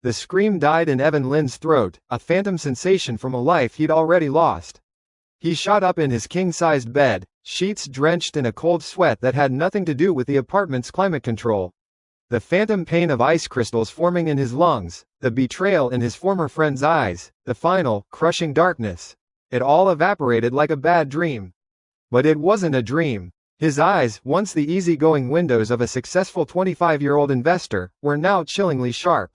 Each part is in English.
The scream died in Evan Lynn's throat, a phantom sensation from a life he'd already lost. He shot up in his king-sized bed, sheets drenched in a cold sweat that had nothing to do with the apartment's climate control. The phantom pain of ice crystals forming in his lungs, the betrayal in his former friend's eyes, the final, crushing darkness. It all evaporated like a bad dream. But it wasn't a dream. His eyes, once the easygoing windows of a successful 25-year-old investor, were now chillingly sharp.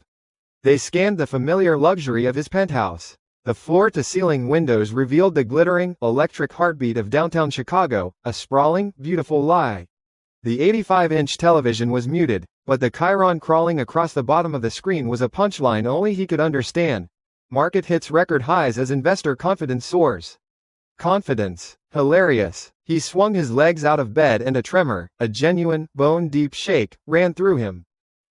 They scanned the familiar luxury of his penthouse. The floor-to-ceiling windows revealed the glittering, electric heartbeat of downtown Chicago, a sprawling, beautiful lie. The 85-inch television was muted, but the chyron crawling across the bottom of the screen was a punchline only he could understand. Market hits record highs as investor confidence soars. Confidence. Hilarious. He swung his legs out of bed and a tremor, a genuine, bone-deep shake, ran through him.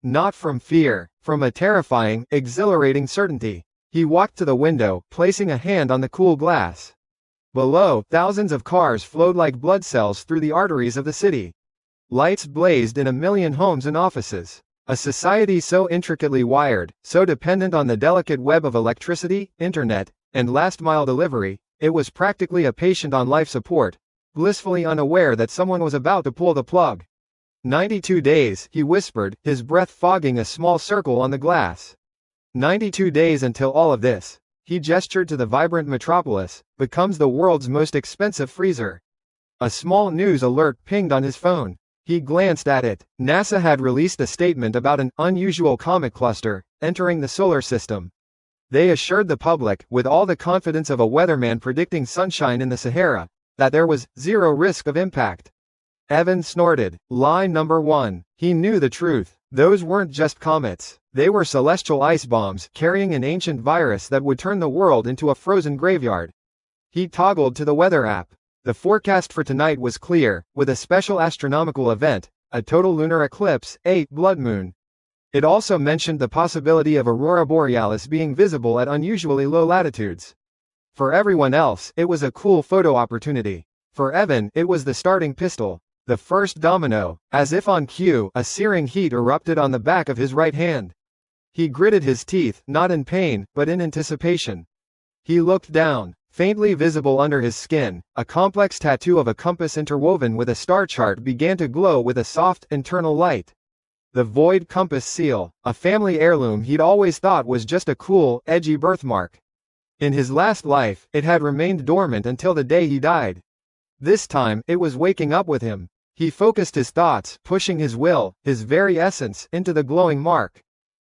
Not from fear, from a terrifying, exhilarating certainty. He walked to the window, placing a hand on the cool glass. Below, thousands of cars flowed like blood cells through the arteries of the city. Lights blazed in a million homes and offices. A society so intricately wired, so dependent on the delicate web of electricity, internet, and last-mile delivery, it was practically a patient on life support, blissfully unaware that someone was about to pull the plug. 92 days, he whispered, his breath fogging a small circle on the glass. 92 days until all of this, he gestured to the vibrant metropolis, becomes the world's most expensive freezer. A small news alert pinged on his phone. He glanced at it. NASA had released a statement about an unusual comet cluster entering the solar system. They assured the public, with all the confidence of a weatherman predicting sunshine in the Sahara, that there was zero risk of impact. Evan snorted. Lie number one. He knew the truth. Those weren't just comets. They were celestial ice bombs carrying an ancient virus that would turn the world into a frozen graveyard. He toggled to the weather app. The forecast for tonight was clear, with a special astronomical event, a total lunar eclipse, a blood moon. It also mentioned the possibility of aurora borealis being visible at unusually low latitudes. For everyone else, it was a cool photo opportunity. For Evan, it was the starting pistol. The first domino. As if on cue, a searing heat erupted on the back of his right hand. He gritted his teeth, not in pain, but in anticipation. He looked down. Faintly visible under his skin, a complex tattoo of a compass interwoven with a star chart began to glow with a soft, internal light. The void compass seal, a family heirloom he'd always thought was just a cool, edgy birthmark. In his last life, it had remained dormant until the day he died. This time, it was waking up with him. He focused his thoughts, pushing his will, his very essence, into the glowing mark.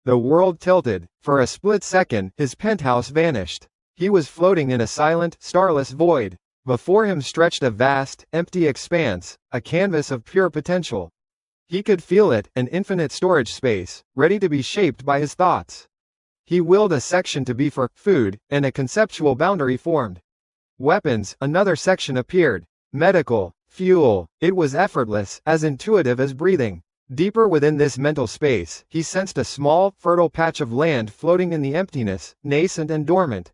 The world tilted. For a split second, his penthouse vanished. He was floating in a silent, starless void. Before him stretched a vast, empty expanse, a canvas of pure potential. He could feel it, an infinite storage space, ready to be shaped by his thoughts. He willed a section to be for food, and a conceptual boundary formed. Weapons, another section appeared. Medical, fuel. It was effortless, as intuitive as breathing. Deeper within this mental space, he sensed a small, fertile patch of land floating in the emptiness, nascent and dormant.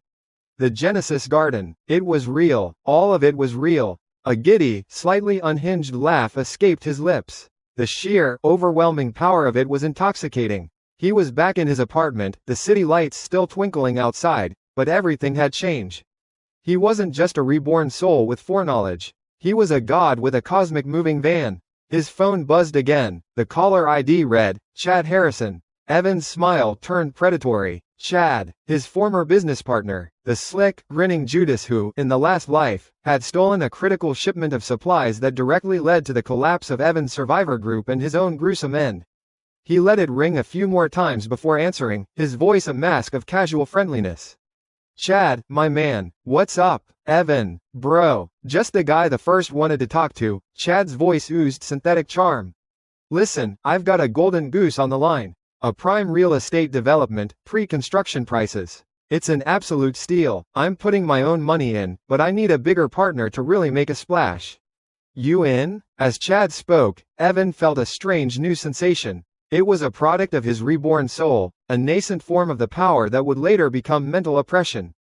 The Genesis Garden. It was real. All of it was real. A giddy, slightly unhinged laugh escaped his lips. The sheer, overwhelming power of it was intoxicating. He was back in his apartment, the city lights still twinkling outside, but everything had changed. He wasn't just a reborn soul with foreknowledge. He was a god with a cosmic moving van. His phone buzzed again. The caller ID read, Chad Harrison. Evan's smile turned predatory. Chad, his former business partner, the slick, grinning Judas who, in the last life, had stolen a critical shipment of supplies that directly led to the collapse of Evan's survivor group and his own gruesome end. He let it ring a few more times before answering, his voice a mask of casual friendliness. Chad, my man, what's up? Evan, bro, just the guy the first wanted to talk to. Chad's voice oozed synthetic charm. Listen, I've got a golden goose on the line. A prime real estate development, pre-construction prices. It's an absolute steal. I'm putting my own money in, but I need a bigger partner to really make a splash. You in? As Chad spoke, Evan felt a strange new sensation. It was a product of his reborn soul, a nascent form of the power that would later become mental oppression.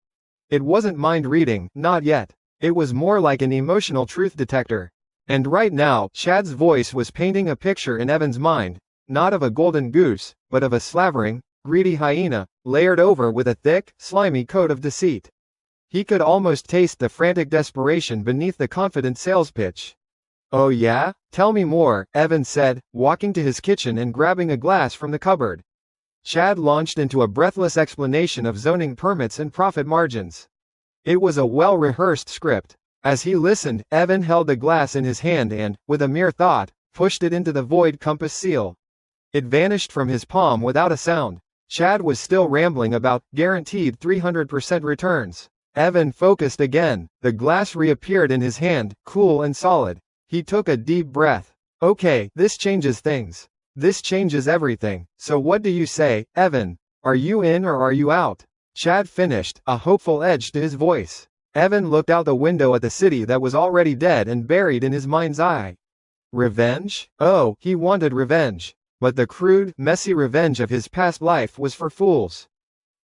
It wasn't mind reading, not yet. It was more like an emotional truth detector. And right now, Chad's voice was painting a picture in Evan's mind. Not of a golden goose, but of a slavering, greedy hyena, layered over with a thick, slimy coat of deceit. He could almost taste the frantic desperation beneath the confident sales pitch. "Oh yeah? Tell me more," Evan said, walking to his kitchen and grabbing a glass from the cupboard. Chad launched into a breathless explanation of zoning permits and profit margins. It was a well-rehearsed script. As he listened, Evan held the glass in his hand and, with a mere thought, pushed it into the void compass seal. It vanished from his palm without a sound. Chad was still rambling about guaranteed 300% returns. Evan focused again. The glass reappeared in his hand, cool and solid. He took a deep breath. "Okay, this changes things. This changes everything. So what do you say, Evan? Are you in or are you out?" Chad finished, a hopeful edge to his voice. Evan looked out the window at the city that was already dead and buried in his mind's eye. Revenge? Oh, he wanted revenge. But the crude, messy revenge of his past life was for fools.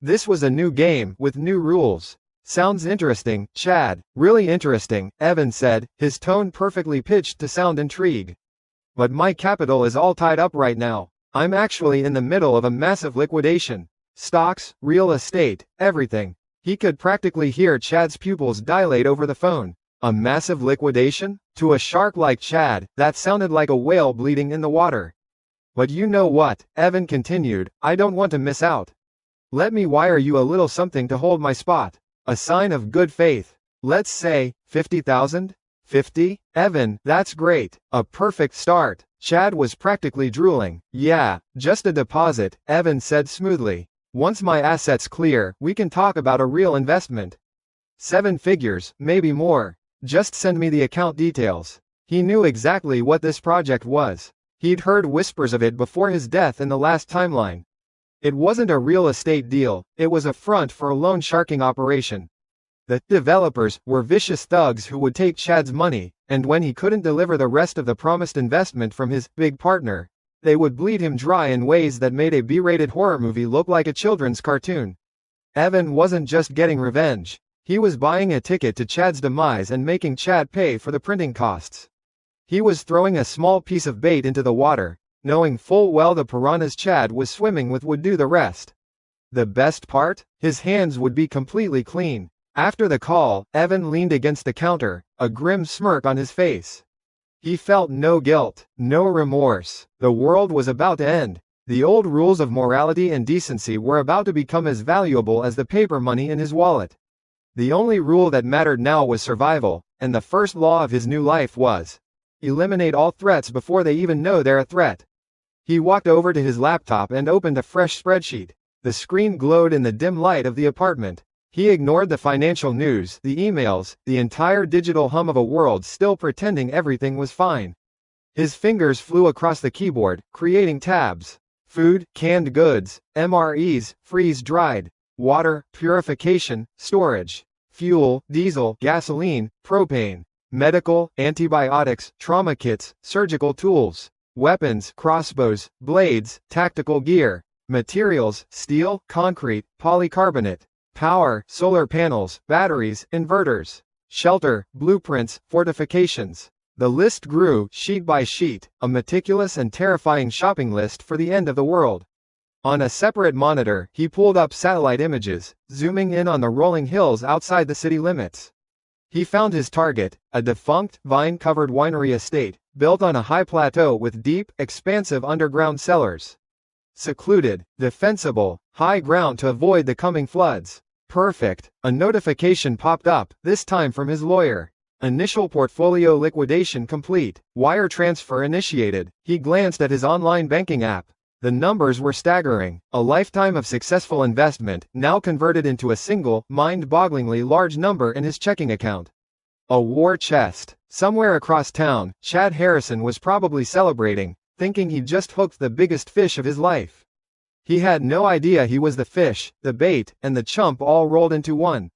This was a new game, with new rules. "Sounds interesting, Chad. Really interesting," Evan said, his tone perfectly pitched to sound intrigue. "But my capital is all tied up right now. I'm actually in the middle of a massive liquidation. Stocks, real estate, everything." He could practically hear Chad's pupils dilate over the phone. A massive liquidation? To a shark like Chad, that sounded like a whale bleeding in the water. "But you know what," Evan continued, "I don't want to miss out. Let me wire you a little something to hold my spot. A sign of good faith. Let's say, 50,000? 50? Evan, that's great. A perfect start." Chad was practically drooling. "Yeah, just a deposit," Evan said smoothly. "Once my assets clear, we can talk about a real investment. 7 figures, maybe more. Just send me the account details." He knew exactly what this project was. He'd heard whispers of it before his death in the last timeline. It wasn't a real estate deal, it was a front for a loan sharking operation. The developers were vicious thugs who would take Chad's money, and when he couldn't deliver the rest of the promised investment from his big partner, they would bleed him dry in ways that made a B-rated horror movie look like a children's cartoon. Evan wasn't just getting revenge. He was buying a ticket to Chad's demise and making Chad pay for the printing costs. He was throwing a small piece of bait into the water, knowing full well the piranhas Chad was swimming with would do the rest. The best part? His hands would be completely clean. After the call, Evan leaned against the counter, a grim smirk on his face. He felt no guilt, no remorse. The world was about to end. The old rules of morality and decency were about to become as valuable as the paper money in his wallet. The only rule that mattered now was survival, and the first law of his new life was eliminate all threats before they even know they're a threat. He walked over to his laptop and opened a fresh spreadsheet. The screen glowed in the dim light of the apartment. He ignored the financial news, the emails, the entire digital hum of a world still pretending everything was fine. His fingers flew across the keyboard, creating tabs. Food, canned goods, MREs, freeze-dried. Water, purification, storage. Fuel, diesel, gasoline, propane. Medical, antibiotics, trauma kits, surgical tools. Weapons, crossbows, blades, tactical gear. Materials, steel, concrete, polycarbonate. Power, solar panels, batteries, inverters. Shelter, blueprints, fortifications. The list grew, sheet by sheet, a meticulous and terrifying shopping list for the end of the world. On a separate monitor, he pulled up satellite images, zooming in on the rolling hills outside the city limits. He found his target, a defunct, vine-covered winery estate, built on a high plateau with deep, expansive underground cellars. Secluded, defensible, high ground to avoid the coming floods. Perfect. A notification popped up, this time from his lawyer. Initial portfolio liquidation complete. Wire transfer initiated. He glanced at his online banking app. The numbers were staggering. A lifetime of successful investment, now converted into a single, mind-bogglingly large number in his checking account. A war chest. Somewhere across town, Chad Harrison was probably celebrating, thinking he'd just hooked the biggest fish of his life. He had no idea he was the fish, the bait, and the chump all rolled into one.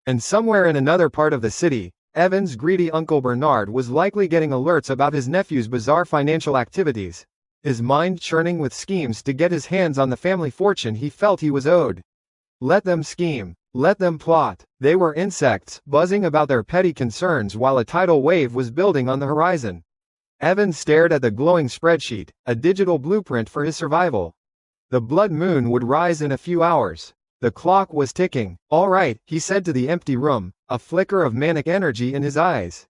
And somewhere in another part of the city, Evan's greedy Uncle Bernard was likely getting alerts about his nephew's bizarre financial activities, his mind churning with schemes to get his hands on the family fortune he felt he was owed. Let them scheme. Let them plot. They were insects, buzzing about their petty concerns while a tidal wave was building on the horizon. Evan stared at the glowing spreadsheet, a digital blueprint for his survival. The blood moon would rise in a few hours. The clock was ticking. All right, he said to the empty room, a flicker of manic energy in his eyes.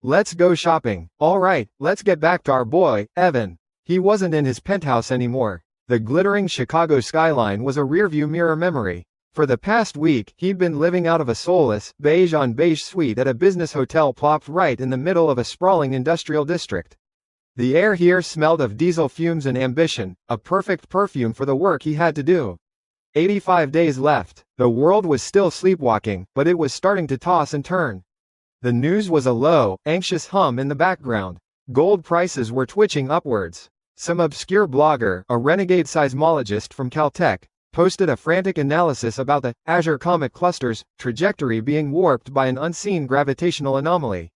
Let's go shopping. All right, let's get back to our boy, Evan. He wasn't in his penthouse anymore. The glittering Chicago skyline was a rearview mirror memory. For the past week, he'd been living out of a soulless, beige-on-beige suite at a business hotel plopped right in the middle of a sprawling industrial district. The air here smelled of diesel fumes and ambition, a perfect perfume for the work he had to do. 85 days left. The world was still sleepwalking, but it was starting to toss and turn. The news was a low, anxious hum in the background. Gold prices were twitching upwards. Some obscure blogger, a renegade seismologist from Caltech, posted a frantic analysis about the Azure Comet cluster's trajectory being warped by an unseen gravitational anomaly.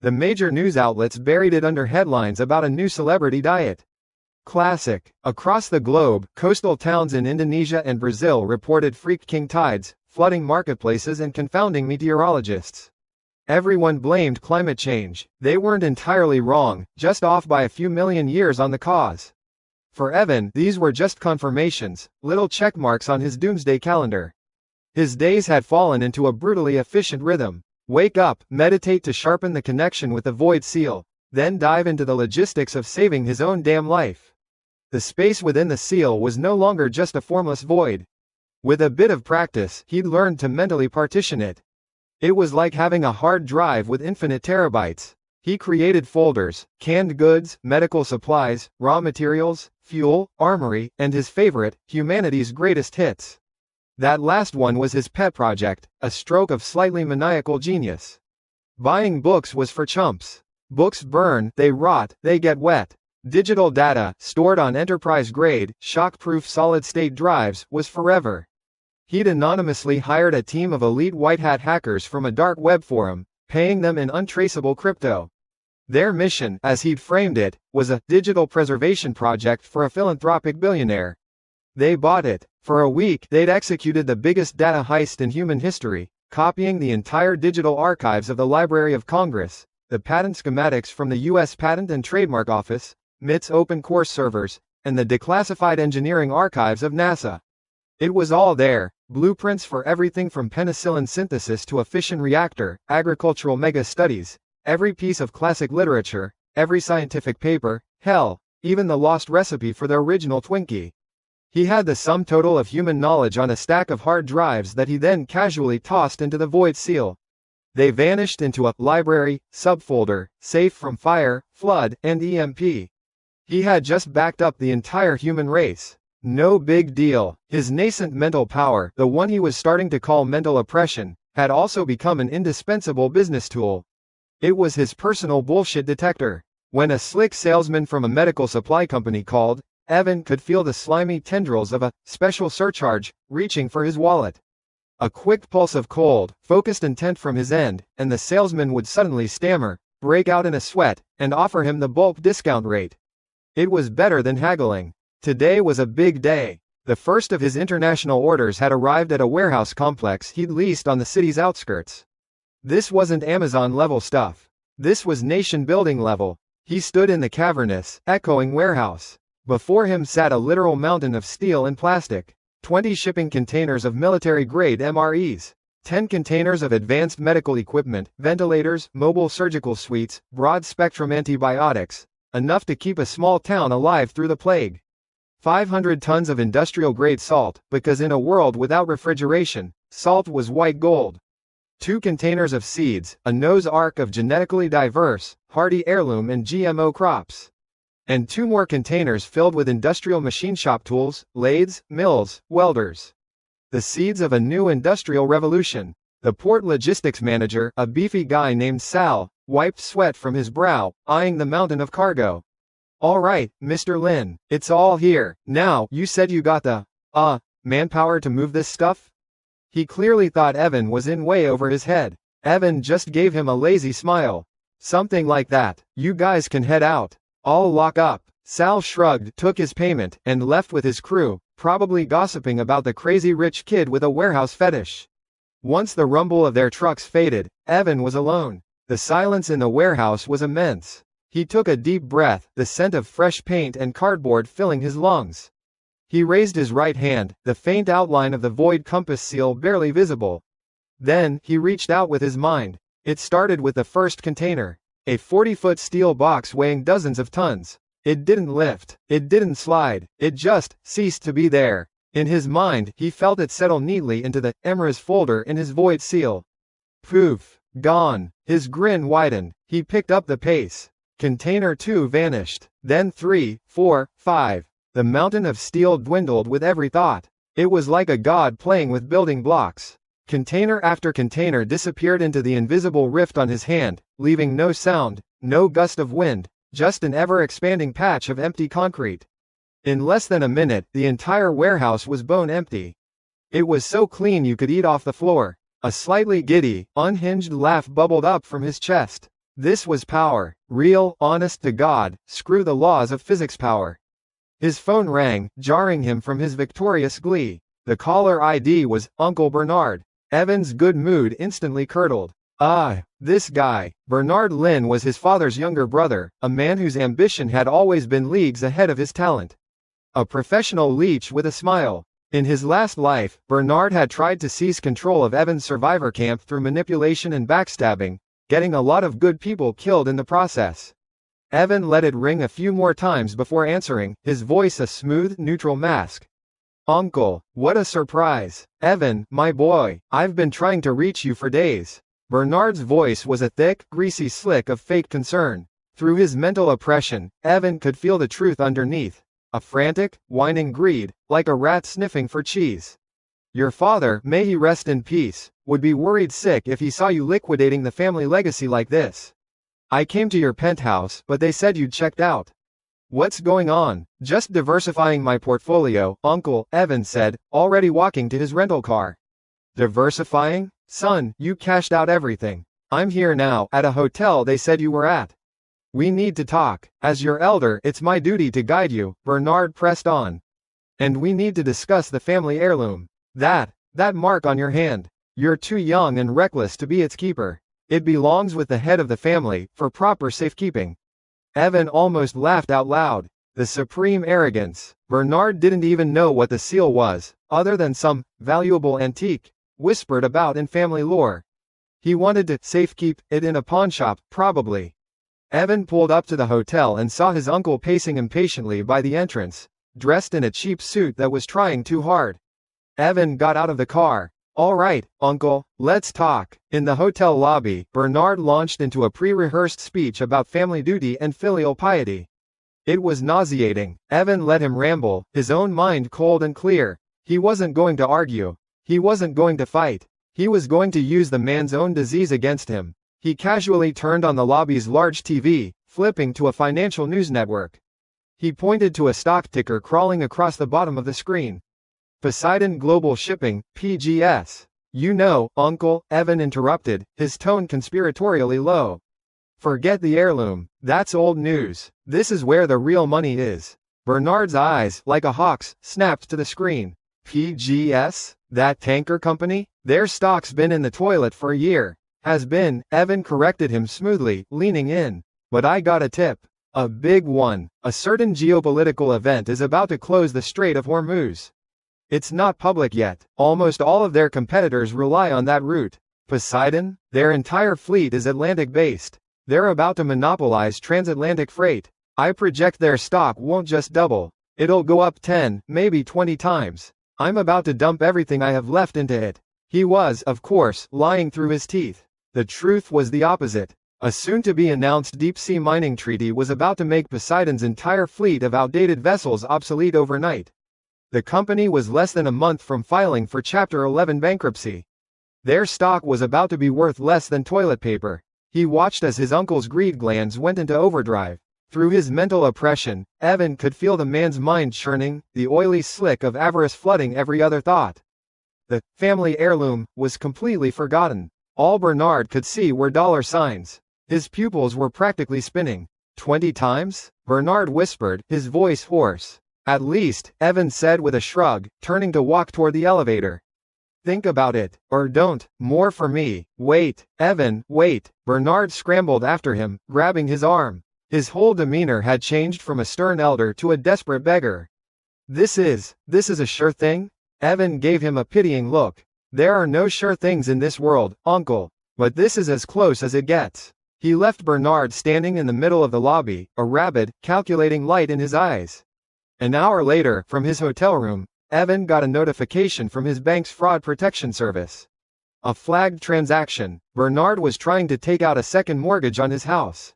The major news outlets buried it under headlines about a new celebrity diet. Classic. Across the globe, coastal towns in Indonesia and Brazil reported freak king tides, flooding marketplaces and confounding meteorologists. Everyone blamed climate change. They weren't entirely wrong, just off by a few million years on the cause. For Evan, these were just confirmations, little check marks on his doomsday calendar. His days had fallen into a brutally efficient rhythm. Wake up, meditate to sharpen the connection with the void seal, then dive into the logistics of saving his own damn life. The space within the seal was no longer just a formless void. With a bit of practice, he'd learned to mentally partition it. It was like having a hard drive with infinite terabytes. He created folders: canned goods, medical supplies, raw materials, fuel, armory, and his favorite, humanity's greatest hits. That last one was his pet project, a stroke of slightly maniacal genius. Buying books was for chumps. Books burn, they rot, they get wet. Digital data, stored on enterprise-grade, shock-proof solid-state drives, was forever. He'd anonymously hired a team of elite white-hat hackers from a dark web forum, paying them in untraceable crypto. Their mission, as he'd framed it, was a digital preservation project for a philanthropic billionaire. They bought it. For a week, they'd executed the biggest data heist in human history, copying the entire digital archives of the Library of Congress, the patent schematics from the U.S. Patent and Trademark Office, MIT's open core servers, and the declassified engineering archives of NASA. It was all there, blueprints for everything from penicillin synthesis to a fission reactor, agricultural mega-studies, every piece of classic literature, every scientific paper, hell, even the lost recipe for the original Twinkie. He had the sum total of human knowledge on a stack of hard drives that he then casually tossed into the void seal. They vanished into a library subfolder, safe from fire, flood, and EMP. He had just backed up the entire human race. No big deal. His nascent mental power, the one he was starting to call mental oppression, had also become an indispensable business tool. It was his personal bullshit detector. When a slick salesman from a medical supply company called, Evan could feel the slimy tendrils of a special surcharge reaching for his wallet. A quick pulse of cold, focused intent from his end, and the salesman would suddenly stammer, break out in a sweat, and offer him the bulk discount rate. It was better than haggling. Today was a big day. The first of his international orders had arrived at a warehouse complex he'd leased on the city's outskirts. This wasn't Amazon-level stuff. This was nation-building level. He stood in the cavernous, echoing warehouse. Before him sat a literal mountain of steel and plastic. 20 shipping containers of military-grade MREs. 10 containers of advanced medical equipment, ventilators, mobile surgical suites, broad-spectrum antibiotics. Enough to keep a small town alive through the plague. 500 tons of industrial-grade salt, because in a world without refrigeration, salt was white gold. 2 containers of seeds, a Noah's Ark of genetically diverse, hardy heirloom and GMO crops. And 2 more containers filled with industrial machine shop tools, lathes, mills, welders. The seeds of a new industrial revolution. The port logistics manager, a beefy guy named Sal, wiped sweat from his brow, eyeing the mountain of cargo. All right, Mr. Lin, it's all here. Now, you said you got the, manpower to move this stuff? He clearly thought Evan was in way over his head. Evan just gave him a lazy smile. Something like that. You guys can head out. I'll lock up. Sal shrugged, took his payment, and left with his crew, probably gossiping about the crazy rich kid with a warehouse fetish. Once the rumble of their trucks faded, Evan was alone. The silence in the warehouse was immense. He took a deep breath, the scent of fresh paint and cardboard filling his lungs. He raised his right hand, the faint outline of the void compass seal barely visible. Then, he reached out with his mind. It started with the first container. A 40-foot steel box weighing dozens of tons. It didn't lift. It didn't slide. It just ceased to be there. In his mind, he felt it settle neatly into the Emrys folder in his void seal. Poof. Gone. His grin widened. He picked up the pace. Container 2 vanished. Then 3, 4, 5. The mountain of steel dwindled with every thought. It was like a god playing with building blocks. Container after container disappeared into the invisible rift on his hand, leaving no sound, no gust of wind, just an ever-expanding patch of empty concrete. In less than a minute, the entire warehouse was bone empty. It was so clean you could eat off the floor. A slightly giddy, unhinged laugh bubbled up from his chest. This was power. Real, honest to God, screw the laws of physics power. His phone rang, jarring him from his victorious glee. The caller ID was Uncle Bernard. Evan's good mood instantly curdled. Ah, this guy. Bernard Lynn was his father's younger brother, a man whose ambition had always been leagues ahead of his talent. A professional leech with a smile. In his last life, Bernard had tried to seize control of Evan's survivor camp through manipulation and backstabbing, getting a lot of good people killed in the process. Evan let it ring a few more times before answering, his voice a smooth, neutral mask. Uncle, what a surprise. Evan, my boy, I've been trying to reach you for days. Bernard's voice was a thick, greasy slick of fake concern. Through his mental oppression, Evan could feel the truth underneath. A frantic, whining greed, like a rat sniffing for cheese. Your father, may he rest in peace, would be worried sick if he saw you liquidating the family legacy like this. I came to your penthouse, but they said you'd checked out. What's going on? Just diversifying my portfolio, Uncle, Evan said, already walking to his rental car. Diversifying? Son, you cashed out everything. I'm here now, at a hotel they said you were at. We need to talk. As your elder, it's my duty to guide you, Bernard pressed on. And we need to discuss the family heirloom. That mark on your hand. You're too young and reckless to be its keeper. It belongs with the head of the family, for proper safekeeping. Evan almost laughed out loud. The supreme arrogance. Bernard didn't even know what the seal was, other than some valuable antique, whispered about in family lore. He wanted to safekeep it in a pawnshop, probably. Evan pulled up to the hotel and saw his uncle pacing impatiently by the entrance, dressed in a cheap suit that was trying too hard. Evan got out of the car. All right, Uncle, let's talk. In the hotel lobby, Bernard launched into a pre-rehearsed speech about family duty and filial piety. It was nauseating. Evan let him ramble, his own mind cold and clear. He wasn't going to argue. He wasn't going to fight. He was going to use the man's own disease against him. He casually turned on the lobby's large TV, flipping to a financial news network. He pointed to a stock ticker crawling across the bottom of the screen. Poseidon Global Shipping, PGS. You know, Uncle, Evan interrupted, his tone conspiratorially low. Forget the heirloom. That's old news. This is where the real money is. Bernard's eyes, like a hawk's, snapped to the screen. PGS? That tanker company? Their stock's been in the toilet for a year. Has been, Evan corrected him smoothly, leaning in. But I got a tip. A big one. A certain geopolitical event is about to close the Strait of Hormuz. It's not public yet. Almost all of their competitors rely on that route. Poseidon? Their entire fleet is Atlantic-based. They're about to monopolize transatlantic freight. I project their stock won't just double. It'll go up 10, maybe 20 times. I'm about to dump everything I have left into it. He was, of course, lying through his teeth. The truth was the opposite. A soon-to-be-announced deep-sea mining treaty was about to make Poseidon's entire fleet of outdated vessels obsolete overnight. The company was less than a month from filing for Chapter 11 bankruptcy. Their stock was about to be worth less than toilet paper. He watched as his uncle's greed glands went into overdrive. Through his mental oppression, Evan could feel the man's mind churning, the oily slick of avarice flooding every other thought. The family heirloom was completely forgotten. All Bernard could see were dollar signs. His pupils were practically spinning. 20 times? Bernard whispered, his voice hoarse. At least, Evan said with a shrug, turning to walk toward the elevator. Think about it, or don't, more for me. Wait, Evan, wait. Bernard scrambled after him, grabbing his arm. His whole demeanor had changed from a stern elder to a desperate beggar. This is a sure thing? Evan gave him a pitying look. There are no sure things in this world, uncle, but this is as close as it gets. He left Bernard standing in the middle of the lobby, a rabid, calculating light in his eyes. An hour later, from his hotel room, Evan got a notification from his bank's fraud protection service. A flagged transaction. Bernard was trying to take out a second mortgage on his house.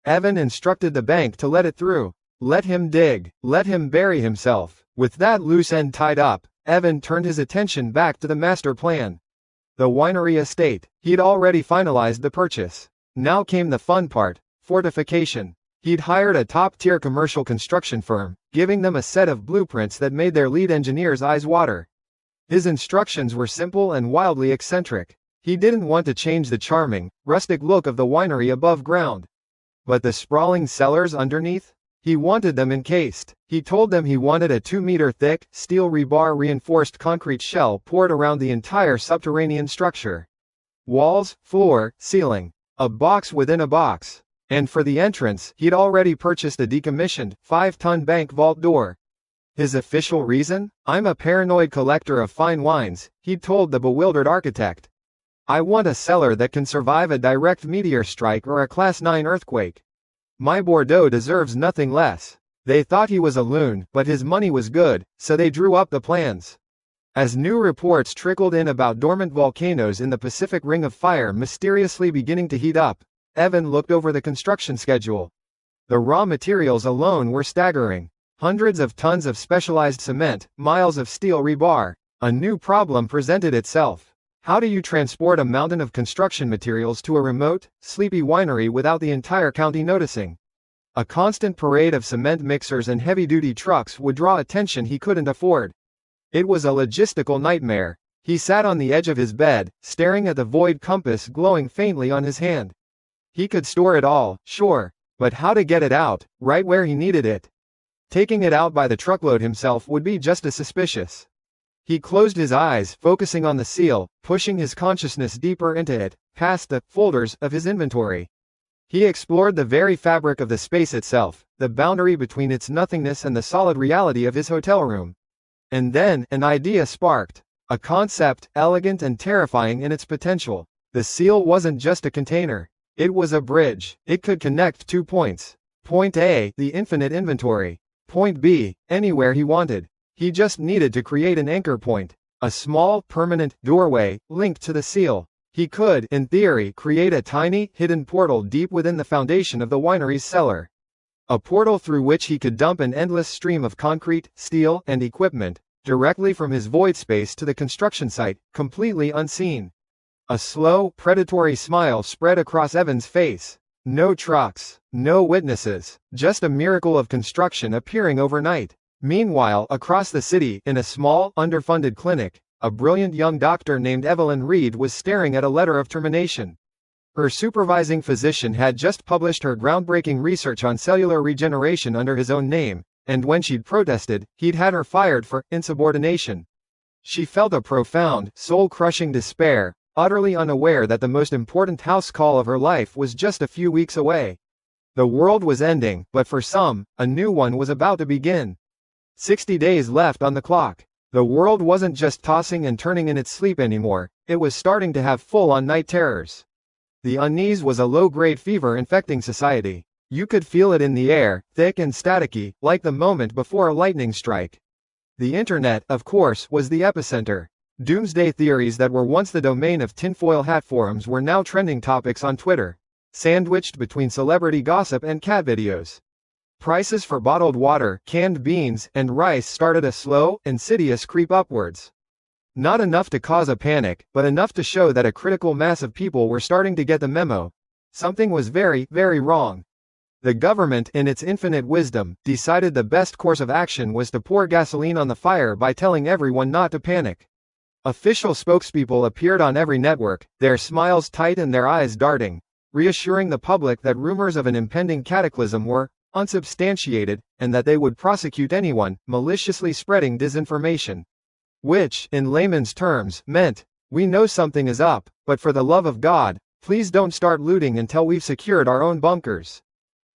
Evan instructed the bank to let it through. Let him dig. Let him bury himself. With that loose end tied up, Evan turned his attention back to the master plan. The winery estate. He'd already finalized the purchase. Now came the fun part, fortification. He'd hired a top-tier commercial construction firm, giving them a set of blueprints that made their lead engineer's eyes water. His instructions were simple and wildly eccentric. He didn't want to change the charming, rustic look of the winery above ground. But the sprawling cellars underneath? He wanted them encased. He told them he wanted a 2-meter-thick, steel rebar-reinforced concrete shell poured around the entire subterranean structure. Walls, floor, ceiling. A box within a box. And for the entrance, he'd already purchased a decommissioned, 5-ton bank vault door. His official reason? I'm a paranoid collector of fine wines, he'd told the bewildered architect. I want a cellar that can survive a direct meteor strike or a Class 9 earthquake. My Bordeaux deserves nothing less. They thought he was a loon, but his money was good, so they drew up the plans. As new reports trickled in about dormant volcanoes in the Pacific Ring of Fire mysteriously beginning to heat up, Evan looked over the construction schedule. The raw materials alone were staggering. Hundreds of tons of specialized cement, miles of steel rebar. A new problem presented itself. How do you transport a mountain of construction materials to a remote, sleepy winery without the entire county noticing? A constant parade of cement mixers and heavy-duty trucks would draw attention he couldn't afford. It was a logistical nightmare. He sat on the edge of his bed, staring at the void compass glowing faintly on his hand. He could store it all, sure, but how to get it out, right where he needed it? Taking it out by the truckload himself would be just as suspicious. He closed his eyes, focusing on the seal, pushing his consciousness deeper into it, past the folders of his inventory. He explored the very fabric of the space itself, the boundary between its nothingness and the solid reality of his hotel room. And then, an idea sparked. A concept, elegant and terrifying in its potential. The seal wasn't just a container. It was a bridge. It could connect 2 points. Point A, the infinite inventory. Point B, anywhere he wanted. He just needed to create an anchor point. A small, permanent doorway linked to the seal. He could, in theory, create a tiny, hidden portal deep within the foundation of the winery's cellar. A portal through which he could dump an endless stream of concrete, steel, and equipment, directly from his void space to the construction site, completely unseen. A slow, predatory smile spread across Evan's face. No trucks, no witnesses, just a miracle of construction appearing overnight. Meanwhile, across the city, in a small, underfunded clinic, a brilliant young doctor named Evelyn Reed was staring at a letter of termination. Her supervising physician had just published her groundbreaking research on cellular regeneration under his own name, and when she'd protested, he'd had her fired for insubordination. She felt a profound, soul-crushing despair, utterly unaware that the most important house call of her life was just a few weeks away. The world was ending, but for some, a new one was about to begin. 60 days left on the clock. The world wasn't just tossing and turning in its sleep anymore, it was starting to have full-on night terrors. The unease was a low-grade fever infecting society. You could feel it in the air, thick and staticky, like the moment before a lightning strike. The internet, of course, was the epicenter. Doomsday theories that were once the domain of tinfoil hat forums were now trending topics on Twitter, sandwiched between celebrity gossip and cat videos. Prices for bottled water, canned beans, and rice started a slow, insidious creep upwards. Not enough to cause a panic, but enough to show that a critical mass of people were starting to get the memo. Something was very, very wrong. The government, in its infinite wisdom, decided the best course of action was to pour gasoline on the fire by telling everyone not to panic. Official spokespeople appeared on every network, their smiles tight and their eyes darting, reassuring the public that rumors of an impending cataclysm were unsubstantiated, and that they would prosecute anyone maliciously spreading disinformation. Which, in layman's terms, meant, we know something is up, but for the love of God, please don't start looting until we've secured our own bunkers.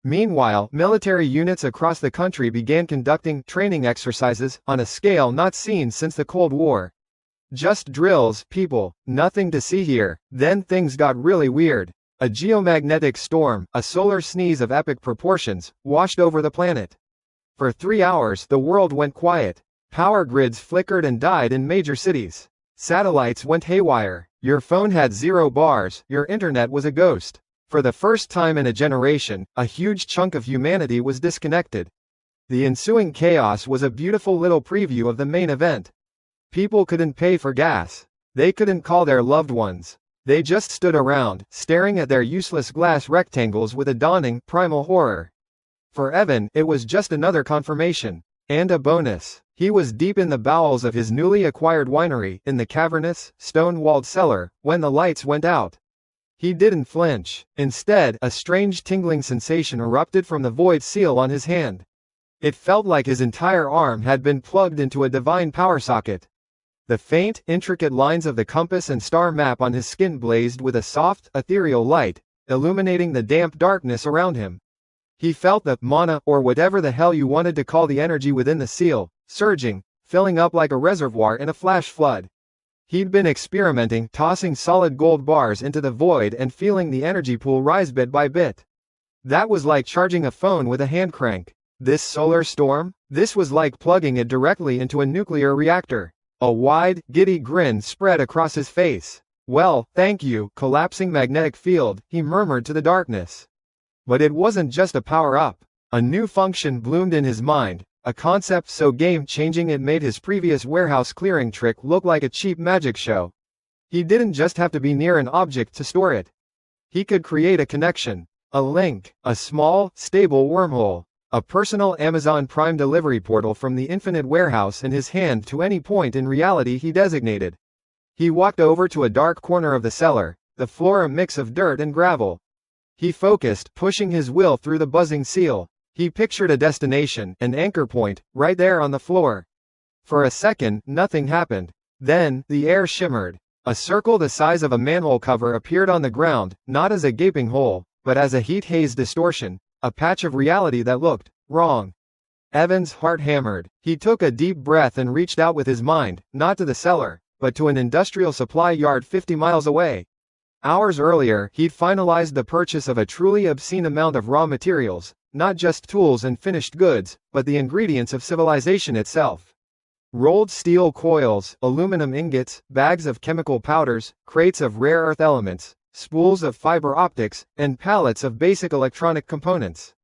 Meanwhile, military units across the country began conducting training exercises on a scale not seen since the Cold War. Just drills, people, nothing to see here. Then things got really weird. A geomagnetic storm, a solar sneeze of epic proportions, washed over the planet. For 3 hours, the world went quiet. Power grids flickered and died in major cities. Satellites went haywire. Your phone had 0 bars, your internet was a ghost. For the first time in a generation, a huge chunk of humanity was disconnected. The ensuing chaos was a beautiful little preview of the main event. People couldn't pay for gas. They couldn't call their loved ones. They just stood around, staring at their useless glass rectangles with a dawning, primal horror. For Evan, it was just another confirmation. And a bonus. He was deep in the bowels of his newly acquired winery, in the cavernous, stone-walled cellar, when the lights went out. He didn't flinch. Instead, a strange tingling sensation erupted from the void seal on his hand. It felt like his entire arm had been plugged into a divine power socket. The faint, intricate lines of the compass and star map on his skin blazed with a soft, ethereal light, illuminating the damp darkness around him. He felt the mana, or whatever the hell you wanted to call the energy within the seal, surging, filling up like a reservoir in a flash flood. He'd been experimenting, tossing solid gold bars into the void and feeling the energy pool rise bit by bit. That was like charging a phone with a hand crank. This solar storm? This was like plugging it directly into a nuclear reactor. A wide, giddy grin spread across his face. Well, thank you, collapsing magnetic field, he murmured to the darkness. But it wasn't just a power-up. A new function bloomed in his mind, a concept so game-changing it made his previous warehouse clearing trick look like a cheap magic show. He didn't just have to be near an object to store it. He could create a connection, a link, a small, stable wormhole. A personal Amazon Prime delivery portal from the infinite warehouse in his hand to any point in reality he designated. He walked over to a dark corner of the cellar, the floor a mix of dirt and gravel. He focused, pushing his will through the buzzing seal. He pictured a destination, an anchor point, right there on the floor. For a second, nothing happened. Then, the air shimmered. A circle the size of a manhole cover appeared on the ground, not as a gaping hole, but as a heat haze distortion. A patch of reality that looked wrong. Evan's heart hammered. He took a deep breath and reached out with his mind, not to the cellar, but to an industrial supply yard 50 miles away. Hours earlier, he'd finalized the purchase of a truly obscene amount of raw materials, not just tools and finished goods, but the ingredients of civilization itself. Rolled steel coils, aluminum ingots, bags of chemical powders, crates of rare earth elements, spools of fiber optics, and pallets of basic electronic components.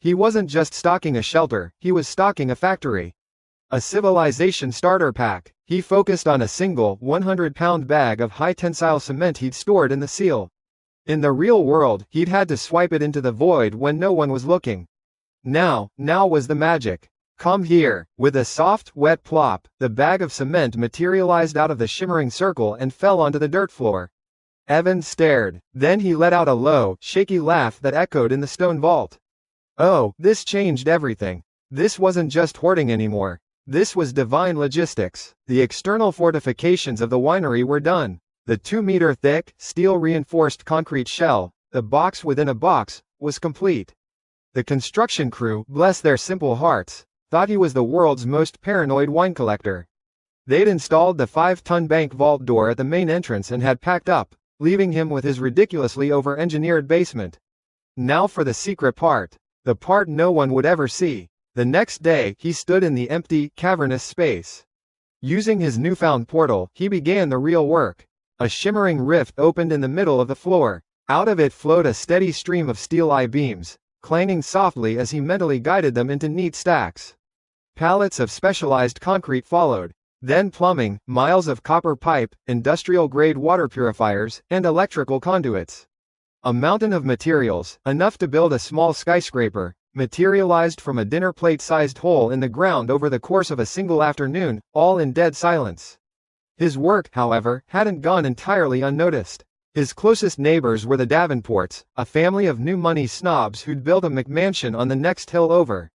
He wasn't just stocking a shelter, he was stocking a factory. A civilization starter pack. He focused on a single, 100-pound bag of high-tensile cement he'd stored in the seal. In the real world, he'd had to swipe it into the void when no one was looking. Now was the magic. Come here. With a soft, wet plop, the bag of cement materialized out of the shimmering circle and fell onto the dirt floor. Evan stared. Then he let out a low, shaky laugh that echoed in the stone vault. Oh, this changed everything. This wasn't just hoarding anymore. This was divine logistics. The external fortifications of the winery were done. The 2-meter-thick, steel-reinforced concrete shell, the box within a box, was complete. The construction crew, bless their simple hearts, thought he was the world's most paranoid wine collector. They'd installed the 5-ton bank vault door at the main entrance and had packed up, leaving him with his ridiculously over-engineered basement. Now for the secret part. The part no one would ever see. The next day, he stood in the empty, cavernous space. Using his newfound portal, he began the real work. A shimmering rift opened in the middle of the floor. Out of it flowed a steady stream of steel I-beams, clanging softly as he mentally guided them into neat stacks. Pallets of specialized concrete followed. Then plumbing, miles of copper pipe, industrial-grade water purifiers, and electrical conduits. A mountain of materials, enough to build a small skyscraper, materialized from a dinner plate-sized hole in the ground over the course of a single afternoon, all in dead silence. His work, however, hadn't gone entirely unnoticed. His closest neighbors were the Davenports, a family of new money snobs who'd built a McMansion on the next hill over.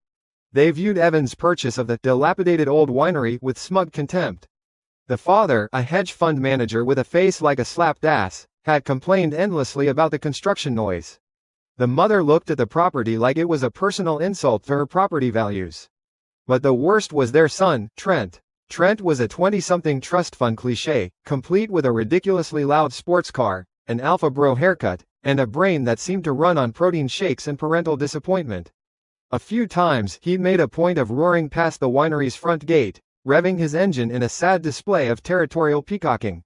They viewed Evan's purchase of the dilapidated old winery with smug contempt. The father, a hedge fund manager with a face like a slapped ass, had complained endlessly about the construction noise. The mother looked at the property like it was a personal insult to her property values. But the worst was their son, Trent. Trent was a 20-something trust fund cliché, complete with a ridiculously loud sports car, an alpha bro haircut, and a brain that seemed to run on protein shakes and parental disappointment. A few times he'd made a point of roaring past the winery's front gate, revving his engine in a sad display of territorial peacocking.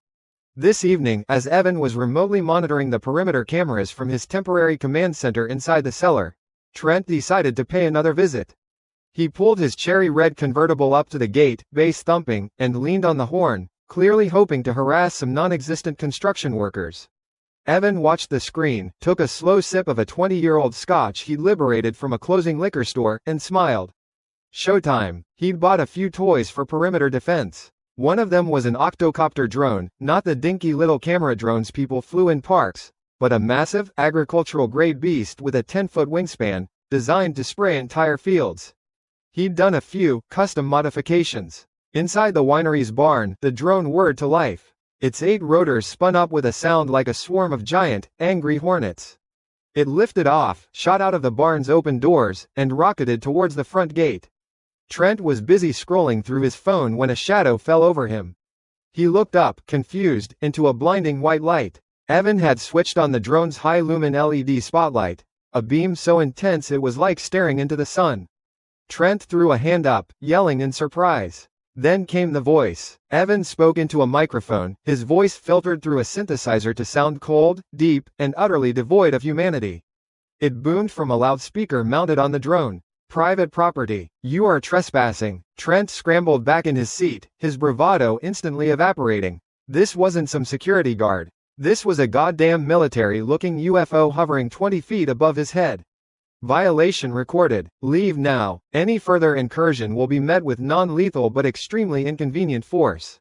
This evening, as Evan was remotely monitoring the perimeter cameras from his temporary command center inside the cellar, Trent decided to pay another visit. He pulled his cherry-red convertible up to the gate, bass thumping, and leaned on the horn, clearly hoping to harass some non-existent construction workers. Evan watched the screen, took a slow sip of a 20-year-old scotch he'd liberated from a closing liquor store, and smiled. Showtime. He'd bought a few toys for perimeter defense. One of them was an octocopter drone, not the dinky little camera drones people flew in parks, but a massive, agricultural-grade beast with a 10-foot wingspan, designed to spray entire fields. He'd done a few custom modifications. Inside the winery's barn, the drone whirred to life. Its 8 rotors spun up with a sound like a swarm of giant, angry hornets. It lifted off, shot out of the barn's open doors, and rocketed towards the front gate. Trent was busy scrolling through his phone when a shadow fell over him. He looked up, confused, into a blinding white light. Evan had switched on the drone's high-lumen LED spotlight, a beam so intense it was like staring into the sun. Trent threw a hand up, yelling in surprise. Then came the voice. Evan spoke into a microphone, his voice filtered through a synthesizer to sound cold, deep, and utterly devoid of humanity. It boomed from a loudspeaker mounted on the drone. Private property. You are trespassing. Trent scrambled back in his seat, his bravado instantly evaporating. This wasn't some security guard. This was a goddamn military-looking UFO hovering 20 feet above his head. Violation recorded. Leave now. Any further incursion will be met with non-lethal but extremely inconvenient force.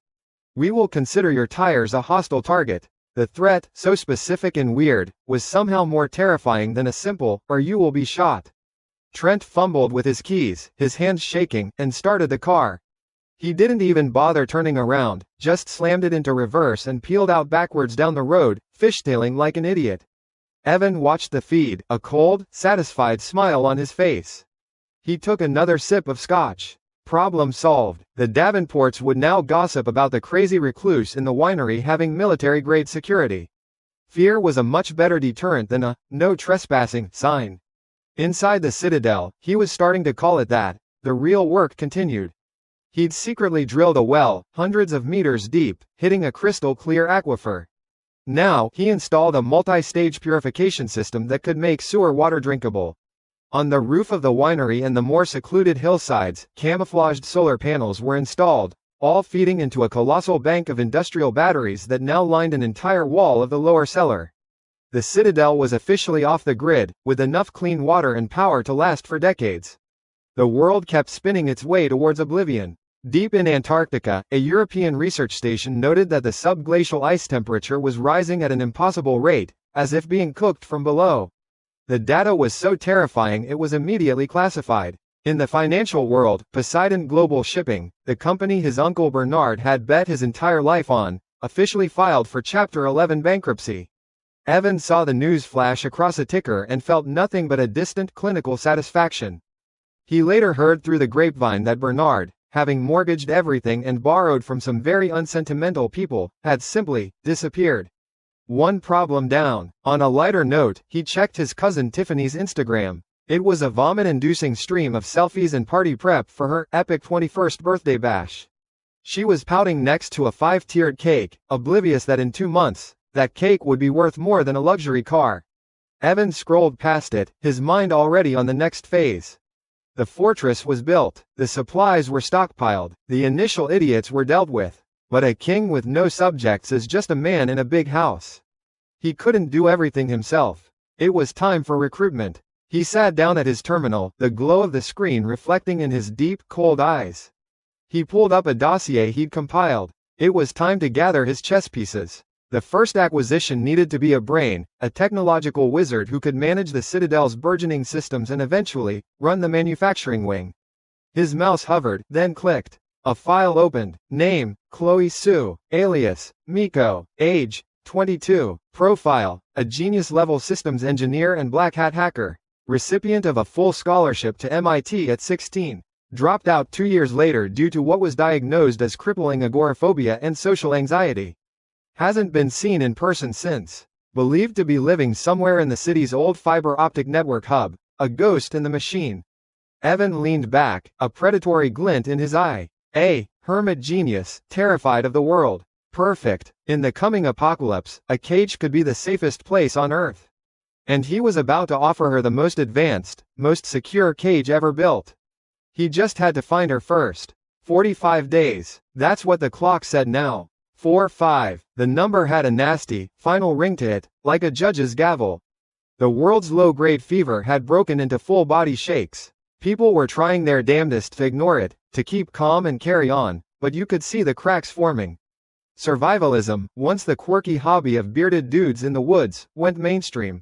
We will consider your tires a hostile target. The threat, so specific and weird, was somehow more terrifying than a simple, or you will be shot. Trent fumbled with his keys, his hands shaking, and started the car. He didn't even bother turning around, just slammed it into reverse and peeled out backwards down the road, fishtailing like an idiot. Evan watched the feed, a cold, satisfied smile on his face. He took another sip of scotch. Problem solved. The Davenports would now gossip about the crazy recluse in the winery having military-grade security. Fear was a much better deterrent than a "no trespassing" sign. Inside the Citadel, he was starting to call it that. The real work continued. He'd secretly drilled a well, hundreds of meters deep, hitting a crystal-clear aquifer. Now, he installed a multi-stage purification system that could make sewer water drinkable. On the roof of the winery and the more secluded hillsides, camouflaged solar panels were installed, all feeding into a colossal bank of industrial batteries that now lined an entire wall of the lower cellar. The Citadel was officially off the grid, with enough clean water and power to last for decades. The world kept spinning its way towards oblivion. Deep in Antarctica, a European research station noted that the subglacial ice temperature was rising at an impossible rate, as if being cooked from below. The data was so terrifying it was immediately classified. In the financial world, Poseidon Global Shipping, the company his uncle Bernard had bet his entire life on, officially filed for Chapter 11 bankruptcy. Evan saw the news flash across a ticker and felt nothing but a distant clinical satisfaction. He later heard through the grapevine that Bernard, having mortgaged everything and borrowed from some very unsentimental people, had simply disappeared. One problem down. On a lighter note, he checked his cousin Tiffany's Instagram. It was a vomit-inducing stream of selfies and party prep for her epic 21st birthday bash. She was pouting next to a 5-tiered cake, oblivious that in 2 months, that cake would be worth more than a luxury car. Evan scrolled past it, his mind already on the next phase. The fortress was built, the supplies were stockpiled, the initial idiots were dealt with. But a king with no subjects is just a man in a big house. He couldn't do everything himself. It was time for recruitment. He sat down at his terminal, the glow of the screen reflecting in his deep, cold eyes. He pulled up a dossier he'd compiled. It was time to gather his chess pieces. The first acquisition needed to be a brain, a technological wizard who could manage the Citadel's burgeoning systems and eventually, run the manufacturing wing. His mouse hovered, then clicked. A file opened. Name, Chloe Sue. Alias, Miko. Age, 22. Profile: a genius-level systems engineer and black hat hacker. Recipient of a full scholarship to MIT at 16. Dropped out 2 years later due to what was diagnosed as crippling agoraphobia and social anxiety. Hasn't been seen in person since. Believed to be living somewhere in the city's old fiber optic network hub, a ghost in the machine. Evan leaned back, a predatory glint in his eye. A hermit genius, terrified of the world. Perfect. In the coming apocalypse, a cage could be the safest place on Earth. And he was about to offer her the most advanced, most secure cage ever built. He just had to find her first. 45 days. That's what the clock said now. 4-5. The number had a nasty, final ring to it, like a judge's gavel. The world's low-grade fever had broken into full-body shakes. People were trying their damnedest to ignore it, to keep calm and carry on, but you could see the cracks forming. Survivalism, once the quirky hobby of bearded dudes in the woods, went mainstream.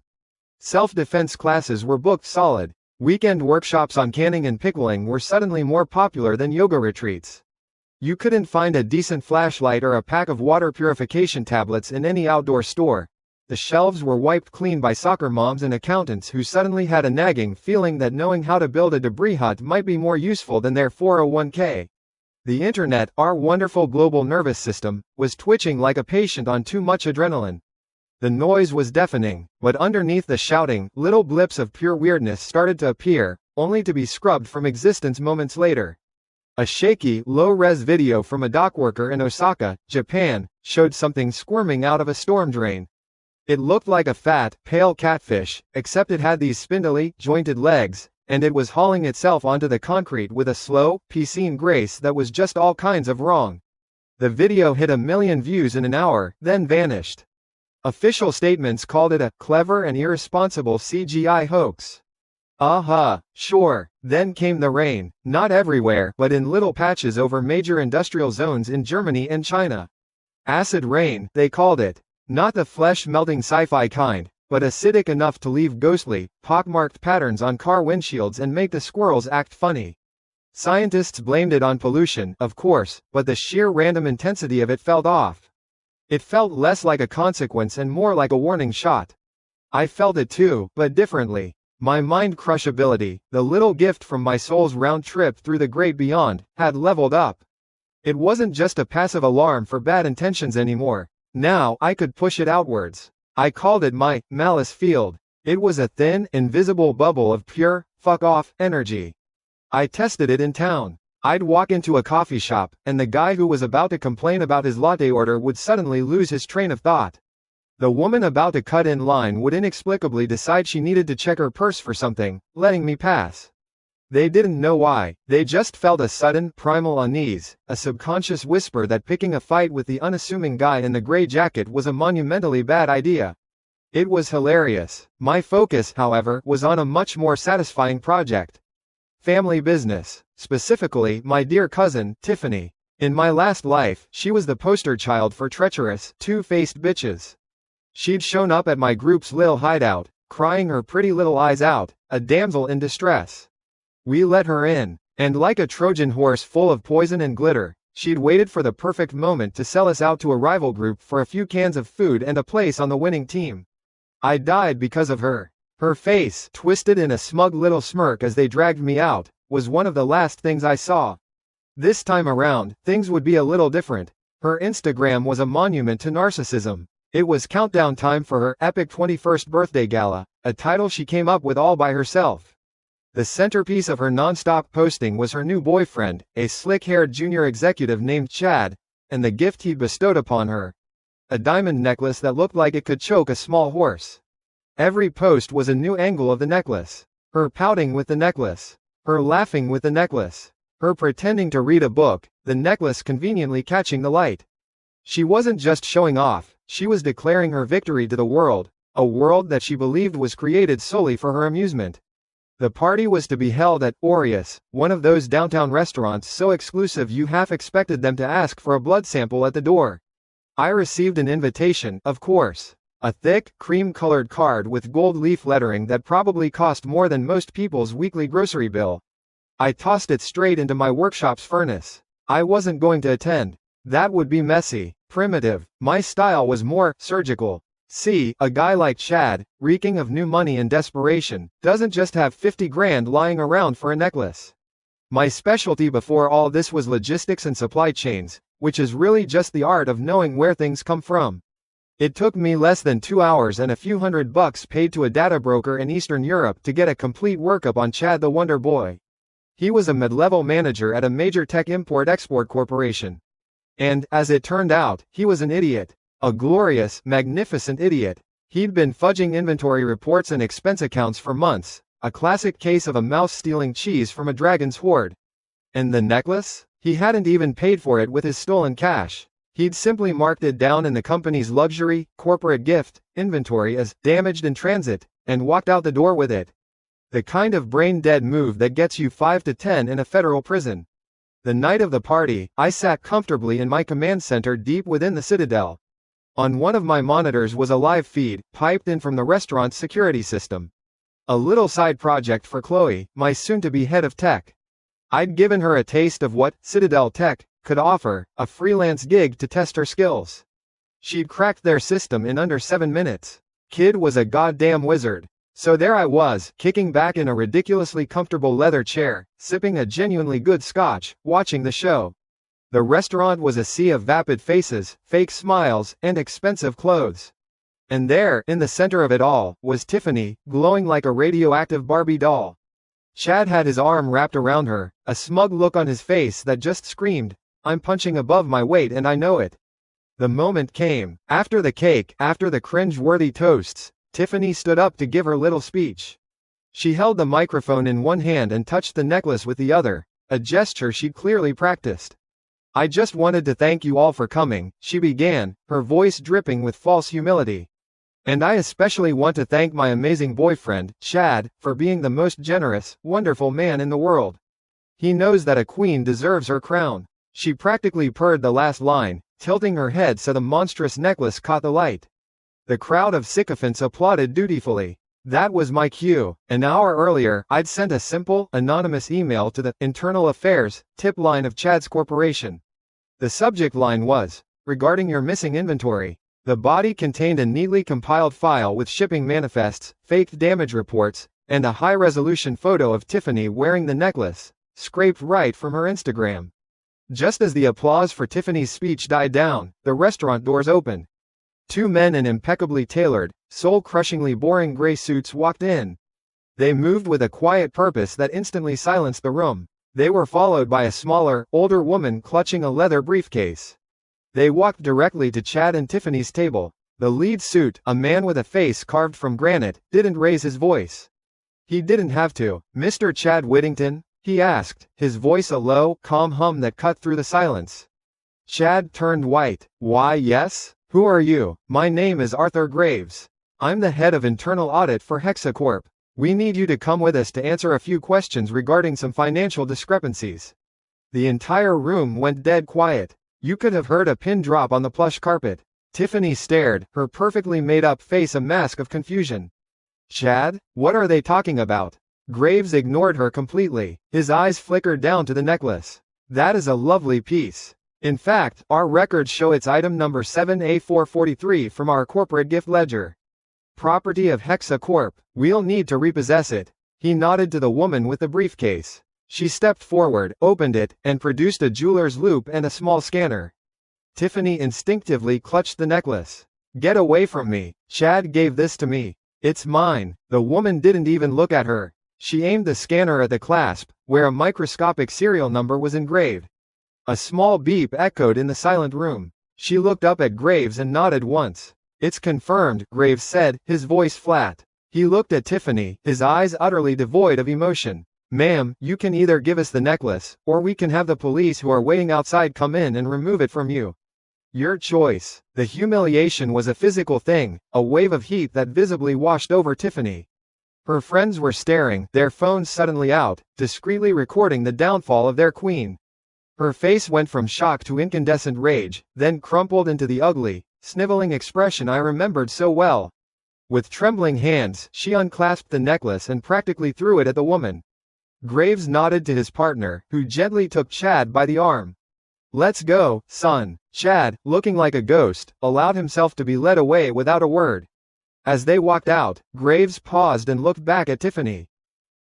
Self-defense classes were booked solid. Weekend workshops on canning and pickling were suddenly more popular than yoga retreats. You couldn't find a decent flashlight or a pack of water purification tablets in any outdoor store. The shelves were wiped clean by soccer moms and accountants who suddenly had a nagging feeling that knowing how to build a debris hut might be more useful than their 401k. The internet, our wonderful global nervous system, was twitching like a patient on too much adrenaline. The noise was deafening, but underneath the shouting, little blips of pure weirdness started to appear, only to be scrubbed from existence moments later. A shaky, low-res video from a dockworker in Osaka, Japan, showed something squirming out of a storm drain. It looked like a fat, pale catfish, except it had these spindly, jointed legs, and it was hauling itself onto the concrete with a slow, piscine grace that was just all kinds of wrong. The video hit 1 million views in an hour, then vanished. Official statements called it a clever and irresponsible CGI hoax. Sure. Then came the rain, not everywhere, but in little patches over major industrial zones in Germany and China. Acid rain, they called it. Not the flesh-melting sci-fi kind, but acidic enough to leave ghostly, pockmarked patterns on car windshields and make the squirrels act funny. Scientists blamed it on pollution, of course, but the sheer random intensity of it felt off. It felt less like a consequence and more like a warning shot. I felt it too, but differently. My mind crushability, the little gift from my soul's round trip through the great beyond, had leveled up. It wasn't just a passive alarm for bad intentions anymore. Now, I could push it outwards. I called it my malice field. It was a thin, invisible bubble of pure, fuck off, energy. I tested it in town. I'd walk into a coffee shop, and the guy who was about to complain about his latte order would suddenly lose his train of thought. The woman about to cut in line would inexplicably decide she needed to check her purse for something, letting me pass. They didn't know why, they just felt a sudden, primal unease, a subconscious whisper that picking a fight with the unassuming guy in the gray jacket was a monumentally bad idea. It was hilarious. My focus, however, was on a much more satisfying project. Family business. Specifically, my dear cousin, Tiffany. In my last life, she was the poster child for treacherous, two-faced bitches. She'd shown up at my group's lil hideout, crying her pretty little eyes out, a damsel in distress. We let her in, and like a Trojan horse full of poison and glitter, she'd waited for the perfect moment to sell us out to a rival group for a few cans of food and a place on the winning team. I died because of her. Her face, twisted in a smug little smirk as they dragged me out, was one of the last things I saw. This time around, things would be a little different. Her Instagram was a monument to narcissism. It was countdown time for her epic 21st birthday gala, a title she came up with all by herself. The centerpiece of her non-stop posting was her new boyfriend, a slick-haired junior executive named Chad, and the gift he'd bestowed upon her. A diamond necklace that looked like it could choke a small horse. Every post was a new angle of the necklace. Her pouting with the necklace. Her laughing with the necklace. Her pretending to read a book, the necklace conveniently catching the light. She wasn't just showing off, she was declaring her victory to the world, a world that she believed was created solely for her amusement. The party was to be held at Aureus, one of those downtown restaurants so exclusive you half expected them to ask for a blood sample at the door. I received an invitation, of course. A thick, cream-colored card with gold leaf lettering that probably cost more than most people's weekly grocery bill. I tossed it straight into my workshop's furnace. I wasn't going to attend. That would be messy, primitive. My style was more surgical. See, a guy like Chad, reeking of new money and desperation, doesn't just have 50 grand lying around for a necklace. My specialty before all this was logistics and supply chains, which is really just the art of knowing where things come from. It took me less than 2 hours and a few $100 paid to a data broker in Eastern Europe to get a complete workup on Chad the Wonder Boy. He was a mid-level manager at a major tech import-export corporation. And, as it turned out, he was an idiot. A glorious, magnificent idiot. He'd been fudging inventory reports and expense accounts for months, a classic case of a mouse stealing cheese from a dragon's hoard. And the necklace? He hadn't even paid for it with his stolen cash. He'd simply marked it down in the company's luxury, corporate gift, inventory as damaged in transit, and walked out the door with it. The kind of brain-dead move that gets you 5 to 10 in a federal prison. The night of the party, I sat comfortably in my command center deep within the Citadel. On one of my monitors was a live feed, piped in from the restaurant's security system. A little side project for Chloe, my soon-to-be head of tech. I'd given her a taste of what Citadel Tech could offer, a freelance gig to test her skills. She'd cracked their system in under 7 minutes. Kid was a goddamn wizard. So there I was, kicking back in a ridiculously comfortable leather chair, sipping a genuinely good scotch, watching the show. The restaurant was a sea of vapid faces, fake smiles, and expensive clothes. And there, in the center of it all, was Tiffany, glowing like a radioactive Barbie doll. Chad had his arm wrapped around her, a smug look on his face that just screamed, "I'm punching above my weight and I know it." The moment came. After the cake, after the cringe-worthy toasts, Tiffany stood up to give her little speech. She held the microphone in one hand and touched the necklace with the other, a gesture she'd clearly practiced. "I just wanted to thank you all for coming," she began, her voice dripping with false humility. "And I especially want to thank my amazing boyfriend, Chad, for being the most generous, wonderful man in the world. He knows that a queen deserves her crown." She practically purred the last line, tilting her head so the monstrous necklace caught the light. The crowd of sycophants applauded dutifully. That was my cue. An hour earlier, I'd sent a simple, anonymous email to the internal affairs tip line of Chad's corporation. The subject line was, "Regarding your missing inventory." The body contained a neatly compiled file with shipping manifests, faked damage reports, and a high-resolution photo of Tiffany wearing the necklace, scraped right from her Instagram. Just as the applause for Tiffany's speech died down, the restaurant doors opened. 2 men in impeccably tailored, soul-crushingly boring gray suits walked in. They moved with a quiet purpose that instantly silenced the room. They were followed by a smaller, older woman clutching a leather briefcase. They walked directly to Chad and Tiffany's table. The lead suit, a man with a face carved from granite, didn't raise his voice. He didn't have to. "Mr. Chad Whittington?" he asked, his voice a low, calm hum that cut through the silence. Chad turned white. "Why, yes? Who are you?" "My name is Arthur Graves. I'm the head of internal audit for Hexacorp. We need you to come with us to answer a few questions regarding some financial discrepancies." The entire room went dead quiet. You could have heard a pin drop on the plush carpet. Tiffany stared, her perfectly made-up face a mask of confusion. "Chad? What are they talking about?" Graves ignored her completely. His eyes flickered down to the necklace. "That is a lovely piece. In fact, our records show it's item number 7A443 from our corporate gift ledger. Property of Hexacorp. We'll need to repossess it." He nodded to the woman with the briefcase. She stepped forward, opened it, and produced a jeweler's loupe and a small scanner. Tiffany instinctively clutched the necklace. "Get away from me. Chad gave this to me. It's mine." The woman didn't even look at her. She aimed the scanner at the clasp, where a microscopic serial number was engraved. A small beep echoed in the silent room. She looked up at Graves and nodded once. "It's confirmed," Graves said, his voice flat. He looked at Tiffany, his eyes utterly devoid of emotion. "Ma'am, you can either give us the necklace, or we can have the police who are waiting outside come in and remove it from you. Your choice." The humiliation was a physical thing, a wave of heat that visibly washed over Tiffany. Her friends were staring, their phones suddenly out, discreetly recording the downfall of their queen. Her face went from shock to incandescent rage, then crumpled into the ugly, sniveling expression I remembered so well. With trembling hands, she unclasped the necklace and practically threw it at the woman. Graves nodded to his partner, who gently took Chad by the arm. Let's go, son. Chad, looking like a ghost, allowed himself to be led away without a word. As they walked out, Graves paused and looked back at Tiffany.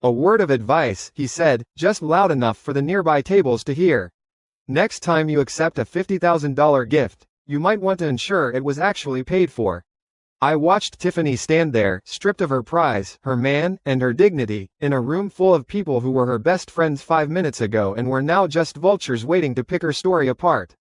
A word of advice, he said, just loud enough for the nearby tables to hear. Next time you accept a $50,000 gift, you might want to ensure it was actually paid for. I watched Tiffany stand there, stripped of her prize, her man, and her dignity, in a room full of people who were her best friends 5 minutes ago and were now just vultures waiting to pick her story apart.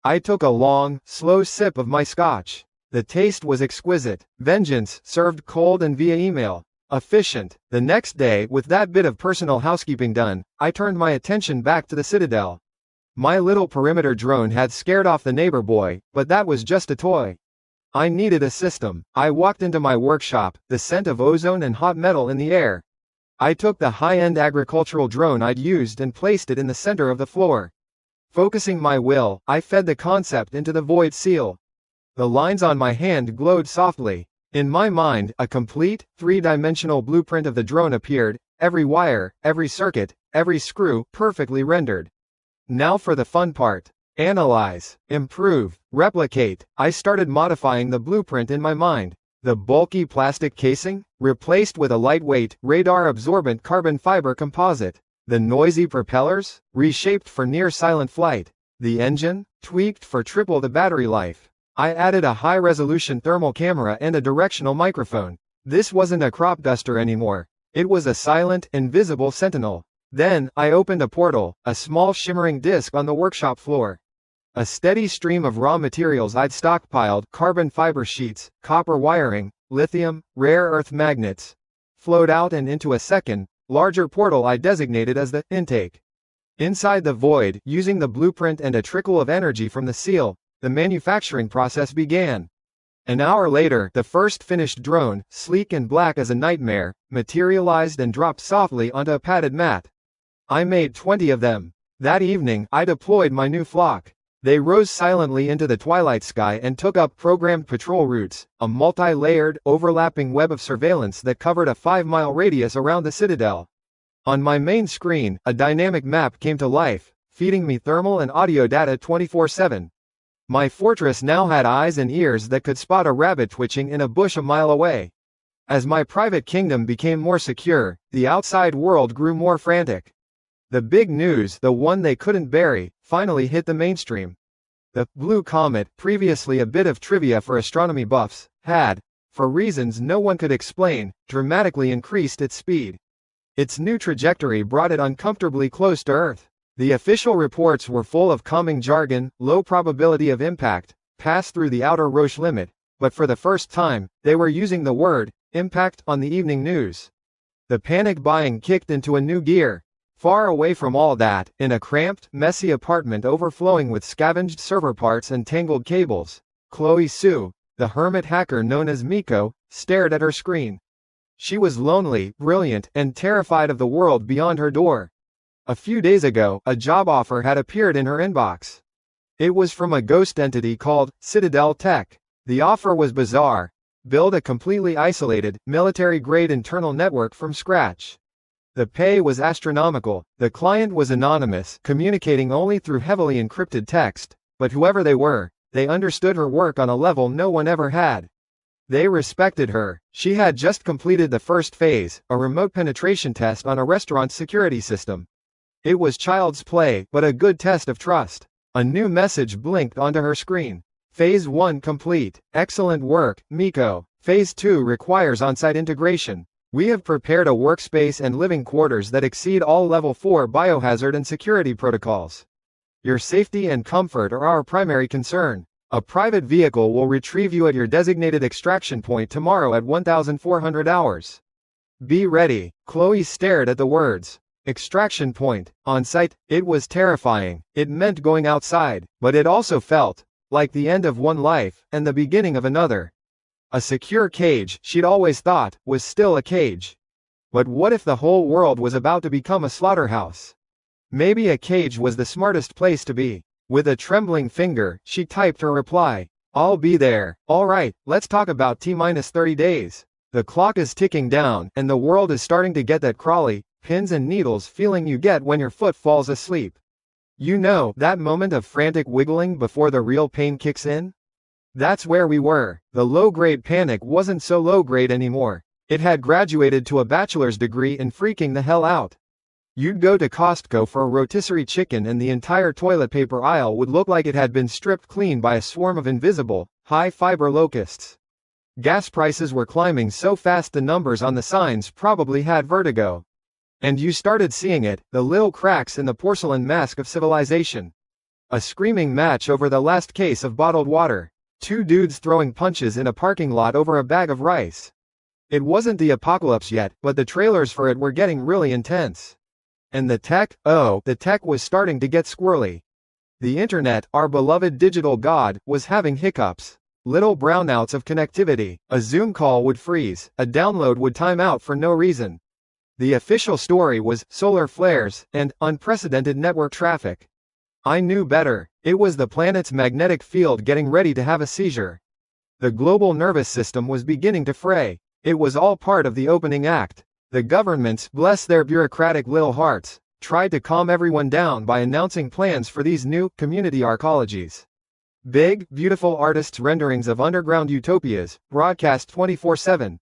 I took a long, slow sip of my scotch. The taste was exquisite. Vengeance, served cold and via email. Efficient. The next day, with that bit of personal housekeeping done, I turned my attention back to the Citadel. My little perimeter drone had scared off the neighbor boy, but that was just a toy. I needed a system. I walked into my workshop, the scent of ozone and hot metal in the air. I took the high-end agricultural drone I'd used and placed it in the center of the floor. Focusing my will, I fed the concept into the void seal. The lines on my hand glowed softly. In my mind, a complete, three-dimensional blueprint of the drone appeared, every wire, every circuit, every screw, perfectly rendered. Now for the fun part. Analyze, improve, replicate. I started modifying the blueprint in my mind. The bulky plastic casing, replaced with a lightweight, radar-absorbent carbon fiber composite. The noisy propellers, reshaped for near-silent flight. The engine, tweaked for triple the battery life. I added a high-resolution thermal camera and a directional microphone. This wasn't a crop duster anymore. It was a silent, invisible sentinel. Then, I opened a portal, a small shimmering disc on the workshop floor. A steady stream of raw materials I'd stockpiled, carbon fiber sheets, copper wiring, lithium, rare earth magnets, flowed out and into a second, larger portal I designated as the intake. Inside the void, using the blueprint and a trickle of energy from the seal, the manufacturing process began. An hour later, the first finished drone, sleek and black as a nightmare, materialized and dropped softly onto a padded mat. I made 20 of them. That evening, I deployed my new flock. They rose silently into the twilight sky and took up programmed patrol routes, a multi-layered, overlapping web of surveillance that covered a 5-mile radius around the Citadel. On my main screen, a dynamic map came to life, feeding me thermal and audio data 24/7. My fortress now had eyes and ears that could spot a rabbit twitching in a bush a mile away. As my private kingdom became more secure, the outside world grew more frantic. The big news, the one they couldn't bury, finally hit the mainstream. The Blue Comet, previously a bit of trivia for astronomy buffs, had, for reasons no one could explain, dramatically increased its speed. Its new trajectory brought it uncomfortably close to Earth. The official reports were full of calming jargon, low probability of impact, pass through the outer Roche limit, but for the first time, they were using the word impact on the evening news. The panic buying kicked into a new gear. Far away from all that, in a cramped, messy apartment overflowing with scavenged server parts and tangled cables, Chloe Sue, the hermit hacker known as Miko, stared at her screen. She was lonely, brilliant, and terrified of the world beyond her door. A few days ago, a job offer had appeared in her inbox. It was from a ghost entity called Citadel Tech. The offer was bizarre. Build a completely isolated, military-grade internal network from scratch. The pay was astronomical. The client was anonymous, communicating only through heavily encrypted text, but whoever they were, they understood her work on a level no one ever had. They respected her. She had just completed the first phase, a remote penetration test on a restaurant's security system. It was child's play, but a good test of trust. A new message blinked onto her screen. Phase 1 complete. Excellent work, Miko. Phase 2 requires on-site integration. We have prepared a workspace and living quarters that exceed all Level 4 biohazard and security protocols. Your safety and comfort are our primary concern. A private vehicle will retrieve you at your designated extraction point tomorrow at 1400 hours. Be ready. Chloe stared at the words. Extraction point, on site. It was terrifying. It meant going outside, but it also felt like the end of one life and the beginning of another. A secure cage, she'd always thought, was still a cage. But what if the whole world was about to become a slaughterhouse? Maybe a cage was the smartest place to be. With a trembling finger, she typed her reply. I'll be there. All right, let's talk about T-30 days. The clock is ticking down, and the world is starting to get that crawly, pins and needles feeling you get when your foot falls asleep. You know, that moment of frantic wiggling before the real pain kicks in? That's where we were. The low-grade panic wasn't so low-grade anymore. It had graduated to a bachelor's degree in freaking the hell out. You'd go to Costco for a rotisserie chicken and the entire toilet paper aisle would look like it had been stripped clean by a swarm of invisible, high-fiber locusts. Gas prices were climbing so fast the numbers on the signs probably had vertigo. And you started seeing it, the little cracks in the porcelain mask of civilization. A screaming match over the last case of bottled water. Two dudes throwing punches in a parking lot over a bag of rice. It wasn't the apocalypse yet, but the trailers for it were getting really intense. And the tech was starting to get squirrely. The internet, our beloved digital god, was having hiccups. Little brownouts of connectivity. A Zoom call would freeze, a download would time out for no reason. The official story was solar flares and unprecedented network traffic. I knew better. It was the planet's magnetic field getting ready to have a seizure. The global nervous system was beginning to fray. It was all part of the opening act. The governments, bless their bureaucratic little hearts, tried to calm everyone down by announcing plans for these new community arcologies. Big, beautiful artists' renderings of underground utopias, broadcast 24/7.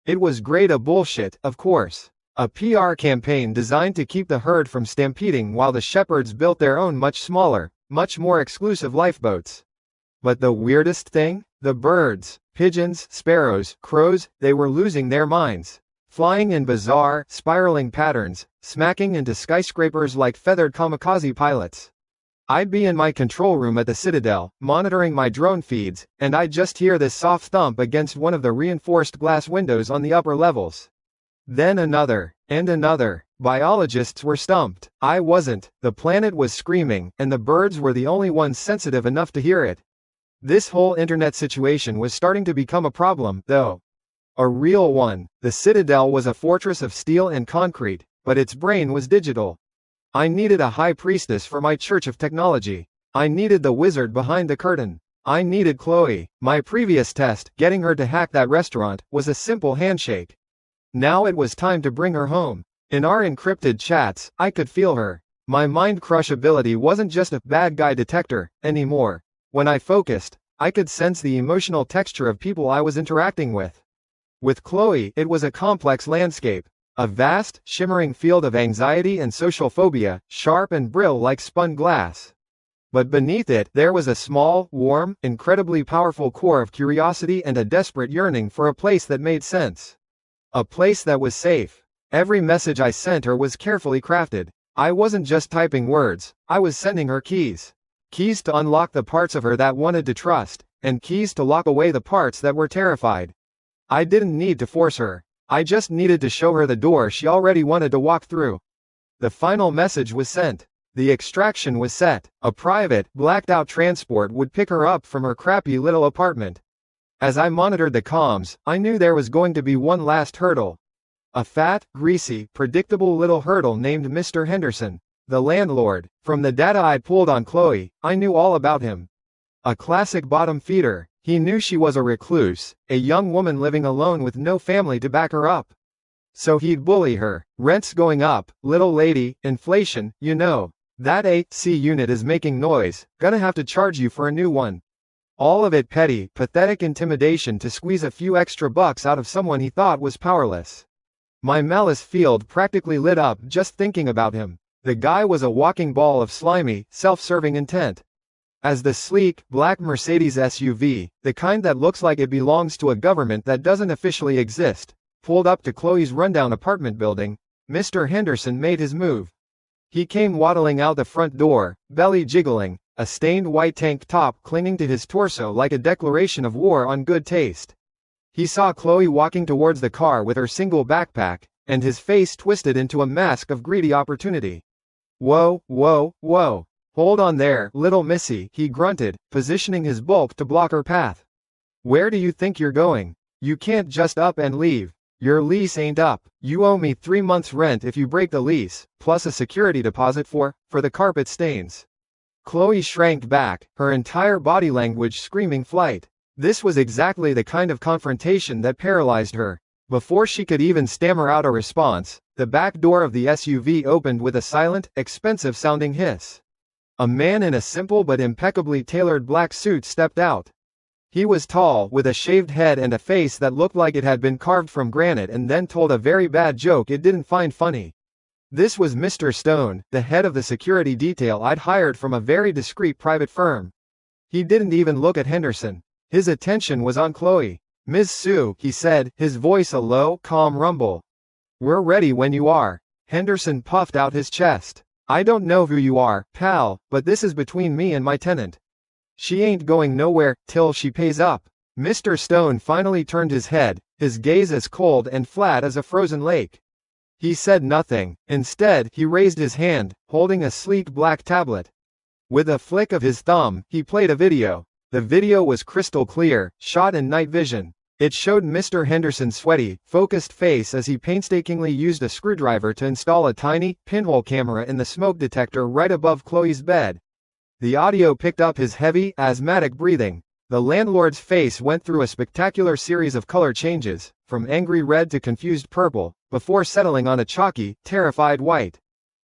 It was grade A bullshit, of course. A PR campaign designed to keep the herd from stampeding while the shepherds built their own much smaller, much more exclusive lifeboats. But the weirdest thing? The birds, pigeons, sparrows, crows, they were losing their minds. Flying in bizarre, spiraling patterns, smacking into skyscrapers like feathered kamikaze pilots. I'd be in my control room at the Citadel, monitoring my drone feeds, and I'd just hear this soft thump against one of the reinforced glass windows on the upper levels. Then another, and another. Biologists were stumped. I wasn't. The planet was screaming, and the birds were the only ones sensitive enough to hear it. This whole internet situation was starting to become a problem, though. A real one. The Citadel was a fortress of steel and concrete, but its brain was digital. I needed a high priestess for my church of technology. I needed the wizard behind the curtain. I needed Chloe. My previous test, getting her to hack that restaurant, was a simple handshake. Now it was time to bring her home. In our encrypted chats, I could feel her. My mind crush ability wasn't just a bad guy detector anymore. When I focused, I could sense the emotional texture of people I was interacting with. With Chloe, it was a complex landscape. A vast, shimmering field of anxiety and social phobia, sharp and brittle like spun glass. But beneath it, there was a small, warm, incredibly powerful core of curiosity and a desperate yearning for a place that made sense. A place that was safe. Every message I sent her was carefully crafted. I wasn't just typing words, I was sending her keys. Keys to unlock the parts of her that wanted to trust, and keys to lock away the parts that were terrified. I didn't need to force her. I just needed to show her the door she already wanted to walk through. The final message was sent. The extraction was set. A private, blacked-out transport would pick her up from her crappy little apartment. As I monitored the comms, I knew there was going to be one last hurdle. A fat, greasy, predictable little hurdle named Mr. Henderson, the landlord. From the data I pulled on Chloe, I knew all about him. A classic bottom feeder. He knew she was a recluse, a young woman living alone with no family to back her up. So he'd bully her. Rents going up, little lady, inflation, you know. That AC unit is making noise, gonna have to charge you for a new one. All of it petty, pathetic intimidation to squeeze a few extra bucks out of someone he thought was powerless. My malice field practically lit up just thinking about him. The guy was a walking ball of slimy, self-serving intent. As the sleek, black Mercedes SUV, the kind that looks like it belongs to a government that doesn't officially exist, pulled up to Chloe's rundown apartment building, Mr. Henderson made his move. He came waddling out the front door, belly jiggling, a stained white tank top clinging to his torso like a declaration of war on good taste. He saw Chloe walking towards the car with her single backpack, and his face twisted into a mask of greedy opportunity. Whoa, whoa, whoa. Hold on there, little missy, he grunted, positioning his bulk to block her path. Where do you think you're going? You can't just up and leave. Your lease ain't up. You owe me 3 months' rent if you break the lease, plus a security deposit for the carpet stains. Chloe shrank back, her entire body language screaming flight. This was exactly the kind of confrontation that paralyzed her. Before she could even stammer out a response, the back door of the SUV opened with a silent, expensive-sounding hiss. A man in a simple but impeccably tailored black suit stepped out. He was tall, with a shaved head and a face that looked like it had been carved from granite and then told a very bad joke it didn't find funny. This was Mr. Stone, the head of the security detail I'd hired from a very discreet private firm. He didn't even look at Henderson. His attention was on Chloe. "Ms. Sue," he said, his voice a low, calm rumble. "We're ready when you are." Henderson puffed out his chest. "I don't know who you are, pal, but this is between me and my tenant. She ain't going nowhere till she pays up." Mr. Stone finally turned his head, his gaze as cold and flat as a frozen lake. He said nothing. Instead, he raised his hand, holding a sleek black tablet. With a flick of his thumb, he played a video. The video was crystal clear, shot in night vision. It showed Mr. Henderson's sweaty, focused face as he painstakingly used a screwdriver to install a tiny, pinhole camera in the smoke detector right above Chloe's bed. The audio picked up his heavy, asthmatic breathing. The landlord's face went through a spectacular series of color changes, from angry red to confused purple, before settling on a chalky, terrified white.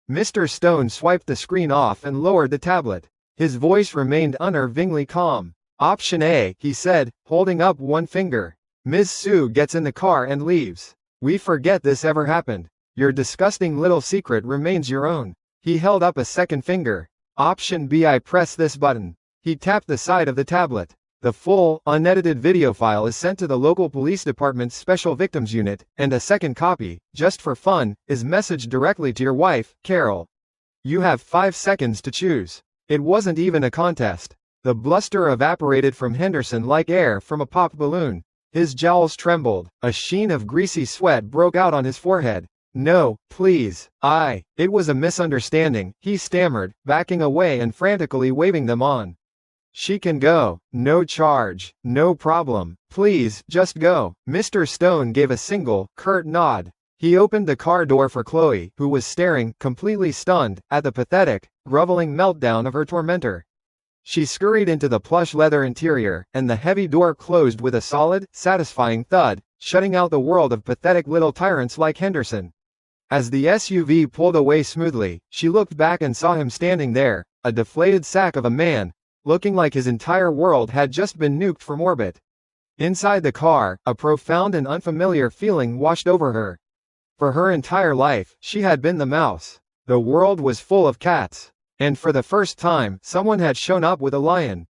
Mr. Stone swiped the screen off and lowered the tablet. His voice remained unnervingly calm. "Option A," he said, holding up one finger. "Ms. Sue gets in the car and leaves. We forget this ever happened. Your disgusting little secret remains your own." He held up a second finger. "Option B, I press this button." He tapped the side of the tablet. The full, unedited video file is sent to the local police department's Special Victims Unit, and a second copy, just for fun, is messaged directly to your wife, Carol. You have 5 seconds to choose. It wasn't even a contest. The bluster evaporated from Henderson like air from a popped balloon. His jowls trembled. A sheen of greasy sweat broke out on his forehead. "No, please. It was a misunderstanding," he stammered, backing away and frantically waving them on. "She can go. No charge. No problem. Please, just go." Mr. Stone gave a single, curt nod. He opened the car door for Chloe, who was staring, completely stunned, at the pathetic, groveling meltdown of her tormentor. She scurried into the plush leather interior, and the heavy door closed with a solid, satisfying thud, shutting out the world of pathetic little tyrants like Henderson. As the SUV pulled away smoothly, she looked back and saw him standing there, a deflated sack of a man, looking like his entire world had just been nuked from orbit. Inside the car, a profound and unfamiliar feeling washed over her. For her entire life, she had been the mouse. The world was full of cats. And for the first time, someone had shown up with a lion.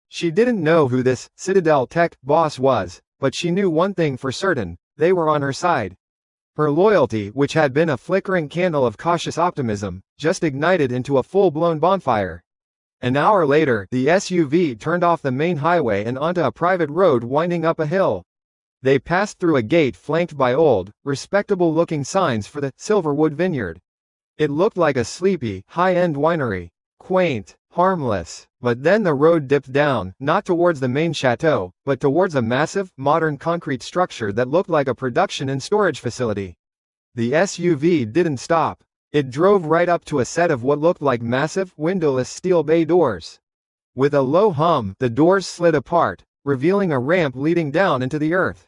She didn't know who this Citadel tech boss was, but she knew one thing for certain: they were on her side. Her loyalty, which had been a flickering candle of cautious optimism, just ignited into a full-blown bonfire. An hour later, the SUV turned off the main highway and onto a private road winding up a hill. They passed through a gate flanked by old, respectable-looking signs for the Silverwood Vineyard. It looked like a sleepy, high-end winery. Quaint, harmless. But then the road dipped down, not towards the main chateau, but towards a massive, modern concrete structure that looked like a production and storage facility. The SUV didn't stop. It drove right up to a set of what looked like massive, windowless steel bay doors. With a low hum, the doors slid apart, revealing a ramp leading down into the earth.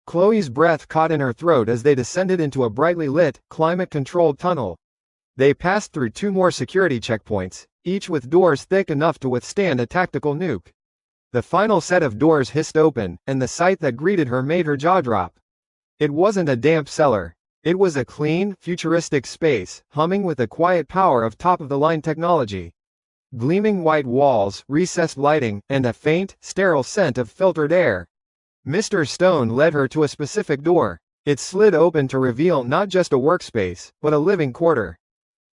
Chloe's breath caught in her throat as they descended into a brightly lit, climate-controlled tunnel. They passed through 2 more security checkpoints, each with doors thick enough to withstand a tactical nuke. The final set of doors hissed open, and the sight that greeted her made her jaw drop. It wasn't a damp cellar. It was a clean, futuristic space, humming with the quiet power of top-of-the-line technology. Gleaming white walls, recessed lighting, and a faint, sterile scent of filtered air. Mr. Stone led her to a specific door. It slid open to reveal not just a workspace, but a living quarter.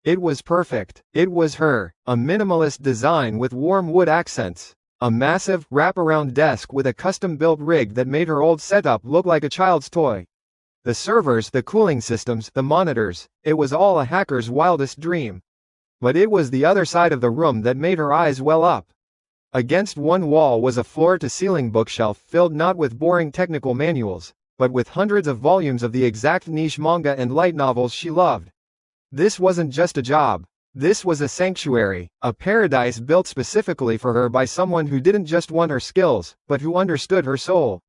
It was perfect. It was her, a minimalist design with warm wood accents. A massive, wraparound desk with a custom-built rig that made her old setup look like a child's toy. The servers, the cooling systems, the monitors, it was all a hacker's wildest dream. But it was the other side of the room that made her eyes well up. Against one wall was a floor-to-ceiling bookshelf filled not with boring technical manuals, but with hundreds of volumes of the exact niche manga and light novels she loved. This wasn't just a job. This was a sanctuary, a paradise built specifically for her by someone who didn't just want her skills, but who understood her soul.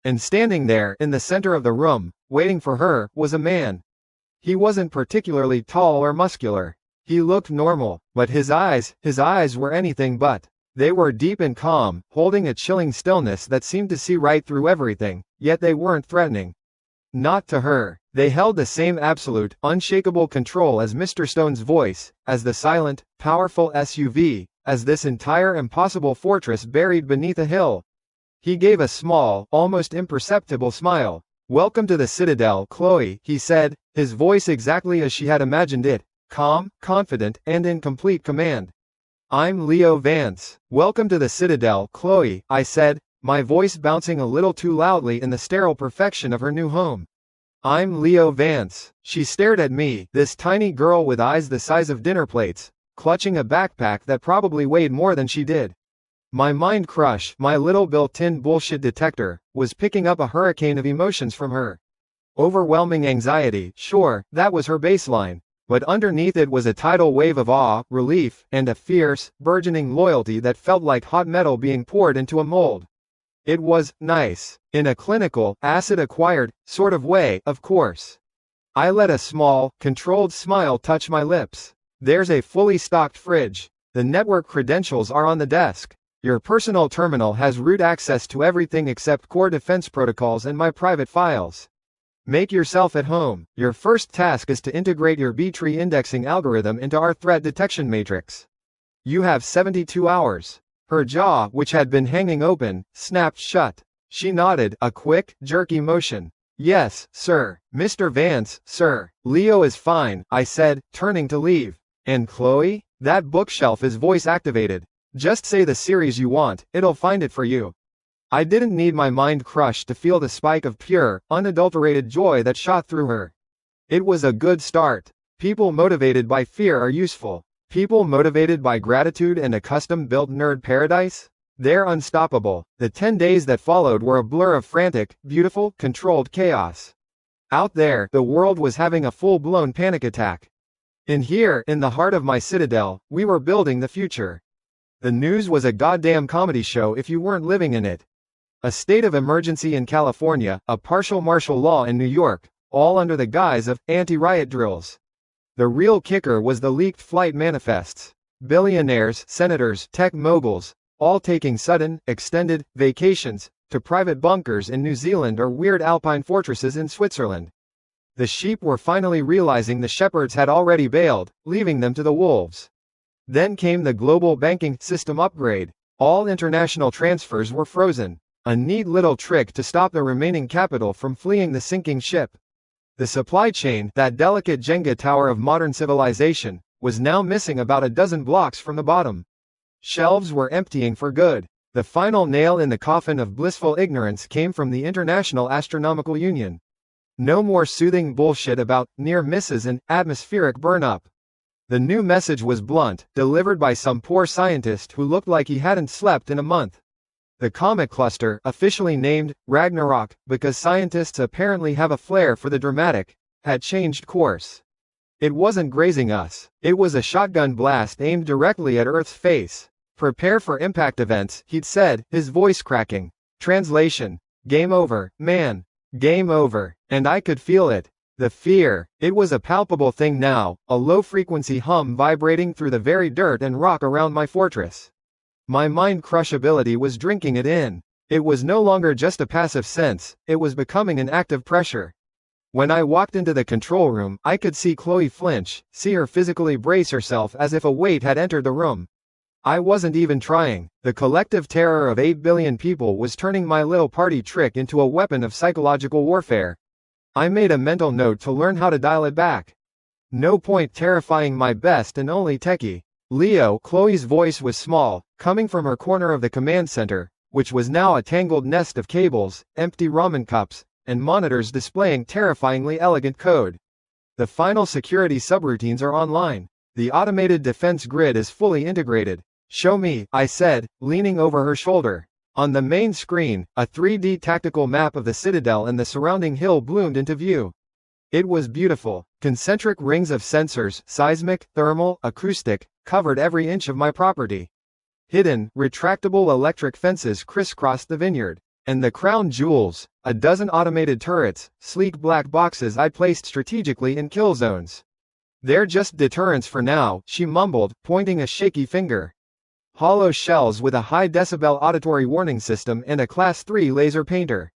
And standing there, in the center of the room, waiting for her, was a man. He wasn't particularly tall or muscular. He looked normal, but his eyes were anything but. They were deep and calm, holding a chilling stillness that seemed to see right through everything, yet they weren't threatening. Not to her. They held the same absolute, unshakable control as Mr. Stone's voice, as the silent, powerful SUV, as this entire impossible fortress buried beneath a hill. He gave a small, almost imperceptible smile. "Welcome to the Citadel, Chloe," he said, his voice exactly as she had imagined it, calm, confident, and in complete command. "I'm Leo Vance. Welcome to the Citadel, Chloe," I said, my voice bouncing a little too loudly in the sterile perfection of her new home. "I'm Leo Vance." She stared at me, this tiny girl with eyes the size of dinner plates, clutching a backpack that probably weighed more than she did. My mind crush, my little built-in bullshit detector, was picking up a hurricane of emotions from her. Overwhelming anxiety, sure, that was her baseline. But underneath it was a tidal wave of awe, relief, and a fierce, burgeoning loyalty that felt like hot metal being poured into a mold. It was nice, in a clinical, acid-acquired, sort of way, of course. I let a small, controlled smile touch my lips. "There's a fully stocked fridge. The network credentials are on the desk. Your personal terminal has root access to everything except core defense protocols and my private files. Make yourself at home. Your first task is to integrate your B-tree indexing algorithm into our threat detection matrix. You have 72 hours. Her jaw, which had been hanging open, snapped shut. She nodded, a quick, jerky motion. "Yes, sir. Mr. Vance, sir." "Leo is fine," I said, turning to leave. "And Chloe? That bookshelf is voice-activated. Just say the series you want, it'll find it for you." I didn't need my mind crushed to feel the spike of pure, unadulterated joy that shot through her. It was a good start. People motivated by fear are useful. People motivated by gratitude and a custom-built nerd paradise? They're unstoppable. The 10 days that followed were a blur of frantic, beautiful, controlled chaos. Out there, the world was having a full-blown panic attack. And here, in the heart of my citadel, we were building the future. The news was a goddamn comedy show if you weren't living in it. A state of emergency in California, a partial martial law in New York, all under the guise of anti-riot drills. The real kicker was the leaked flight manifests. Billionaires, senators, tech moguls, all taking sudden, extended vacations to private bunkers in New Zealand or weird alpine fortresses in Switzerland. The sheep were finally realizing the shepherds had already bailed, leaving them to the wolves. Then came the global banking system upgrade. All international transfers were frozen. A neat little trick to stop the remaining capital from fleeing the sinking ship. The supply chain, that delicate Jenga tower of modern civilization, was now missing about a dozen blocks from the bottom. Shelves were emptying for good. The final nail in the coffin of blissful ignorance came from the International Astronomical Union. No more soothing bullshit about near misses and atmospheric burn-up. The new message was blunt, delivered by some poor scientist who looked like he hadn't slept in a month. The comet cluster, officially named Ragnarok, because scientists apparently have a flair for the dramatic, had changed course. It wasn't grazing us. It was a shotgun blast aimed directly at Earth's face. "Prepare for impact events," he'd said, his voice cracking. Translation: "Game over, man. Game over." And I could feel it. The fear. It was a palpable thing now, a low-frequency hum vibrating through the very dirt and rock around my fortress. My mind crushability was drinking it in. It was no longer just a passive sense, it was becoming an active pressure. When I walked into the control room, I could see Chloe flinch, see her physically brace herself as if a weight had entered the room. I wasn't even trying. The collective terror of 8 billion people was turning my little party trick into a weapon of psychological warfare. I made a mental note to learn how to dial it back. No point terrifying my best and only techie. "Leo," Chloe's voice was small, coming from her corner of the command center, which was now a tangled nest of cables, empty ramen cups, and monitors displaying terrifyingly elegant code. "The final security subroutines are online. The automated defense grid is fully integrated." "Show me," I said, leaning over her shoulder. On the main screen, a 3D tactical map of the citadel and the surrounding hill bloomed into view. It was beautiful. Concentric rings of sensors, seismic, thermal, acoustic, covered every inch of my property. Hidden, retractable electric fences crisscrossed the vineyard. And the crown jewels, a dozen automated turrets, sleek black boxes I'd placed strategically in kill zones. They're just deterrents for now, she mumbled, pointing a shaky finger. Hollow shells with a high decibel auditory warning system and a Class 3 laser painter.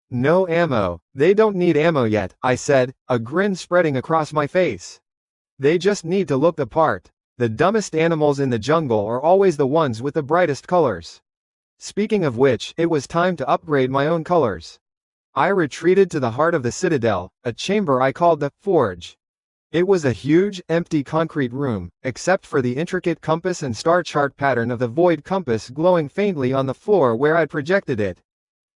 No ammo. They don't need ammo yet, I said, a grin spreading across my face. They just need to look the part. The dumbest animals in the jungle are always the ones with the brightest colors. Speaking of which, it was time to upgrade my own colors. I retreated to the heart of the citadel, a chamber I called the Forge. It was a huge, empty concrete room, except for the intricate compass and star chart pattern of the void compass glowing faintly on the floor where I'd projected it.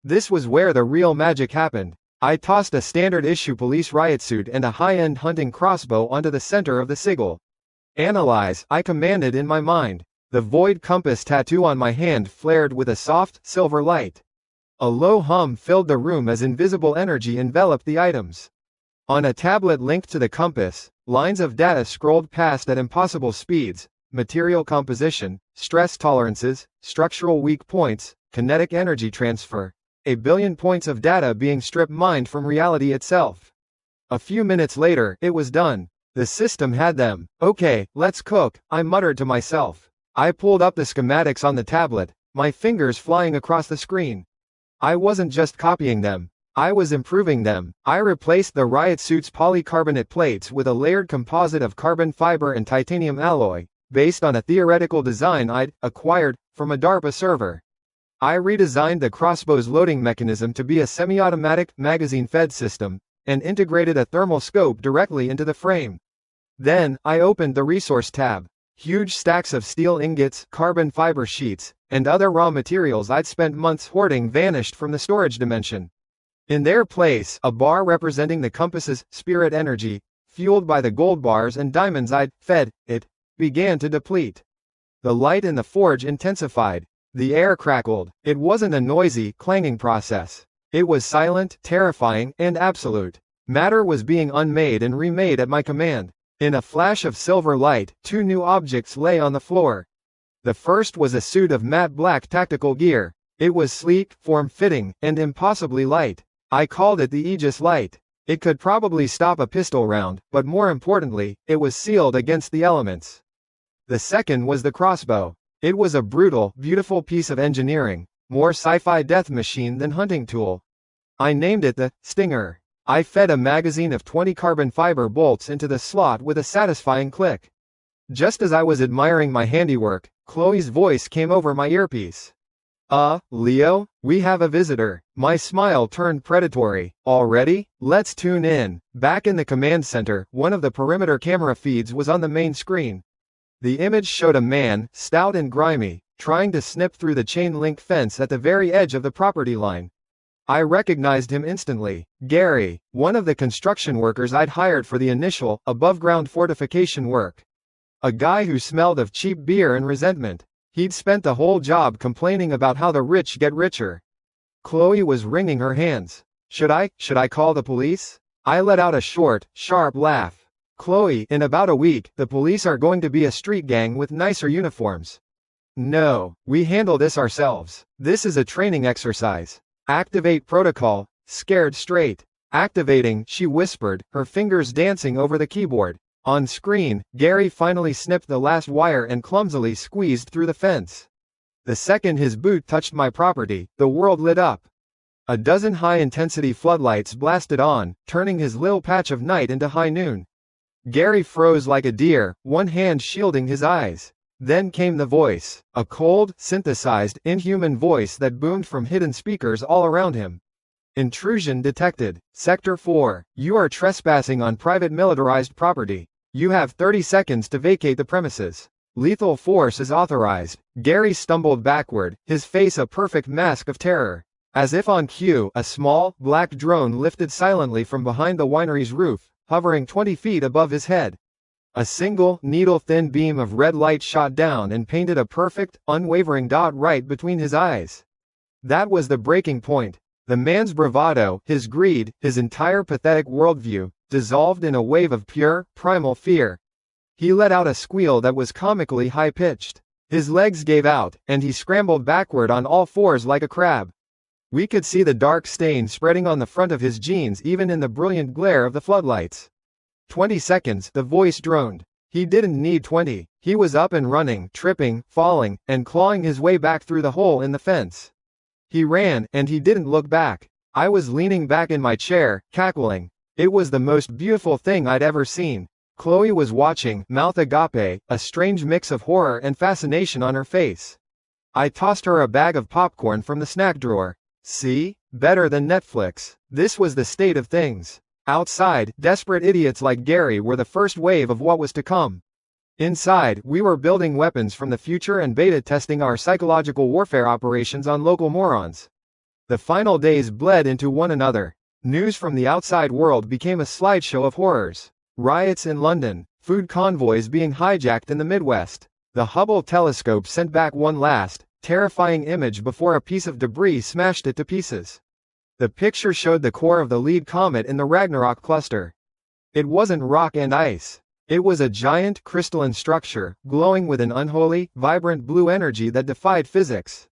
This was where the real magic happened. I tossed a standard-issue police riot suit and a high-end hunting crossbow onto the center of the sigil. Analyze, I commanded in my mind. The void compass tattoo on my hand flared with a soft, silver light. A low hum filled the room as invisible energy enveloped the items. On a tablet linked to the compass, lines of data scrolled past at impossible speeds: material composition, stress tolerances, structural weak points, kinetic energy transfer. A billion points of data being strip-mined from reality itself. A few minutes later, it was done. The system had them. Okay, let's cook, I muttered to myself. I pulled up the schematics on the tablet, my fingers flying across the screen. I wasn't just copying them. I was improving them. I replaced the riot suit's polycarbonate plates with a layered composite of carbon fiber and titanium alloy, based on a theoretical design I'd acquired from a DARPA server. I redesigned the crossbow's loading mechanism to be a semi-automatic, magazine-fed system, and integrated a thermal scope directly into the frame. Then, I opened the resource tab. Huge stacks of steel ingots, carbon fiber sheets, and other raw materials I'd spent months hoarding vanished from the storage dimension. In their place, a bar representing the compass's spirit energy, fueled by the gold bars and diamonds I'd fed it, began to deplete. The light in the forge intensified. The air crackled. It wasn't a noisy, clanging process. It was silent, terrifying, and absolute. Matter was being unmade and remade at my command. In a flash of silver light, two new objects lay on the floor. The first was a suit of matte black tactical gear. It was sleek, form-fitting, and impossibly light. I called it the Aegis Light. It could probably stop a pistol round, but more importantly, it was sealed against the elements. The second was the crossbow. It was a brutal, beautiful piece of engineering, more sci-fi death machine than hunting tool. I named it the Stinger. I fed a magazine of 20 carbon fiber bolts into the slot with a satisfying click. Just as I was admiring my handiwork, Chloe's voice came over my earpiece. Leo, we have a visitor." My smile turned predatory. "Already? Let's tune in." Back in the command center, one of the perimeter camera feeds was on the main screen. The image showed a man, stout and grimy, trying to snip through the chain-link fence at the very edge of the property line. I recognized him instantly. Gary, one of the construction workers I'd hired for the initial, above-ground fortification work. A guy who smelled of cheap beer and resentment. He'd spent the whole job complaining about how the rich get richer. Chloe was wringing her hands. Should I call the police?" I let out a short, sharp laugh. "Chloe, in about a week, the police are going to be a street gang with nicer uniforms. No, we handle this ourselves. This is a training exercise. Activate protocol." Scared straight. "Activating," she whispered, her fingers dancing over the keyboard. On screen, Gary finally snipped the last wire and clumsily squeezed through the fence. The second his boot touched my property, the world lit up. A dozen high-intensity floodlights blasted on, turning his little patch of night into high noon. Gary froze like a deer, one hand shielding his eyes. Then came the voice, a cold, synthesized, inhuman voice that boomed from hidden speakers all around him. "Intrusion detected. Sector 4, you are trespassing on private militarized property. You have 30 seconds to vacate the premises. Lethal force is authorized." Gary stumbled backward, his face a perfect mask of terror. As if on cue, a small, black drone lifted silently from behind the winery's roof, hovering 20 feet above his head. A single, needle-thin beam of red light shot down and painted a perfect, unwavering dot right between his eyes. That was the breaking point. The man's bravado, his greed, his entire pathetic worldview, dissolved in a wave of pure, primal fear. He let out a squeal that was comically high-pitched. His legs gave out, and he scrambled backward on all fours like a crab. We could see the dark stain spreading on the front of his jeans even in the brilliant glare of the floodlights. 20 seconds, the voice droned. He didn't need 20. He was up and running, tripping, falling, and clawing his way back through the hole in the fence. He ran, and he didn't look back. I was leaning back in my chair, cackling. It was the most beautiful thing I'd ever seen. Chloe was watching, mouth agape, a strange mix of horror and fascination on her face. I tossed her a bag of popcorn from the snack drawer. See? Better than Netflix. This was the state of things. Outside, desperate idiots like Gary were the first wave of what was to come. Inside, we were building weapons from the future and beta testing our psychological warfare operations on local morons. The final days bled into one another. News from the outside world became a slideshow of horrors. Riots in London, food convoys being hijacked in the Midwest. The Hubble telescope sent back one last, terrifying image before a piece of debris smashed it to pieces. The picture showed the core of the lead comet in the Ragnarok cluster. It wasn't rock and ice. It was a giant, crystalline structure, glowing with an unholy, vibrant blue energy that defied physics.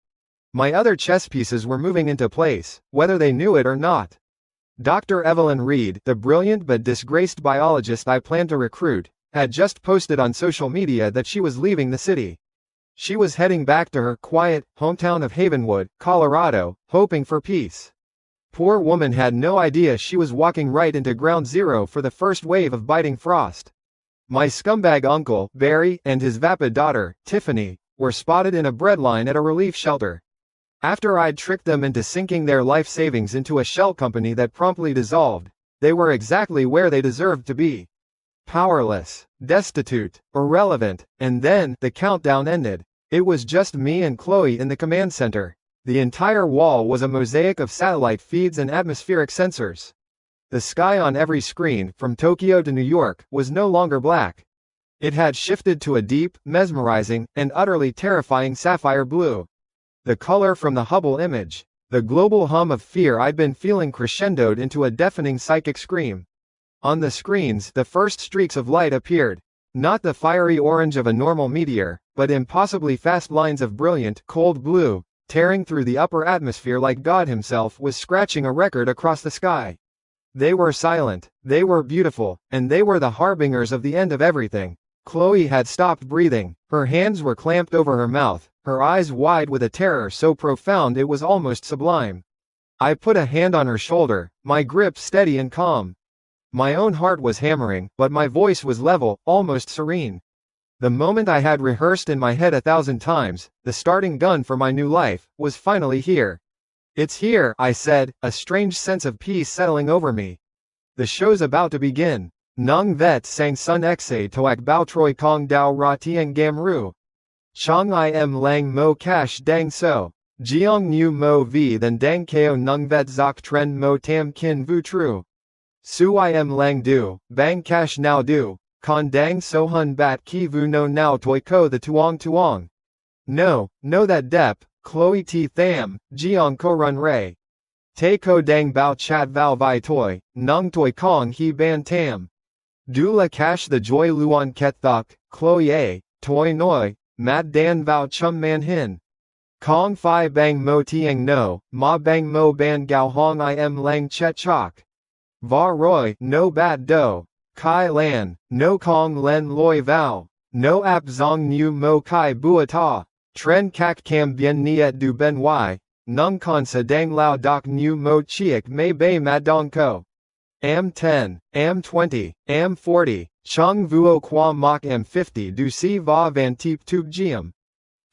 My other chess pieces were moving into place, whether they knew it or not. Dr. Evelyn Reed, the brilliant but disgraced biologist I planned to recruit, had just posted on social media that she was leaving the city. She was heading back to her quiet, hometown of Havenwood, Colorado, hoping for peace. Poor woman had no idea she was walking right into ground zero for the first wave of biting frost. My scumbag uncle, Barry, and his vapid daughter, Tiffany, were spotted in a breadline at a relief shelter. After I'd tricked them into sinking their life savings into a shell company that promptly dissolved, they were exactly where they deserved to be. Powerless, destitute, irrelevant, and then, the countdown ended. It was just me and Chloe in the command center. The entire wall was a mosaic of satellite feeds and atmospheric sensors. The sky on every screen, from Tokyo to New York, was no longer black. It had shifted to a deep, mesmerizing, and utterly terrifying sapphire blue. The color from the Hubble image. The global hum of fear I'd been feeling crescendoed into a deafening psychic scream. On the screens, the first streaks of light appeared. Not the fiery orange of a normal meteor, but impossibly fast lines of brilliant, cold blue, tearing through the upper atmosphere like God himself was scratching a record across the sky. They were silent, they were beautiful, and they were the harbingers of the end of everything. Chloe had stopped breathing, her hands were clamped over her mouth, her eyes wide with a terror so profound it was almost sublime. I put a hand on her shoulder, my grip steady and calm. My own heart was hammering, but my voice was level, almost serene. The moment I had rehearsed in my head 1,000 times, the starting gun for my new life, was finally here. It's here, I said, a strange sense of peace settling over me. The show's about to begin. Nung vet sang sun exe toak bao troi kong dao ra tieng gam ru. Chong I am lang mo cash dang so. Jiong nu mo v than dang ko nung vet zok tren mo tam kin vu tru. Su I am lang du, bang cash now du. Con dang so hun bat ki vu no now toi ko the tuong tuong. No, no that dep. Chloe T tham, Jiong ko run ray. Te ko dang bao chat val vi toi, nung toi kong he ban tam. Dula cash the joy luon ket thuk, Chloe a, toi noi, mat dan vao chum man hin. Kong fi bang mo tiang no, ma bang mo ban gao hong I am lang chet chok. Va roy, no bat do. Kai lan, no kong len loi vao. No ap zong nu mo kai bua ta. Tren kak cam bien niet du ben y, nung con sa dang lao doc nu mo chiek mei bei ma dong ko. Am 10, am 20, am 40, chung vuo qua mok am 50 du si va van teep tube giam.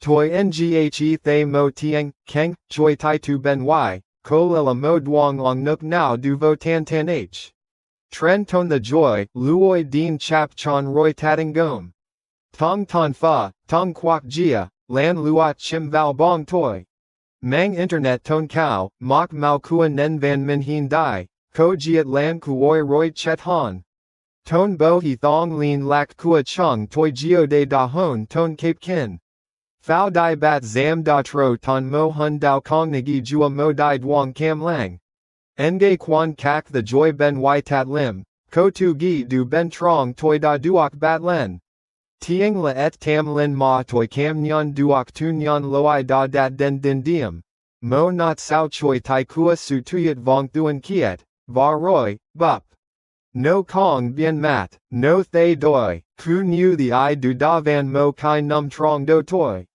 Toi nghe thay mo tieng, keng, choi tai tu ben y, ko lila mo duong long nuk now du vo tan tan h. Tren ton the joy, luoi din chap chon roi tatting gom. Tong ton fa, tong quoc jia. Lan luat chim val bong toi. Mang internet ton cao, mok mau kua nen van min hin dai, ko jiet lan kuoi roi chet han. Ton bo he thong lin lak kua chung toi geo de da hon ton cape kin. Phao dai bat zam da tro ton mo hun dao kong nagi jua mo dai duong cam lang. Nge quan kak the joy ben y tat lim, ko tu gi du ben trong toi da duok bat len. Tieng la et tam lin ma toi cam nyan duok tu nyan loi da dat den din diem. Mo not sao choi tai kua su tuyet vong thuan kiet, va roy, bup. No kong bien mat, no thay doi, ku nu the I du da van mo kai num trong do toi.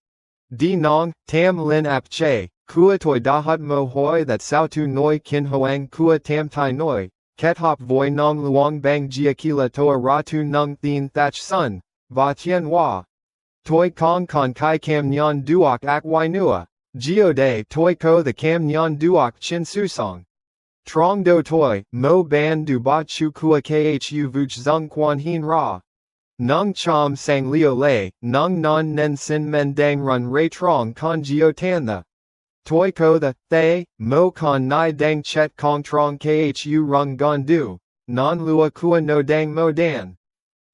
Di nong, tam lin ap che, kua toi da hut mo hoi that sao tu noi kin hoang kua tam tai noi, ket hop voi nong luong bang jia kila toa ra tu nung thin thatch sun, va tien wa. Toi kong kon kai cam nyan duok ak wai nua, geo de toi ko the cam nyan duok chin su song. Trong do toi, mo ban du ba chu kua khu vuch zung quan hin ra. Nung chom sang leo lei, nung non nen sin men dang run ray trong con geo tan the. Toi ko the, thay, mo con nai dang chet kong trong khu rung gon du, non lua kua no dang mo dan.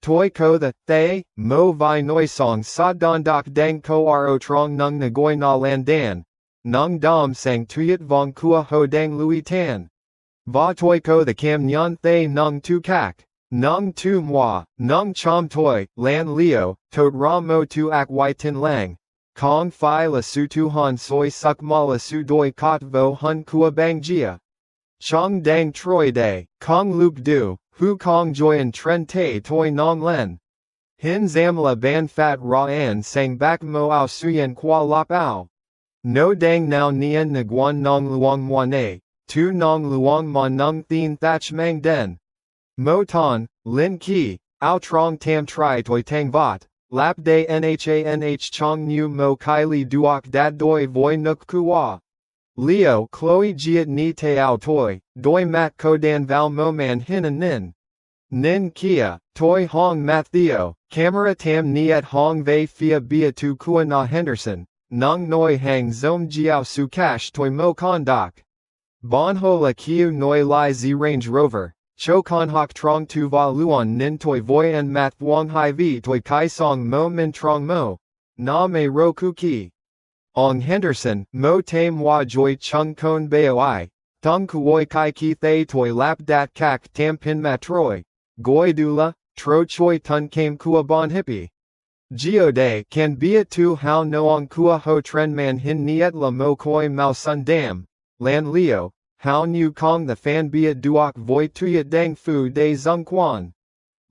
Toi ko the, thay, mo vi noi song sa don dok dang ko ro trong nung ngoi na lan dan, nung dom sang tuyet vong kua ho dang lui tan. Va toi ko the cam nyan thay nung tu kak. Nung tu moi, nung chom toi, lan leo, tot ra mo tu ak y tin lang. Kong fi la su tu han soi suk ma la su doi kot vo hun kua bang jia. Chong dang troi day, kong luke du, hu kong joyen tren te toi nong len. Hin zamla ban fat ra an sang bak mo ao suyen kwa lop ao. No dang nao nien nguan nong luong moine, tu nong luong ma nung thin thatch mang den. Mo ton, lin ki, ao trong tam tri toi tang vot, lap day nha chong nu mo kylie duok dat doi voi nuk kuwa. Leo chloe jiet ni te ao toi, doi mat ko dan val mo man hin a nin. Nin kia, toi hong mat theo, camera tam niet hong vei fia bia tu kua na Henderson, nung noi hang zom jiao su cash toi mo kondok. Bon ho la kiu noi lai z Range Rover. Cho con hok trong tu va luon nin toi voi en mat vuong hai vi toi kai song mo min trong mo. Na me ro ku ki. Ong Henderson, mo tame wa joy chung kon bao I. Tung kuoi kai ki thay toi lap dat kak tam pin matroi. Goi dula, tro choi tun came kua bon hippie. Geo day can be it tu how noong kua ho tren man hin niet la mo koi mau sun dam. Lan leo. How nu kong the fan biat duok voi tuyat dang fu de zung quan.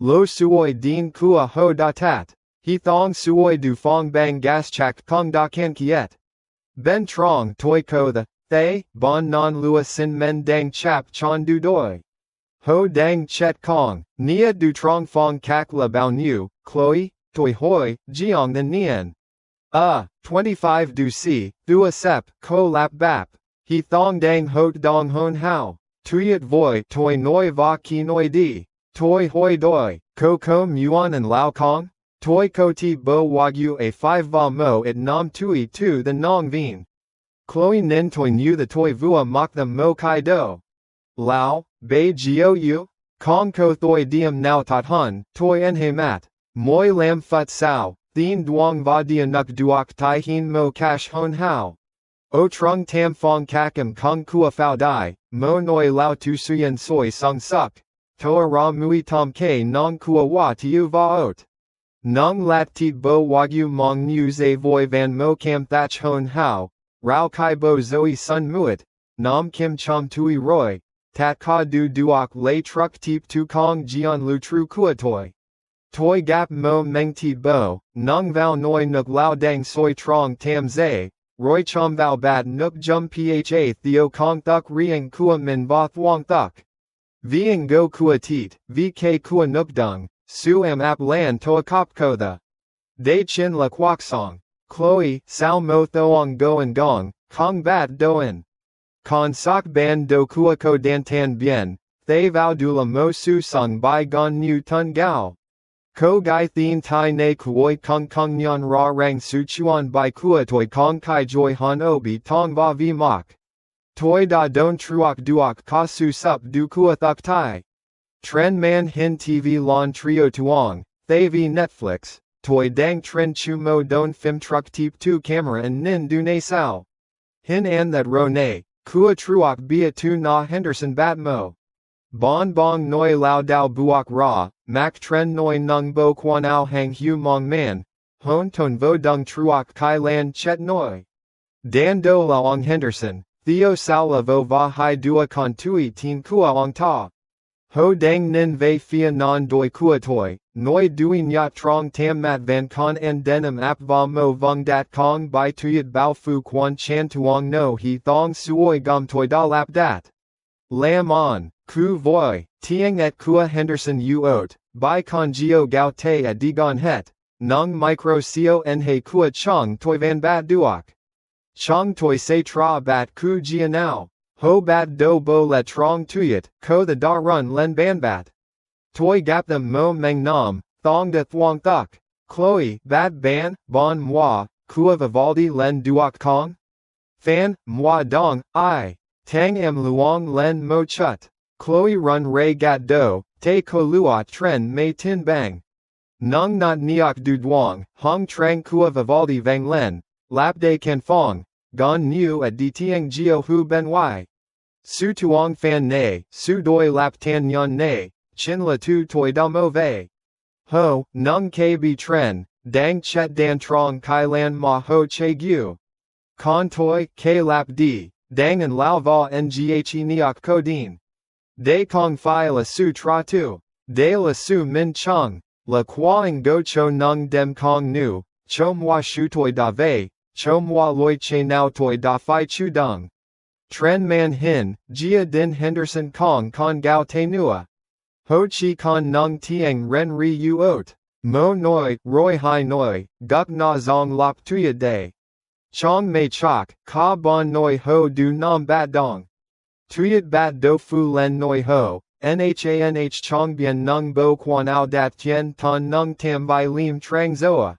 Lo suoi din kua ho da tat. He thong suoi du fong bang gas chak kong da kan kiet. Ben trong toi ko the, thay, bon non lua sin men dang chap chon du doi. Ho dang chet kong, nia du trong fong kak la bao nu, chloe, toi hoi, jiong the nien. 25 du si, thua sep, ko lap bap. He thong dang hot dong hon hao, tuyet voi toi noi va ki noi di, toi hoi doi, ko ko muon and lao kong, toi ko ti bo wagyu a 5 va mo at nam tui tu the nong vien. Chloe nin toi nu the toi vua mok the mo kai do. Lao, bei gio yu, kong ko thoi diem nao tot hun, toi en he mat, moi lam phut sao, thin duong va dia nuk duok tai hin mo cash hon hao. O trung tam fong kakam kong kua phao dai, mo noi lao tu suyen soi sung suk. Toa ra mui tom ke nong kua wa tiu va ot. Nong lat tit bo wagyu mong nu ze voi van mo cam thatch hon hao. Rao kai bo zoe sun muet. Nam kim chom tui roy. Tat ka du duok lay truck tip tu kong jian lu tru kua toi. Toi gap mo meng tit bo, nung val noi nuk lao dang soi trong tam ze. Roy chom val bat nuk jum pha theo kong thuk riang kua min va thuong thuk. Vieng go kua tit, vk kua nuk dung, su am ap lan toa kop ko the. De chin la kwak song, chloe, sao mo thoang go and gong, kong bat doen. Con sok ban do kua ko dan tan bien, thay vao du la mo su sung by gon nu tun gao. Ko gai thin tai ne kuoi kong kong nyan ra rang su chuan by kua toi kong kai joy han obi tong va vi mok. Toi da don truok duok ka su sup du kua thuk tai. Tren man hin tv lon trio tuong, thay vi Netflix, toi dang tren chu mo don film truck tip tu camera and nin du ne sao. Hin an that ro ne, kua truok bia tu na Henderson bat mo. Bon bong noi lao dao buok ra, mak tren noi nung bo quan ao hang hu mong man, hon ton vo dung truok kai lan chet noi. Dan do laong Henderson, theo sao la vo va hai dua con tui tin kua ong ta. Ho dang nin ve fia non doi kua toi, noi dui nyat trong tam mat van con en denim ap va mo vung dat kong bai tuyat bao fu quan chan tuong no he thong suoi gom toi da lap dat. Lam on, ku voi, tiang et kua Henderson u ot, bai con gio gao te a digon het, nung micro sio en he kua chong toi van bat duok. Chong toi se tra bat ku gia now. Ho bat do bo la trong tuyet, ko the da run len ban bat. Toi gap them mo meng nam, thong de thuong thuk. Chloe, bat ban, bon moi, kua vivaldi len duok kong? Fan, moi dong, I. Tang am luong len mo chut. Chloe run ray gat do, te ko lua tren mei tin bang. Nung not niok du duong, hong trang kua vivaldi vang len, lap de can fong, gon nu at di tiang gio hu ben y. Su tuong fan ne, su doi lap tan yon ne, chin la tu toi da mo ve. Ho, nung kb tren, dang chet dan trong kai lan ma ho che gu. Con toi, k lap d, dang and lao va nghe niok ko din. De kong fi la su tra tu, de la su min chung, la quang go cho nung dem kong nu, cho moi shu toi da ve, cho moi loi che nao toi da fi chu dung. Tren man hin, Jia din Henderson kong con gao te nua. Ho chi con nung tiang ren ri u ot. Mo noi, roi hai noi, guk na zong lop tuya de. Chong mei chok, ka bon noi ho du nam bat dong. Tuyat bat do fu len noi ho, nhanh chong bien nung bo quan ao dat tien ton nung tam vi lim trang zoa.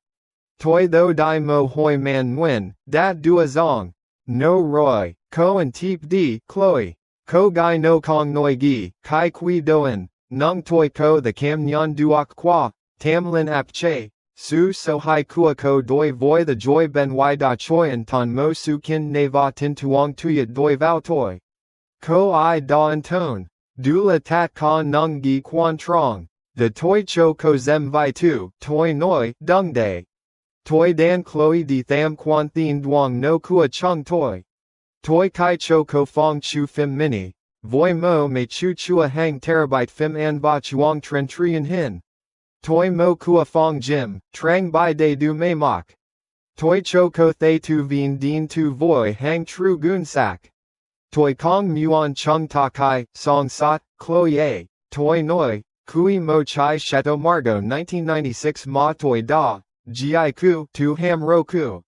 Toi tho di mo hoi man nguyen, dat dua zong. No roi, ko and teep di, Chloe. Ko gai no kong noi gi, kai kui doen, nung toi ko the cam nyan duok qua, tam lin ap che, su so hai kua ko doi voi the joy ben y da choyan ton mo su kin ne va tin tuong tuyat doi vao toi. Ko I da en tone, du la tat ka nung gi quan trong, the toi cho ko zem vi tu, toi noi, dung day. Toi dan Chloe di tham quan thin duong no kua chung toi. Toi kai cho ko fong chu phim mini, voi mo me chu chua hang terabyte phim an va chuang tren trian hin. Toi mo kua fong jim, trang bai de du me mok. Toi cho ko thay tu vien din tu voi hang tru gun sak. Toi kong muon chung ta kai, song sat, Chloe a, toi noi, kui mo chai chateau margot 1996 ma toi da. Gi ku, tu ham ro ku.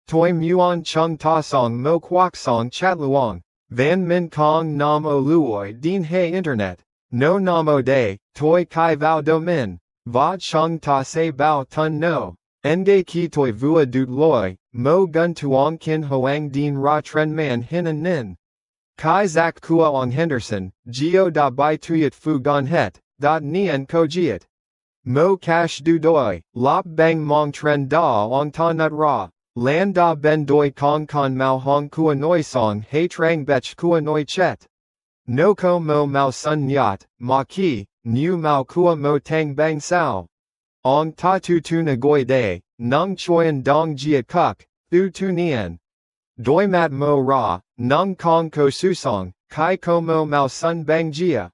Toi muon chung ta song mo kwak song chat luong, van min kong nam o luoi din he internet, no nam o day, toi kai vao do min, va chung ta se bao tun no, nge ki toi vua dut loi, mo gun tuong kin hoang din ra tren man hin and nin. Kai zak kua ong Henderson, geo da bai tuyat fu gon het, dot nien ko jiet. Mo cash du doi, lop bang mong tren da ong ta nut ra, lan da ben doi kong con mao hong kua noi song he trang bech kua noi chet. No ko mo mao sun nyat, ma ki, nu mao kua mo tang bang sao. Ong ta tu tu na goi de, nung choyan dong jiat kuk, thu tu nien. Doi mat mo ra, nung kong ko susong, kai ko mo mao sun bang jia.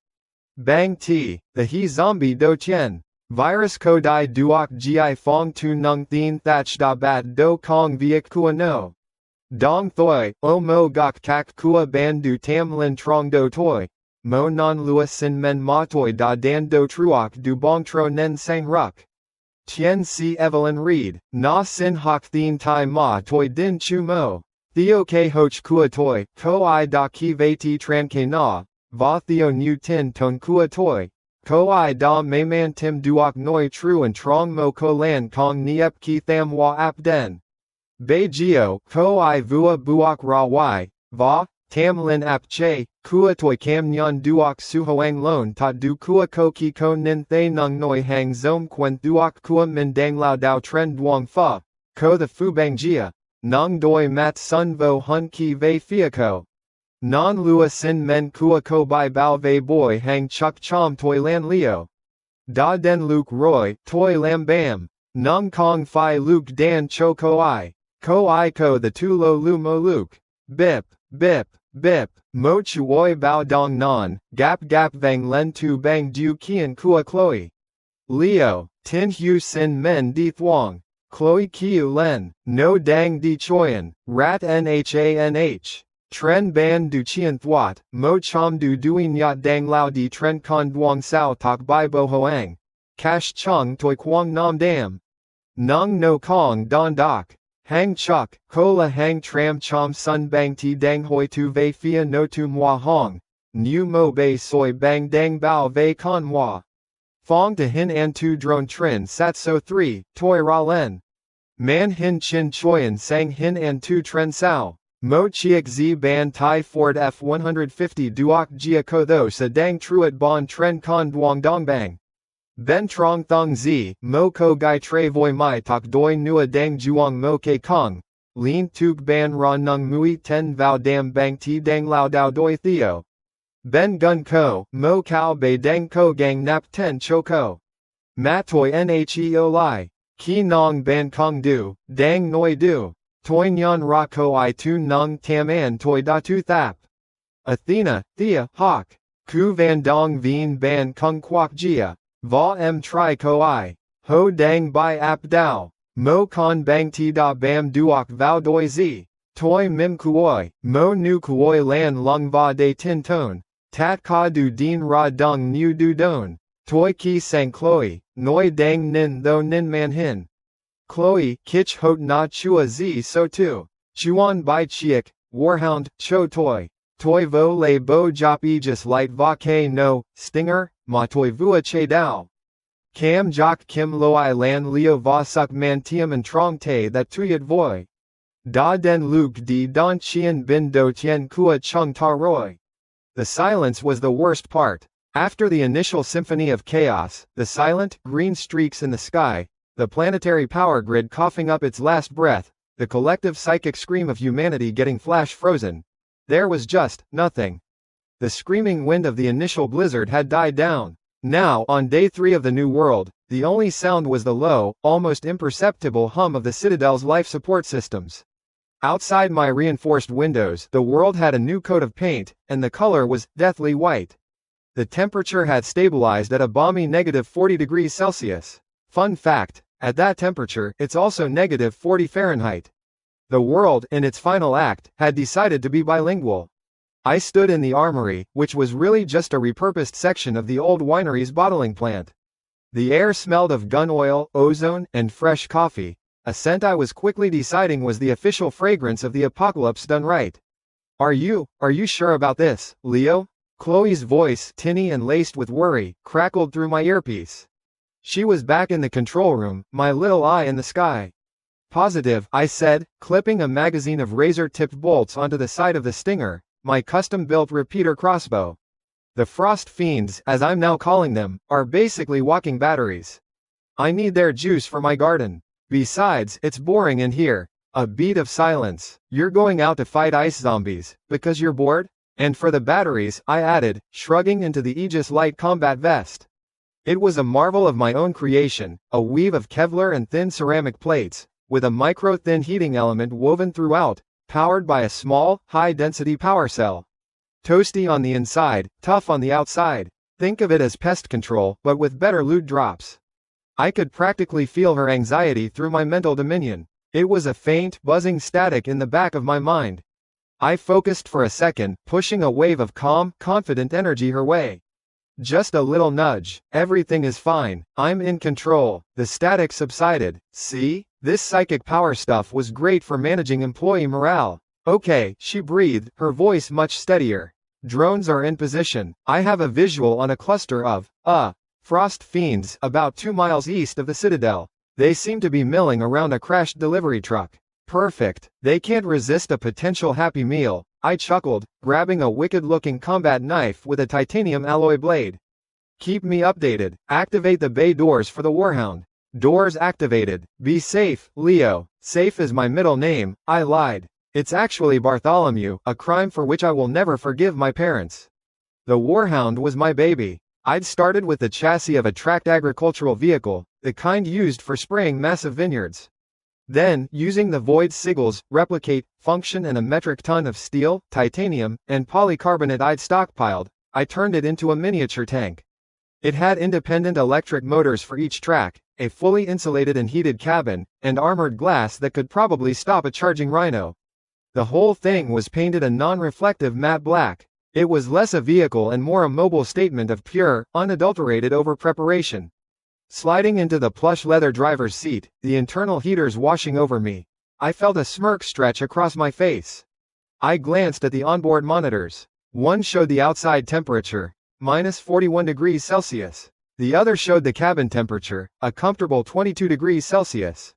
Bang ti, the he zombie do tien. Virus ko di duok gi fong tu nung thin thatch da bat do kong viek kua no. Dong thoi, o mo gok kak kua ban du tam lin trong do toi. Mo non lua sin men ma toi da dan do truok du bong tro nen sang ruk. Tien si Evelyn Reed, na sin hok thin tai ma toi din chu mo. Theo ke hoch kua toi, ko I da ki ve ti tran ke na, va theo nu tin ton kua toi. Ko I da me man tim duok noi tru and trong mo ko lan kong niep ki tham wa ap den. Bei geo, ko I vua buok ra y, va, tam lin ap che, kua toi cam nyan duok su hoang lon ta du kua ko ki ko nin thay nung noi hang zom quen duok kua min dang lao dao tren duong fa, ko the fu bang jia, nung doi mat sun vo hun ki ve fia ko. Non lua sin men kua ko bai bao ve boy hang chuk chom toi lan leo. Da den luke roy, toi lam bam, nung kong fi luke dan cho ko I ko the tu lo lu mo luke, bip, bip, Bip, mo chuoi bao dong non, gap vang len tu bang du kian kua Chloe. Leo, tin hu sin men di thuong. Chloe kiu len, no dang di choyan, rat nhanh. Tren ban du chien thuat, mo chom du duin yat dang lao di tren con duong sao tok bai bo hoang. Cash chung toi quang nam dam. Nung no kong don doc. Hang chuk, kola hang tram chom sun bang ti dang hoi tu vei fia no tu moi hong. Nu mo bei soi bang dang bao vei con moi. Fong to hin an tu drone trin sat so 3, toi ra len. Man hin chin choyan sang hin an tu tren sao. Mo chiek z ban tai Ford F150 duok jia ko tho sa dang truat bon tren con duong dong bang. Ben trong thong z, mo ko gai tre voi mai tok doi nua dang juong mo ke kong. Lin tuk ban ron nung mui ten vao dam bang ti dang lao dao doi theo. Ben gun ko, mo kao bei dang ko gang nap ten cho ko. Matoi nheo lai. Ki nong ban kong du, dang noi du. Toi nyan ra ko I tu nung tam an toi da tu thap. Athena, thea, hawk. Ku van dong vien ban kung kwak jia. Va em tri ko I. Ho dang bai ap dao. Mo con bang ti da bam duok vao doi zi. Toi mim kuoi, mo nu kuoi lan lung va de tin ton. Tat ka du din ra dung nu du don. Toi ki sang Chloe, noi dang nin tho nin man hin. Chloe, kich hot na chua zi so tu. Chuan bai chiek, warhound, cho toi. Toi vo le bo jop aegis light va ke no, stinger, ma toi vua che dao. Cam jock kim loi lan leo va suk man tiam and trong te that tuyat voi. Da den luke di don chien bin do tien kua chung ta roi. The silence was the worst part. After the initial symphony of chaos, the silent, green streaks in the sky, the planetary power grid coughing up its last breath, the collective psychic scream of humanity getting flash frozen. There was just nothing. The screaming wind of the initial blizzard had died down. Now, on day 3 of the new world, the only sound was the low, almost imperceptible hum of the Citadel's life support systems. Outside my reinforced windows, the world had a new coat of paint, and the color was deathly white. The temperature had stabilized at a balmy -40 degrees Celsius. Fun fact, at that temperature, it's also -40 Fahrenheit. The world, in its final act, had decided to be bilingual. I stood in the armory, which was really just a repurposed section of the old winery's bottling plant. The air smelled of gun oil, ozone, and fresh coffee, a scent I was quickly deciding was the official fragrance of the apocalypse done right. Are you sure about this, Leo? Chloe's voice, tinny and laced with worry, crackled through my earpiece. She was back in the control room, my little eye in the sky. Positive, I said, clipping a magazine of razor-tipped bolts onto the side of the Stinger, my custom-built repeater crossbow. The Frost Fiends, as I'm now calling them, are basically walking batteries. I need their juice for my garden. Besides, it's boring in here. A beat of silence. You're going out to fight ice zombies, because you're bored? And for the batteries, I added, shrugging into the Aegis Light combat vest. It was a marvel of my own creation, a weave of Kevlar and thin ceramic plates, with a micro-thin heating element woven throughout, powered by a small, high-density power cell. Toasty on the inside, tough on the outside. Think of it as pest control, but with better loot drops. I could practically feel her anxiety through my mental dominion. It was a faint, buzzing static in the back of my mind. I focused for a second, pushing a wave of calm, confident energy her way. Just a little nudge. Everything is fine. I'm in control. The static subsided. See? This psychic power stuff was great for managing employee morale. Okay, she breathed, her voice much steadier. Drones are in position. I have a visual on a cluster of, Frost Fiends, about 2 miles east of the Citadel. They seem to be milling around a crashed delivery truck. Perfect. They can't resist a potential happy meal. I chuckled, grabbing a wicked-looking combat knife with a titanium alloy blade. Keep me updated. Activate the bay doors for the Warhound. Doors activated. Be safe, Leo. Safe is my middle name. I lied. It's actually Bartholomew, a crime for which I will never forgive my parents. The Warhound was my baby. I'd started with the chassis of a tracked agricultural vehicle, the kind used for spraying massive vineyards. Then, using the void sigils, replicate, function and a metric ton of steel, titanium, and polycarbonate I'd stockpiled, I turned it into a miniature tank. It had independent electric motors for each track, a fully insulated and heated cabin, and armored glass that could probably stop a charging rhino. The whole thing was painted a non-reflective matte black. It was less a vehicle and more a mobile statement of pure, unadulterated over-preparation. Sliding into the plush leather driver's seat, the internal heaters washing over me, I felt a smirk stretch across my face. I glanced at the onboard monitors. One showed the outside temperature, minus 41 degrees Celsius. The other showed the cabin temperature, a comfortable 22 degrees Celsius.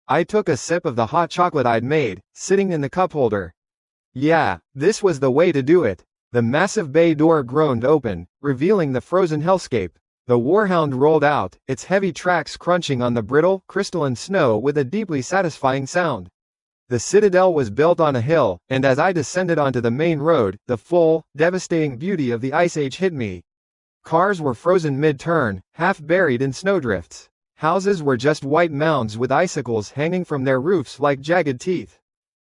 I took a sip of the hot chocolate I'd made, sitting in the cup holder. Yeah, this was the way to do it. The massive bay door groaned open, revealing the frozen hellscape. The Warhound rolled out, its heavy tracks crunching on the brittle, crystalline snow with a deeply satisfying sound. The citadel was built on a hill, and as I descended onto the main road, the full, devastating beauty of the Ice Age hit me. Cars were frozen mid-turn, half buried in snowdrifts. Houses were just white mounds with icicles hanging from their roofs like jagged teeth.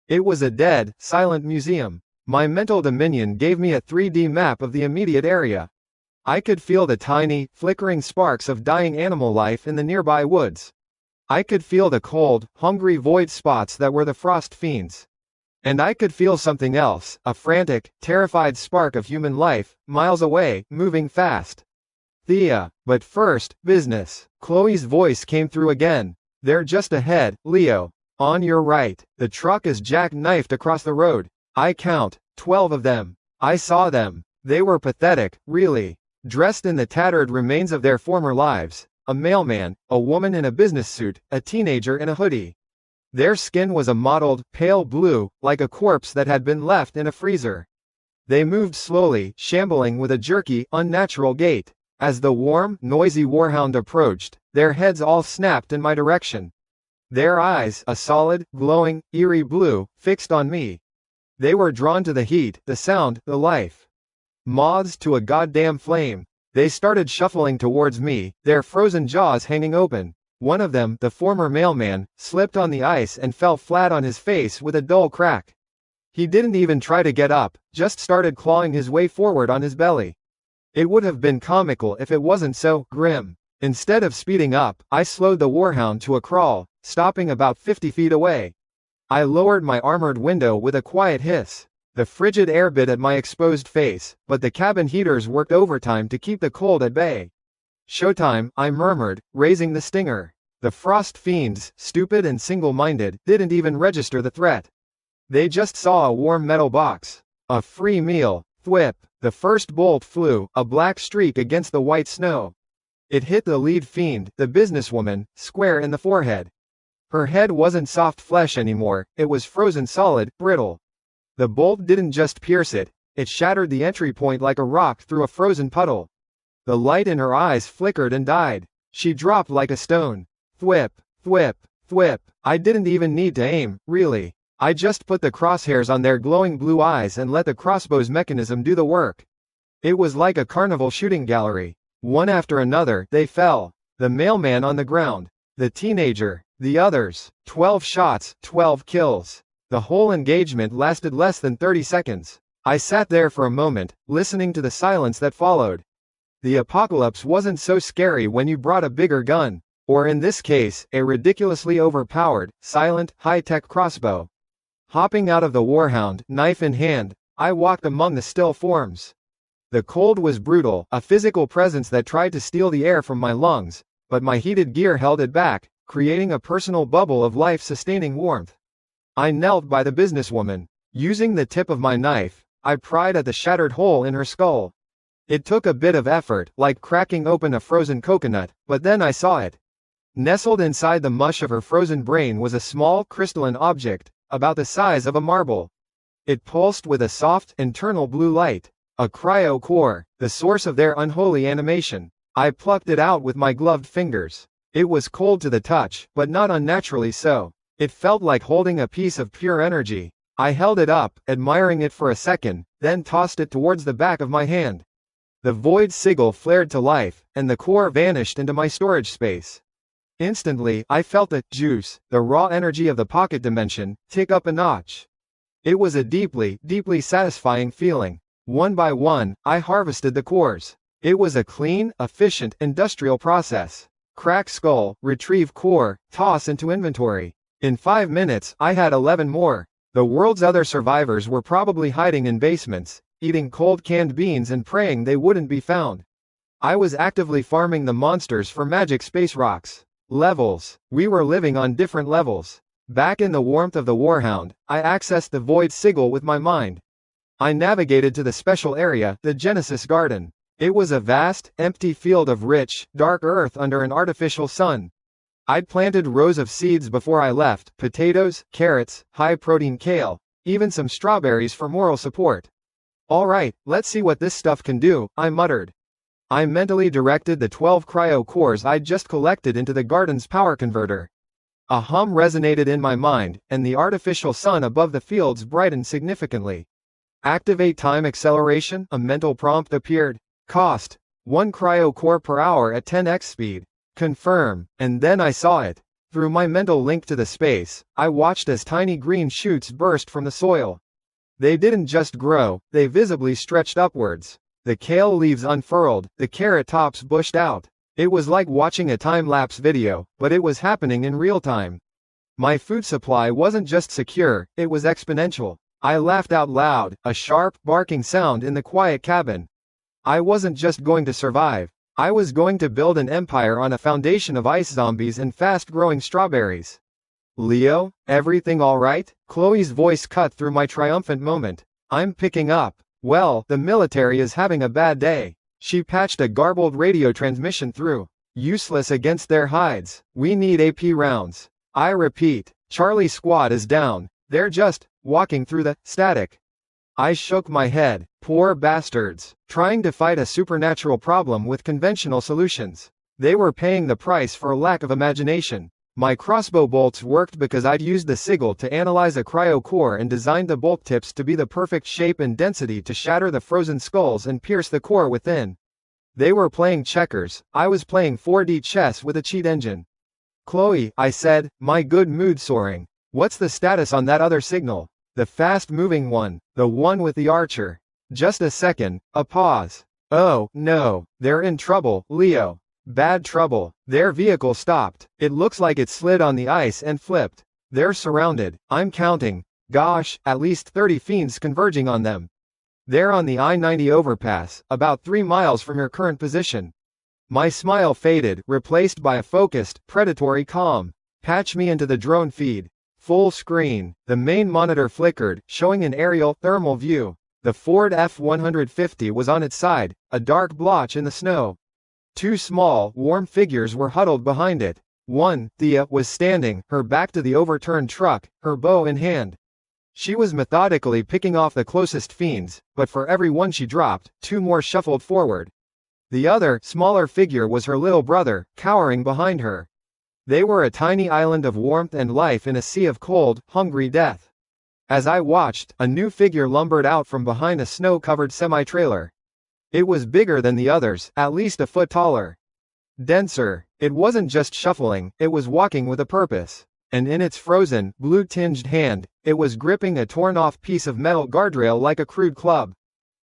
It was a dead, silent museum. My mental dominion gave me a 3D map of the immediate area. I could feel the tiny, flickering sparks of dying animal life in the nearby woods. I could feel the cold, hungry void spots that were the frost fiends. And I could feel something else, a frantic, terrified spark of human life, miles away, moving fast. Thea, but first, business. Chloe's voice came through again. They're just ahead, Leo. On your right. The truck is jackknifed across the road. I count 12 of them. I saw them. They were pathetic, really. Dressed in the tattered remains of their former lives, a mailman, a woman in a business suit, a teenager in a hoodie. Their skin was a mottled, pale blue, like a corpse that had been left in a freezer. They moved slowly, shambling with a jerky, unnatural gait. As the warm, noisy Warhound approached, their heads all snapped in my direction. Their eyes, a solid, glowing, eerie blue, fixed on me. They were drawn to the heat, the sound, the life. Moths to a goddamn flame. They started shuffling towards me, their frozen jaws hanging open. One of them, the former mailman, slipped on the ice and fell flat on his face with a dull crack. He didn't even try to get up, just started clawing his way forward on his belly. It would have been comical if it wasn't so grim. Instead of speeding up, I slowed the Warhound to a crawl, stopping about 50 feet away. I lowered my armored window with a quiet hiss. The frigid air bit at my exposed face, but the cabin heaters worked overtime to keep the cold at bay. Showtime, I murmured, raising the stinger. The frost fiends, stupid and single-minded, didn't even register the threat. They just saw a warm metal box. A free meal. Thwip. The first bolt flew, a black streak against the white snow. It hit the lead fiend, the businesswoman, square in the forehead. Her head wasn't soft flesh anymore, it was frozen solid, brittle. The bolt didn't just pierce it, it shattered the entry point like a rock through a frozen puddle. The light in her eyes flickered and died. She dropped like a stone. Thwip, thwip, thwip. I didn't even need to aim, really. I just put the crosshairs on their glowing blue eyes and let the crossbow's mechanism do the work. It was like a carnival shooting gallery. One after another, they fell. The mailman on the ground. The teenager. The others. 12 shots, 12 kills. The whole engagement lasted less than 30 seconds. I sat there for a moment, listening to the silence that followed. The apocalypse wasn't so scary when you brought a bigger gun, or in this case, a ridiculously overpowered, silent, high-tech crossbow. Hopping out of the Warhound, knife in hand, I walked among the still forms. The cold was brutal, a physical presence that tried to steal the air from my lungs, but my heated gear held it back, creating a personal bubble of life-sustaining warmth. I knelt by the businesswoman. Using the tip of my knife, I pried at the shattered hole in her skull. It took a bit of effort, like cracking open a frozen coconut, but then I saw it. Nestled inside the mush of her frozen brain was a small, crystalline object, about the size of a marble. It pulsed with a soft, internal blue light. A cryo core, the source of their unholy animation. I plucked it out with my gloved fingers. It was cold to the touch, but not unnaturally so. It felt like holding a piece of pure energy. I held it up, admiring it for a second, then tossed it towards the back of my hand. The void sigil flared to life, and the core vanished into my storage space. Instantly, I felt the juice, the raw energy of the pocket dimension, tick up a notch. It was a deeply, deeply satisfying feeling. One by one, I harvested the cores. It was a clean, efficient, industrial process. Crack skull, retrieve core, toss into inventory. In 5 minutes, I had 11 more. The world's other survivors were probably hiding in basements, eating cold canned beans and praying they wouldn't be found. I was actively farming the monsters for magic space rocks. Levels. We were living on different levels. Back in the warmth of the Warhound, I accessed the void sigil with my mind. I navigated to the special area, the Genesis Garden. It was a vast, empty field of rich, dark earth under an artificial sun. I'd planted rows of seeds before I left, potatoes, carrots, high-protein kale, even some strawberries for moral support. All right, let's see what this stuff can do, I muttered. I mentally directed the 12 cryo cores I'd just collected into the garden's power converter. A hum resonated in my mind, and the artificial sun above the fields brightened significantly. Activate time acceleration, a mental prompt appeared. Cost: 1 cryo core per hour at 10x speed. Confirm, and then I saw it. Through my mental link to the space, I watched as tiny green shoots burst from the soil. They didn't just grow, they visibly stretched upwards. The kale leaves unfurled, the carrot tops bushed out. It was like watching a time-lapse video, but it was happening in real time. My food supply wasn't just secure, it was exponential. I laughed out loud, a sharp, barking sound in the quiet cabin. I wasn't just going to survive. I was going to build an empire on a foundation of ice zombies and fast-growing strawberries. Leo, everything all right? Chloe's voice cut through my triumphant moment. I'm picking up. Well, the military is having a bad day. She patched a garbled radio transmission through. Useless against their hides. We need AP rounds. I repeat, Charlie Squad is down. They're just walking through the static. I shook my head. Poor bastards. Trying to fight a supernatural problem with conventional solutions. They were paying the price for a lack of imagination. My crossbow bolts worked because I'd used the sigil to analyze a cryo core and designed the bolt tips to be the perfect shape and density to shatter the frozen skulls and pierce the core within. They were playing checkers, I was playing 4D chess with a cheat engine. Chloe, I said, my good mood soaring. What's the status on that other signal? The fast-moving one, the one with the archer. Just a second, a pause. Oh, no, they're in trouble, Leo. Bad trouble. Their vehicle stopped. It looks like it slid on the ice and flipped. They're surrounded. I'm counting. Gosh, at least 30 fiends converging on them. They're on the I-90 overpass, about 3 miles from your current position. My smile faded, replaced by a focused, predatory calm. Patch me into the drone feed. Full screen. The main monitor flickered, showing an aerial, thermal view. The Ford F-150 was on its side, a dark blotch in the snow. 2 small, warm figures were huddled behind it. One, Thea, was standing, her back to the overturned truck, her bow in hand. She was methodically picking off the closest fiends, but for every one she dropped, 2 more shuffled forward. The other, smaller figure was her little brother, cowering behind her. They were a tiny island of warmth and life in a sea of cold, hungry death. As I watched, a new figure lumbered out from behind a snow-covered semi-trailer. It was bigger than the others, at least a foot taller. Denser. It wasn't just shuffling, it was walking with a purpose. And in its frozen, blue-tinged hand, it was gripping a torn-off piece of metal guardrail like a crude club.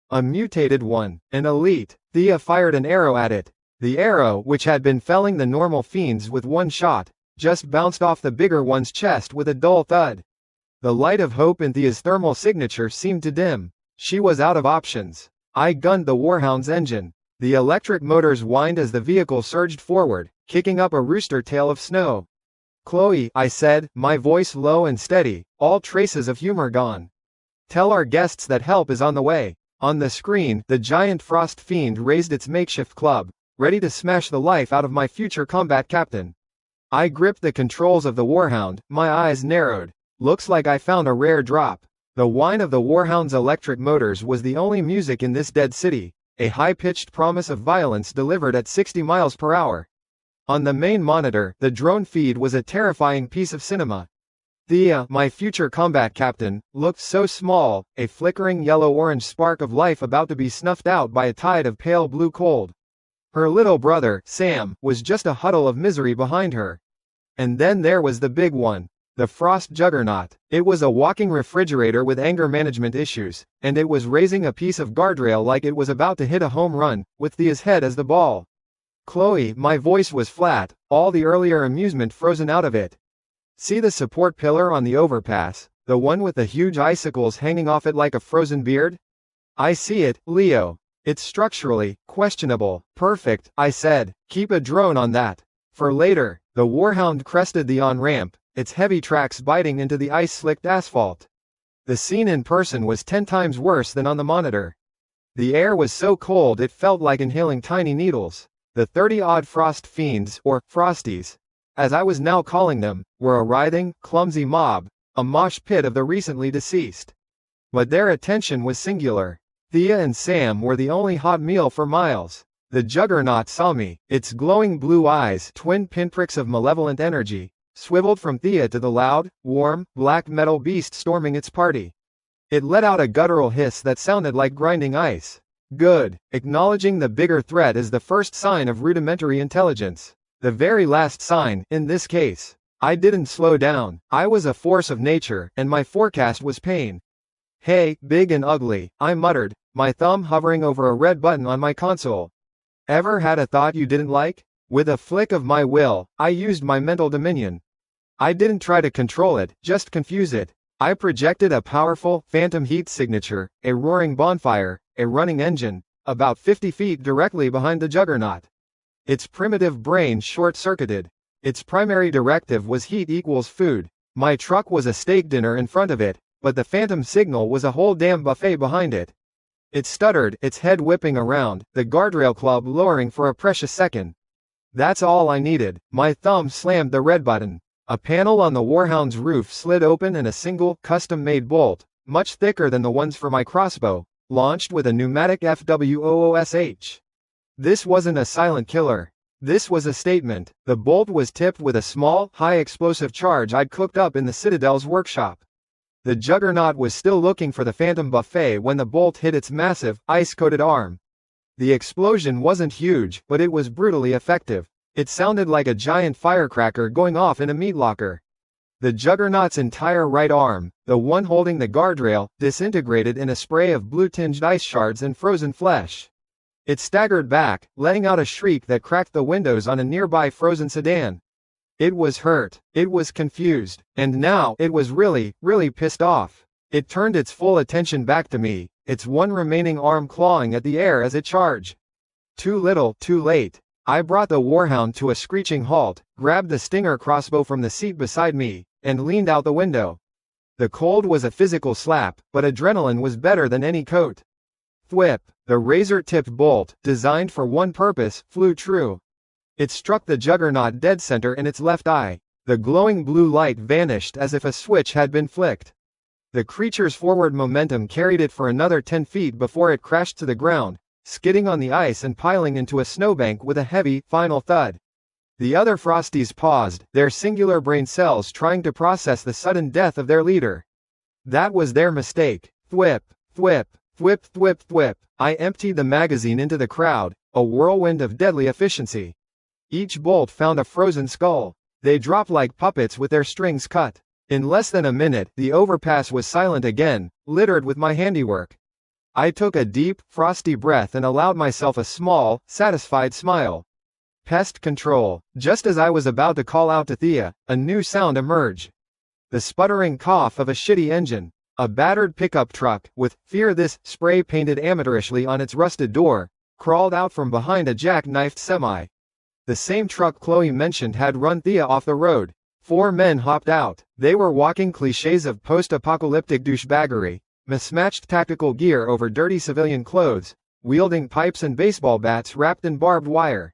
A mutated one, an elite. Thea fired an arrow at it. The arrow, which had been felling the normal fiends with 1 shot, just bounced off the bigger one's chest with a dull thud. The light of hope in Thea's thermal signature seemed to dim. She was out of options. I gunned the Warhound's engine. The electric motors whined as the vehicle surged forward, kicking up a rooster tail of snow. Chloe, I said, my voice low and steady, all traces of humor gone. Tell our guests that help is on the way. On the screen, the giant frost fiend raised its makeshift club, ready to smash the life out of my future combat captain. I gripped the controls of the Warhound, my eyes narrowed. Looks like I found a rare drop. The whine of the Warhound's electric motors was the only music in this dead city, a high-pitched promise of violence delivered at 60 miles per hour. On the main monitor, the drone feed was a terrifying piece of cinema. Thea, my future combat captain, looked so small, a flickering yellow-orange spark of life about to be snuffed out by a tide of pale blue cold. Her little brother, Sam, was just a huddle of misery behind her. And then there was the big one. The Frost Juggernaut. It was a walking refrigerator with anger management issues, and it was raising a piece of guardrail like it was about to hit a home run, with Thea's head as the ball. Chloe, my voice was flat, all the earlier amusement frozen out of it. See the support pillar on the overpass, the one with the huge icicles hanging off it like a frozen beard? I see it, Leo. It's structurally questionable. Perfect, I said. Keep a drone on that. For later. The Warhound crested the on-ramp, its heavy tracks biting into the ice-slicked asphalt. The scene in person was 10 times worse than on the monitor. The air was so cold it felt like inhaling tiny needles. The 30-odd frost fiends, or frosties, as I was now calling them, were a writhing, clumsy mob, a mosh pit of the recently deceased. But their attention was singular. Thea and Sam were the only hot meal for miles. The Juggernaut saw me, its glowing blue eyes, twin pinpricks of malevolent energy, swiveled from Thea to the loud, warm, black metal beast storming its party. It let out a guttural hiss that sounded like grinding ice. Good. Acknowledging the bigger threat is the first sign of rudimentary intelligence. The very last sign, in this case. I didn't slow down. I was a force of nature, and my forecast was pain. Hey, big and ugly, I muttered, my thumb hovering over a red button on my console. Ever had a thought you didn't like? With a flick of my will, I used my mental dominion. I didn't try to control it, just confuse it. I projected a powerful, phantom heat signature, a roaring bonfire, a running engine, about 50 feet directly behind the Juggernaut. Its primitive brain short-circuited. Its primary directive was heat equals food. My truck was a steak dinner in front of it, but the phantom signal was a whole damn buffet behind it. It stuttered, its head whipping around, the guardrail club lowering for a precious second. That's all I needed. My thumb slammed the red button. A panel on the Warhound's roof slid open and a single, custom-made bolt, much thicker than the ones for my crossbow, launched with a pneumatic FWOOSH. This wasn't a silent killer. This was a statement. The bolt was tipped with a small, high-explosive charge I'd cooked up in the Citadel's workshop. The Juggernaut was still looking for the phantom buffet when the bolt hit its massive, ice-coated arm. The explosion wasn't huge, but it was brutally effective. It sounded like a giant firecracker going off in a meat locker. The Juggernaut's entire right arm, the one holding the guardrail, disintegrated in a spray of blue-tinged ice shards and frozen flesh. It staggered back, letting out a shriek that cracked the windows on a nearby frozen sedan. It was hurt, it was confused, and now it was really, really pissed off. It turned its full attention back to me, its one remaining arm clawing at the air as it charged. Too little, too late. I brought the Warhound to a screeching halt, grabbed the Stinger crossbow from the seat beside me, and leaned out the window. The cold was a physical slap, but adrenaline was better than any coat. Thwip, the razor-tipped bolt, designed for one purpose, flew true. It struck the Juggernaut dead center in its left eye. The glowing blue light vanished as if a switch had been flicked. The creature's forward momentum carried it for another 10 feet before it crashed to the ground, skidding on the ice and piling into a snowbank with a heavy, final thud. The other Frosties paused, their singular brain cells trying to process the sudden death of their leader. That was their mistake. Thwip, thwip, thwip, thwip, thwip. I emptied the magazine into the crowd, a whirlwind of deadly efficiency. Each bolt found a frozen skull. They dropped like puppets with their strings cut. In less than a minute, the overpass was silent again, littered with my handiwork. I took a deep, frosty breath and allowed myself a small, satisfied smile. Pest control. Just as I was about to call out to Thea, a new sound emerged. The sputtering cough of a shitty engine. A battered pickup truck, with "Fear This" spray painted amateurishly on its rusted door, crawled out from behind a jackknifed semi. The same truck Chloe mentioned had run Thea off the road. 4 men hopped out. They were walking clichés of post-apocalyptic douchebaggery, mismatched tactical gear over dirty civilian clothes, wielding pipes and baseball bats wrapped in barbed wire.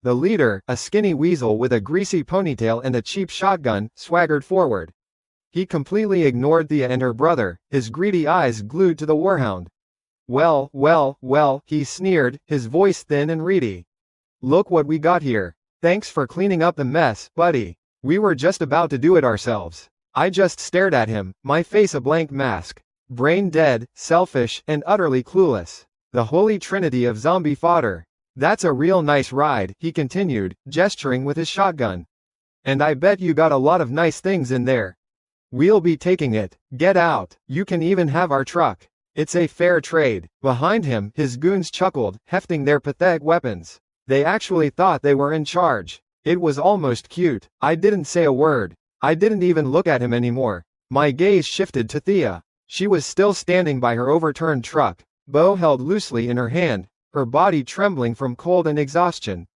The leader, a skinny weasel with a greasy ponytail and a cheap shotgun, swaggered forward. He completely ignored Thea and her brother, his greedy eyes glued to the Warhound. Well, well, well, he sneered, his voice thin and reedy. Look what we got here. Thanks for cleaning up the mess, buddy. We were just about to do it ourselves. I just stared at him, my face a blank mask. Brain dead, selfish, and utterly clueless. The holy trinity of zombie fodder. That's a real nice ride, he continued, gesturing with his shotgun. And I bet you got a lot of nice things in there. We'll be taking it. Get out. You can even have our truck. It's a fair trade. Behind him, his goons chuckled, hefting their pathetic weapons. They actually thought they were in charge. It was almost cute. I didn't say a word. I didn't even look at him anymore. My gaze shifted to Thea. She was still standing by her overturned truck, bow held loosely in her hand, her body trembling from cold and exhaustion.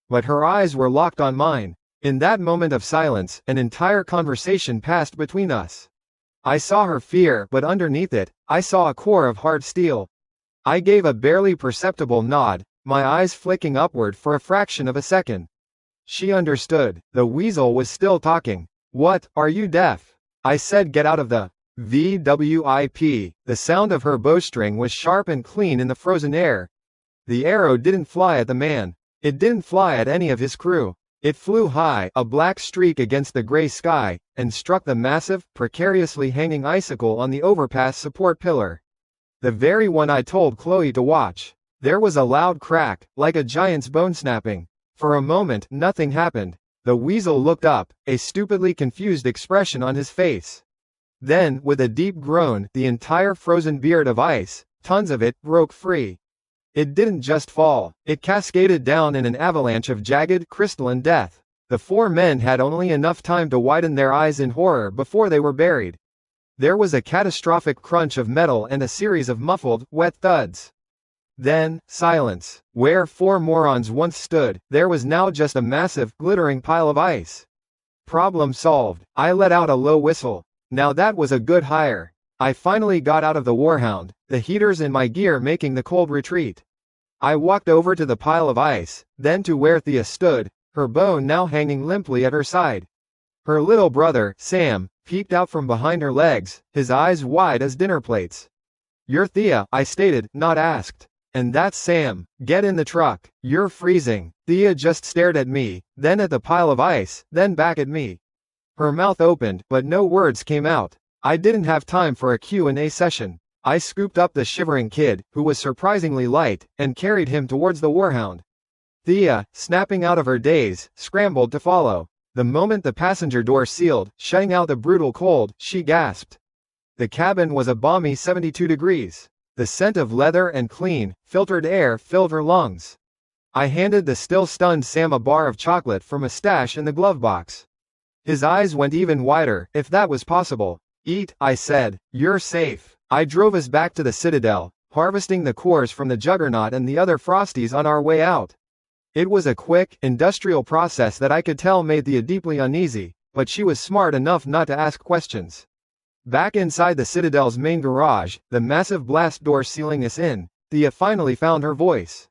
But her eyes were locked on mine. In that moment of silence, an entire conversation passed between us. I saw her fear, but underneath it, I saw a core of hard steel. I gave a barely perceptible nod, my eyes flicking upward for a fraction of a second. She understood. The weasel was still talking. What, are you deaf? I said, get out of the VWIP. The sound of her bowstring was sharp and clean in the frozen air. The arrow didn't fly at the man. It didn't fly at any of his crew. It flew high, a black streak against the gray sky, and struck the massive, precariously hanging icicle on the overpass support pillar. The very one I told Chloe to watch. There was a loud crack, like a giant's bone snapping. For a moment, nothing happened. The weasel looked up, a stupidly confused expression on his face. Then, with a deep groan, the entire frozen beard of ice, tons of it, broke free. It didn't just fall, it cascaded down in an avalanche of jagged, crystalline death. The four men had only enough time to widen their eyes in horror before they were buried. There was a catastrophic crunch of metal and a series of muffled, wet thuds. Then, silence. Where four morons once stood, there was now just a massive, glittering pile of ice. Problem solved. I let out a low whistle. Now that was a good hire. I finally got out of the Warhound, the heaters in my gear making the cold retreat. I walked over to the pile of ice, then to where Thea stood, her bow now hanging limply at her side. Her little brother, Sam, peeked out from behind her legs, his eyes wide as dinner plates. You're Thea, I stated, not asked. And that's Sam. Get in the truck. You're freezing. Thea just stared at me, then at the pile of ice, then back at me. Her mouth opened, but no words came out. I didn't have time for a Q&A session. I scooped up the shivering kid, who was surprisingly light, and carried him towards the Warhound. Thea, snapping out of her daze, scrambled to follow. The moment the passenger door sealed, shutting out the brutal cold, she gasped. The cabin was a balmy 72 degrees. The scent of leather and clean, filtered air filled her lungs. I handed the still stunned Sam a bar of chocolate from a stash in the glove box. His eyes went even wider, if that was possible. Eat, I said. You're safe. I drove us back to the Citadel, harvesting the cores from the Juggernaut and the other Frosties on our way out. It was a quick, industrial process that I could tell made Thea deeply uneasy, but she was smart enough not to ask questions. Back inside the Citadel's main garage, the massive blast door sealing us in, Thea finally found her voice.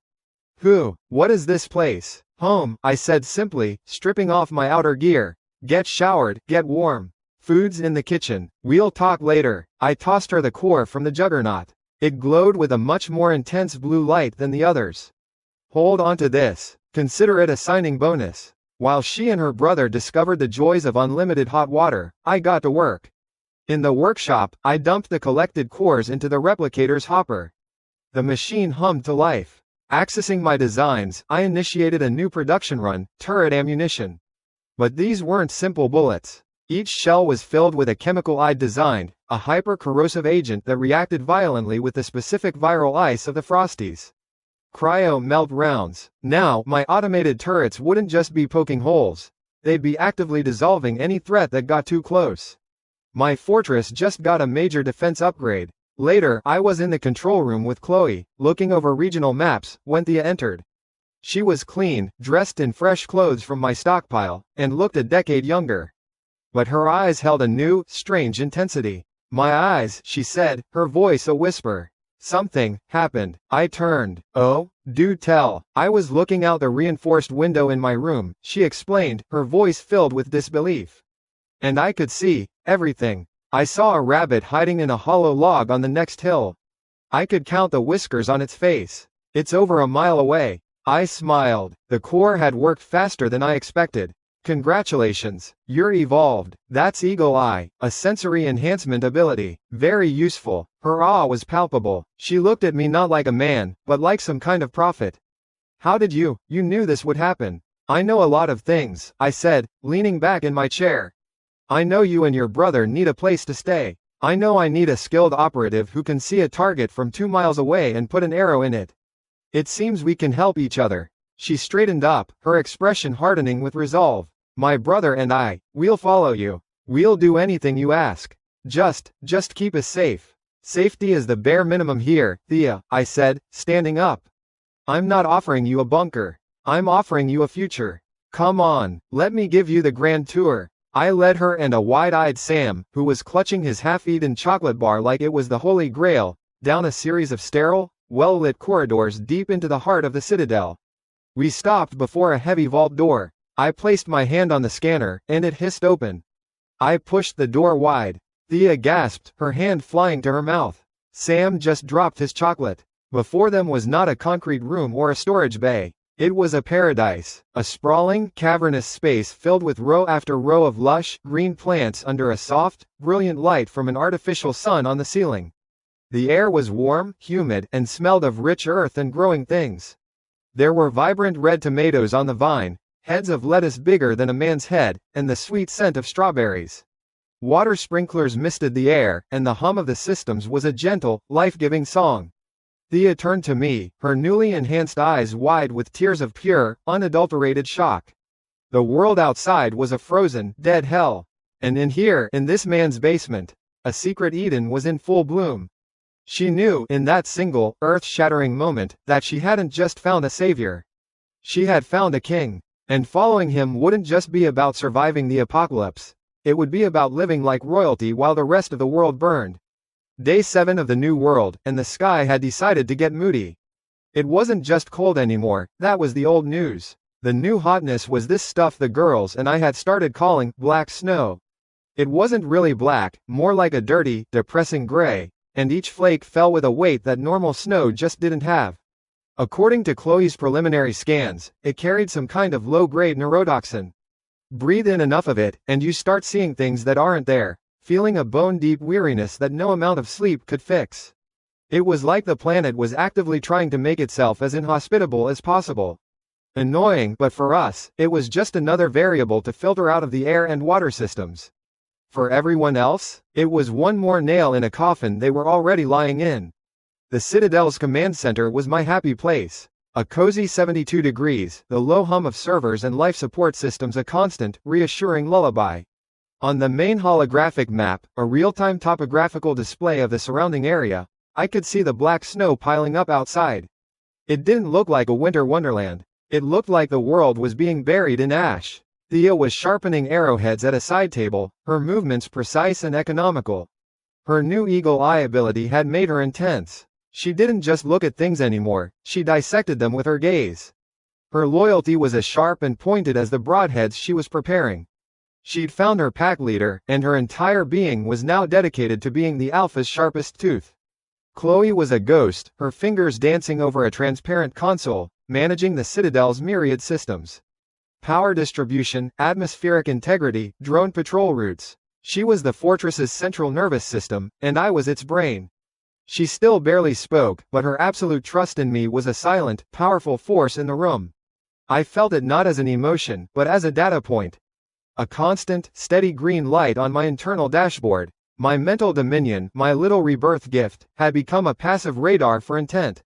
What is this place? Home, I said simply, stripping off my outer gear. Get showered, get warm. Food's in the kitchen. We'll talk later. I tossed her the core from the Juggernaut. It glowed with a much more intense blue light than the others. Hold on to this. Consider it a signing bonus. While she and her brother discovered the joys of unlimited hot water, I got to work. In the workshop, I dumped the collected cores into the replicator's hopper. The machine hummed to life. Accessing my designs, I initiated a new production run, turret ammunition. But these weren't simple bullets. Each shell was filled with a chemical I'd designed, a hyper-corrosive agent that reacted violently with the specific viral ice of the Frosties. Cryo-melt rounds. Now, my automated turrets wouldn't just be poking holes. They'd be actively dissolving any threat that got too close. My fortress just got a major defense upgrade. Later, I was in the control room with Chloe, looking over regional maps, when Thea entered. She was clean, dressed in fresh clothes from my stockpile, and looked a decade younger. But her eyes held a new, strange intensity. My eyes, she said, her voice a whisper. Something happened. I turned. Oh, do tell. I was looking out the reinforced window in my room, she explained, her voice filled with disbelief. And I could see everything. I saw a rabbit hiding in a hollow log on the next hill. I could count the whiskers on its face. It's over a mile away. I smiled. The core had worked faster than I expected. Congratulations, you're evolved. That's Eagle Eye, a sensory enhancement ability. Very useful. Her awe was palpable. She looked at me not like a man, but like some kind of prophet. How did you knew this would happen? I know a lot of things, I said, leaning back in my chair. I know you and your brother need a place to stay. I know I need a skilled operative who can see a target from 2 miles away and put an arrow in it. It seems we can help each other. She straightened up, her expression hardening with resolve. My brother and we'll follow you. We'll do anything you ask. Just keep us safe. Safety is the bare minimum here, Thea, I said, standing up. I'm not offering you a bunker. I'm offering you a future. Come on, let me give you the grand tour. I led her and a wide-eyed Sam, who was clutching his half-eaten chocolate bar like it was the Holy Grail, down a series of sterile, well-lit corridors deep into the heart of the Citadel. We stopped before a heavy vault door. I placed my hand on the scanner, and it hissed open. I pushed the door wide. Thea gasped, her hand flying to her mouth. Sam just dropped his chocolate. Before them was not a concrete room or a storage bay. It was a paradise, a sprawling, cavernous space filled with row after row of lush, green plants under a soft, brilliant light from an artificial sun on the ceiling. The air was warm, humid, and smelled of rich earth and growing things. There were vibrant red tomatoes on the vine, heads of lettuce bigger than a man's head, and the sweet scent of strawberries. Water sprinklers misted the air, and the hum of the systems was a gentle, life-giving song. Thea turned to me, her newly enhanced eyes wide with tears of pure, unadulterated shock. The world outside was a frozen, dead hell. And in here, in this man's basement, a secret Eden was in full bloom. She knew, in that single, earth-shattering moment, that she hadn't just found a savior. She had found a king. And following him wouldn't just be about surviving the apocalypse. It would be about living like royalty while the rest of the world burned. Day 7 of the new world, and the sky had decided to get moody. It wasn't just cold anymore, that was the old news. The new hotness was this stuff the girls and I had started calling black snow. It wasn't really black, more like a dirty, depressing gray, and each flake fell with a weight that normal snow just didn't have. According to Chloe's preliminary scans, it carried some kind of low-grade neurotoxin. Breathe in enough of it, and you start seeing things that aren't there. Feeling a bone-deep weariness that no amount of sleep could fix. It was like the planet was actively trying to make itself as inhospitable as possible. Annoying, but for us, it was just another variable to filter out of the air and water systems. For everyone else, it was one more nail in a coffin they were already lying in. The Citadel's command center was my happy place. A cozy 72 degrees, the low hum of servers and life support systems a constant, reassuring lullaby. On the main holographic map, a real-time topographical display of the surrounding area, I could see the black snow piling up outside. It didn't look like a winter wonderland. It looked like the world was being buried in ash. Thea was sharpening arrowheads at a side table, her movements precise and economical. Her new eagle eye ability had made her intense. She didn't just look at things anymore, she dissected them with her gaze. Her loyalty was as sharp and pointed as the broadheads she was preparing. She'd found her pack leader, and her entire being was now dedicated to being the Alpha's sharpest tooth. Chloe was a ghost, her fingers dancing over a transparent console, managing the Citadel's myriad systems. Power distribution, atmospheric integrity, drone patrol routes. She was the fortress's central nervous system, and I was its brain. She still barely spoke, but her absolute trust in me was a silent, powerful force in the room. I felt it not as an emotion, but as a data point. A constant, steady green light on my internal dashboard. My mental dominion, my little rebirth gift, had become a passive radar for intent.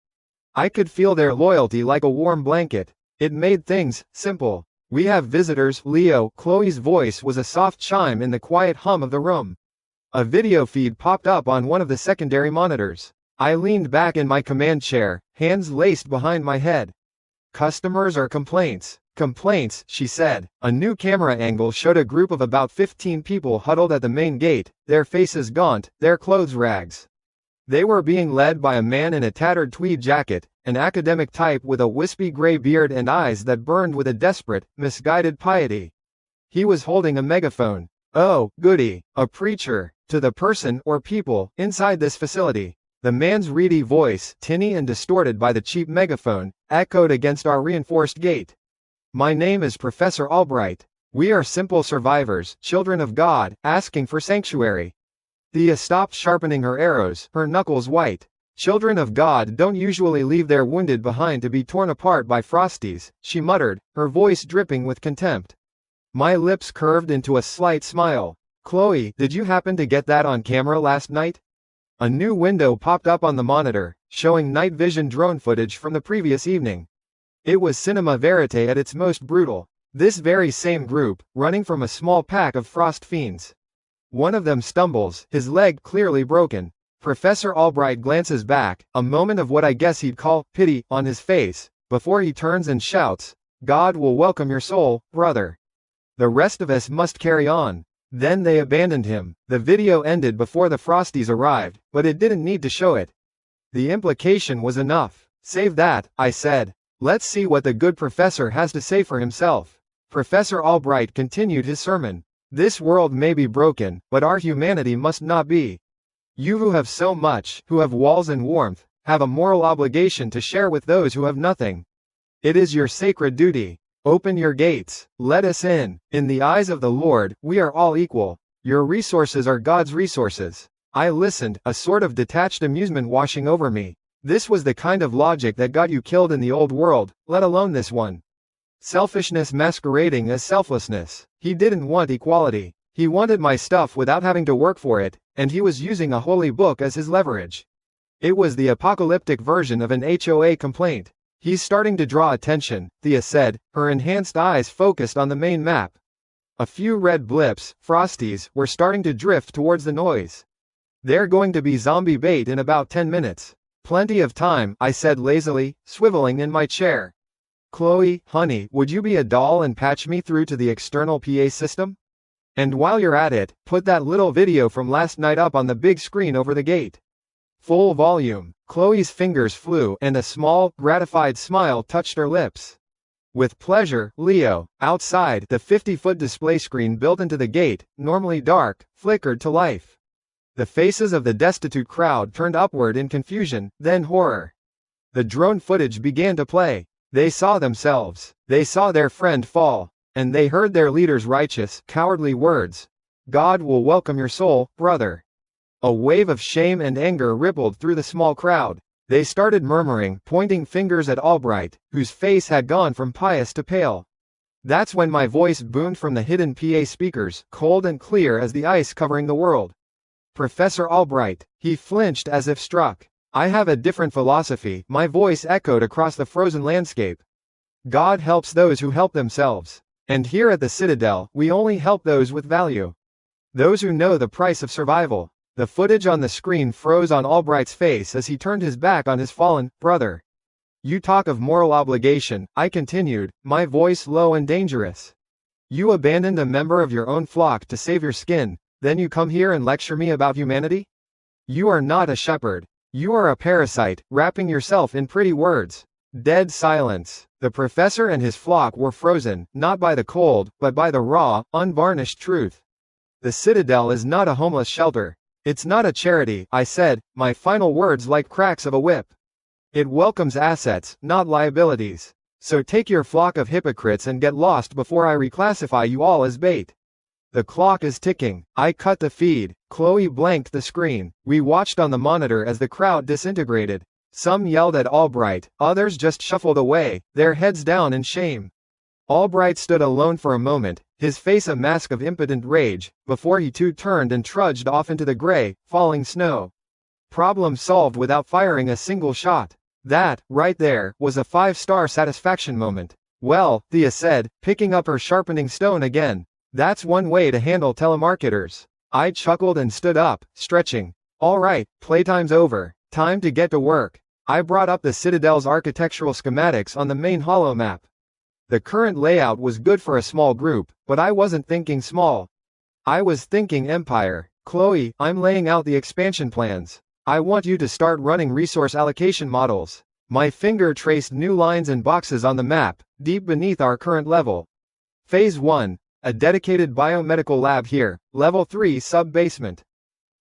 I could feel their loyalty like a warm blanket. It made things simple. We have visitors, Leo. Chloe's voice was a soft chime in the quiet hum of the room. A video feed popped up on one of the secondary monitors. I leaned back in my command chair, hands laced behind my head. Customers or complaints? Complaints, she said. A new camera angle showed a group of about 15 people huddled at the main gate, their faces gaunt, their clothes rags. They were being led by a man in a tattered tweed jacket, an academic type with a wispy gray beard and eyes that burned with a desperate, misguided piety. He was holding a megaphone. Oh, goody, a preacher, to the person, or people, inside this facility. The man's reedy voice, tinny and distorted by the cheap megaphone, echoed against our reinforced gate. My name is Professor Albright. We are simple survivors, children of God, asking for sanctuary. Thea stopped sharpening her arrows, her knuckles white. Children of God don't usually leave their wounded behind to be torn apart by Frosties, she muttered, her voice dripping with contempt. My lips curved into a slight smile. Chloe, did you happen to get that on camera last night? A new window popped up on the monitor, showing night vision drone footage from the previous evening. It was cinema verite at its most brutal. This very same group, running from a small pack of frost fiends. One of them stumbles, his leg clearly broken. Professor Albright glances back, a moment of what I guess he'd call pity on his face, before he turns and shouts, God will welcome your soul, brother. The rest of us must carry on. Then they abandoned him. The video ended before the Frosties arrived, but it didn't need to show it. The implication was enough. Save that, I said. Let's see what the good professor has to say for himself. Professor Albright continued his sermon. This world may be broken, but our humanity must not be. You who have so much, who have walls and warmth, have a moral obligation to share with those who have nothing. It is your sacred duty. Open your gates, let us in. In the eyes of the Lord, we are all equal. Your resources are God's resources. I listened, a sort of detached amusement washing over me. This was the kind of logic that got you killed in the old world, let alone this one. Selfishness masquerading as selflessness. He didn't want equality. He wanted my stuff without having to work for it, and he was using a holy book as his leverage. It was the apocalyptic version of an HOA complaint. He's starting to draw attention, Thea said, her enhanced eyes focused on the main map. A few red blips, Frosties, were starting to drift towards the noise. They're going to be zombie bait in about 10 minutes. Plenty of time, I said lazily, swiveling in my chair. Chloe, honey, would you be a doll and patch me through to the external PA system? And while you're at it, put that little video from last night up on the big screen over the gate. Full volume. Chloe's fingers flew, and a small, gratified smile touched her lips. With pleasure, Leo. Outside, the 50-foot display screen built into the gate, normally dark, flickered to life. The faces of the destitute crowd turned upward in confusion, then horror. The drone footage began to play. They saw themselves. They saw their friend fall. And they heard their leader's righteous, cowardly words. God will welcome your soul, brother. A wave of shame and anger rippled through the small crowd. They started murmuring, pointing fingers at Albright, whose face had gone from pious to pale. That's when my voice boomed from the hidden PA speakers, cold and clear as the ice covering the world. Professor Albright. He flinched as if struck. I have a different philosophy, my voice echoed across the frozen landscape. God helps those who help themselves. And here at the Citadel, we only help those with value. Those who know the price of survival. The footage on the screen froze on Albright's face as he turned his back on his fallen brother. You talk of moral obligation, I continued, my voice low and dangerous. You abandoned a member of your own flock to save your skin, then you come here and lecture me about humanity? You are not a shepherd. You are a parasite, wrapping yourself in pretty words. Dead silence. The professor and his flock were frozen, not by the cold, but by the raw, unvarnished truth. The Citadel is not a homeless shelter. It's not a charity, I said, my final words like cracks of a whip. It welcomes assets, not liabilities. So take your flock of hypocrites and get lost before I reclassify you all as bait. The clock is ticking. I cut the feed. Chloe blanked the screen. We watched on the monitor as the crowd disintegrated. Some yelled at Albright, others just shuffled away, their heads down in shame. Albright stood alone for a moment, his face a mask of impotent rage, before he too turned and trudged off into the gray, falling snow. Problem solved without firing a single shot. That, right there, was a 5-star satisfaction moment. Well, Thea said, picking up her sharpening stone again. That's one way to handle telemarketers. I chuckled and stood up, stretching. All right, playtime's over. Time to get to work. I brought up the Citadel's architectural schematics on the main holo map. The current layout was good for a small group, but I wasn't thinking small. I was thinking empire. Chloe, I'm laying out the expansion plans. I want you to start running resource allocation models. My finger traced new lines and boxes on the map, deep beneath our current level. Phase 1. A dedicated biomedical lab here, level 3 sub-basement.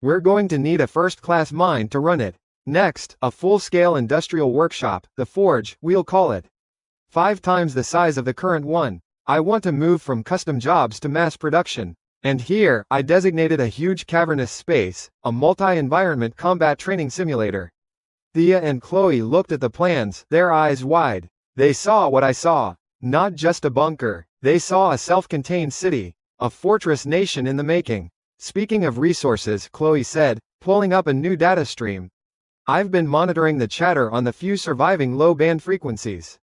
We're going to need a first-class mine to run it. Next, a full-scale industrial workshop, the forge, we'll call it. 5 times the size of the current one. I want to move from custom jobs to mass production. And here, I designated a huge cavernous space, a multi-environment combat training simulator. Thea and Chloe looked at the plans, their eyes wide. They saw what I saw. Not just a bunker. They saw a self-contained city. A fortress nation in the making. Speaking of resources, Chloe said, pulling up a new data stream. I've been monitoring the chatter on the few surviving low-band frequencies.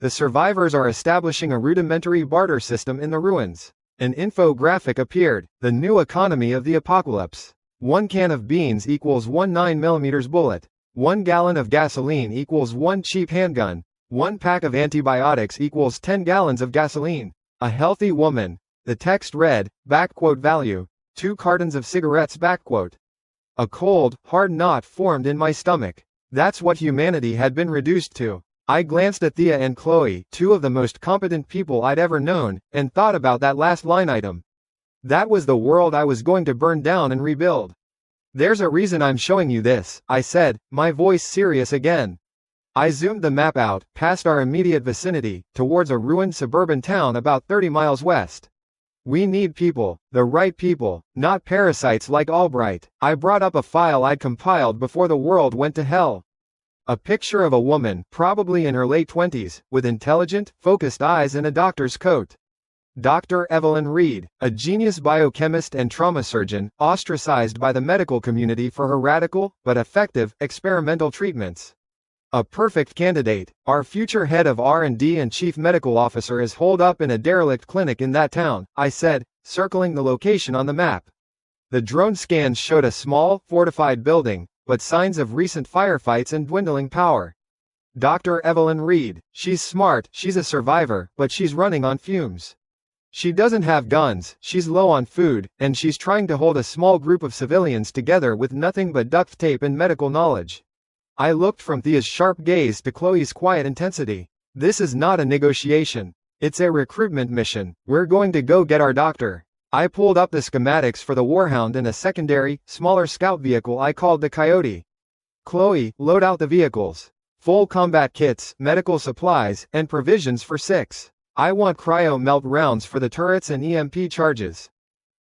The survivors are establishing a rudimentary barter system in the ruins. An infographic appeared. The new economy of the apocalypse. 1 can of beans equals 1 9mm bullet. 1 gallon of gasoline equals 1 cheap handgun. 1 pack of antibiotics equals 10 gallons of gasoline. A healthy woman. The text read, value. 2 cartons of cigarettes. A cold, hard knot formed in my stomach. That's what humanity had been reduced to. I glanced at Thea and Chloe, 2 of the most competent people I'd ever known, and thought about that last line item. That was the world I was going to burn down and rebuild. There's a reason I'm showing you this, I said, my voice serious again. I zoomed the map out, past our immediate vicinity, towards a ruined suburban town about 30 miles west. We need people, the right people, not parasites like Albright. I brought up a file I'd compiled before the world went to hell. A picture of a woman, probably in her late 20s, with intelligent, focused eyes and a doctor's coat. Dr. Evelyn Reed, a genius biochemist and trauma surgeon, ostracized by the medical community for her radical, but effective, experimental treatments. A perfect candidate. Our future head of R&D and chief medical officer is holed up in a derelict clinic in that town, I said, circling the location on the map. The drone scans showed a small, fortified building, but signs of recent firefights and dwindling power. Dr. Evelyn Reed, she's smart, she's a survivor, but she's running on fumes. She doesn't have guns, she's low on food, and she's trying to hold a small group of civilians together with nothing but duct tape and medical knowledge. I looked from Thea's sharp gaze to Chloe's quiet intensity. This is not a negotiation. It's a recruitment mission. We're going to go get our doctor. I pulled up the schematics for the Warhound in a secondary, smaller scout vehicle I called the Coyote. Chloe, load out the vehicles. Full combat kits, medical supplies, and provisions for 6. I want cryo-melt rounds for the turrets and EMP charges.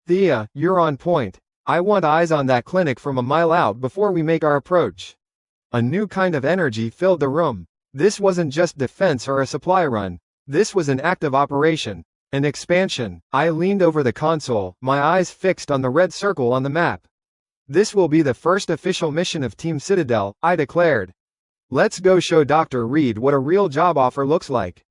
Thea, you're on point. I want eyes on that clinic from a mile out before we make our approach. A new kind of energy filled the room. This wasn't just defense or a supply run. This was an active operation. An expansion. I leaned over the console, my eyes fixed on the red circle on the map. This will be the first official mission of Team Citadel, I declared. Let's go show Dr. Reed what a real job offer looks like.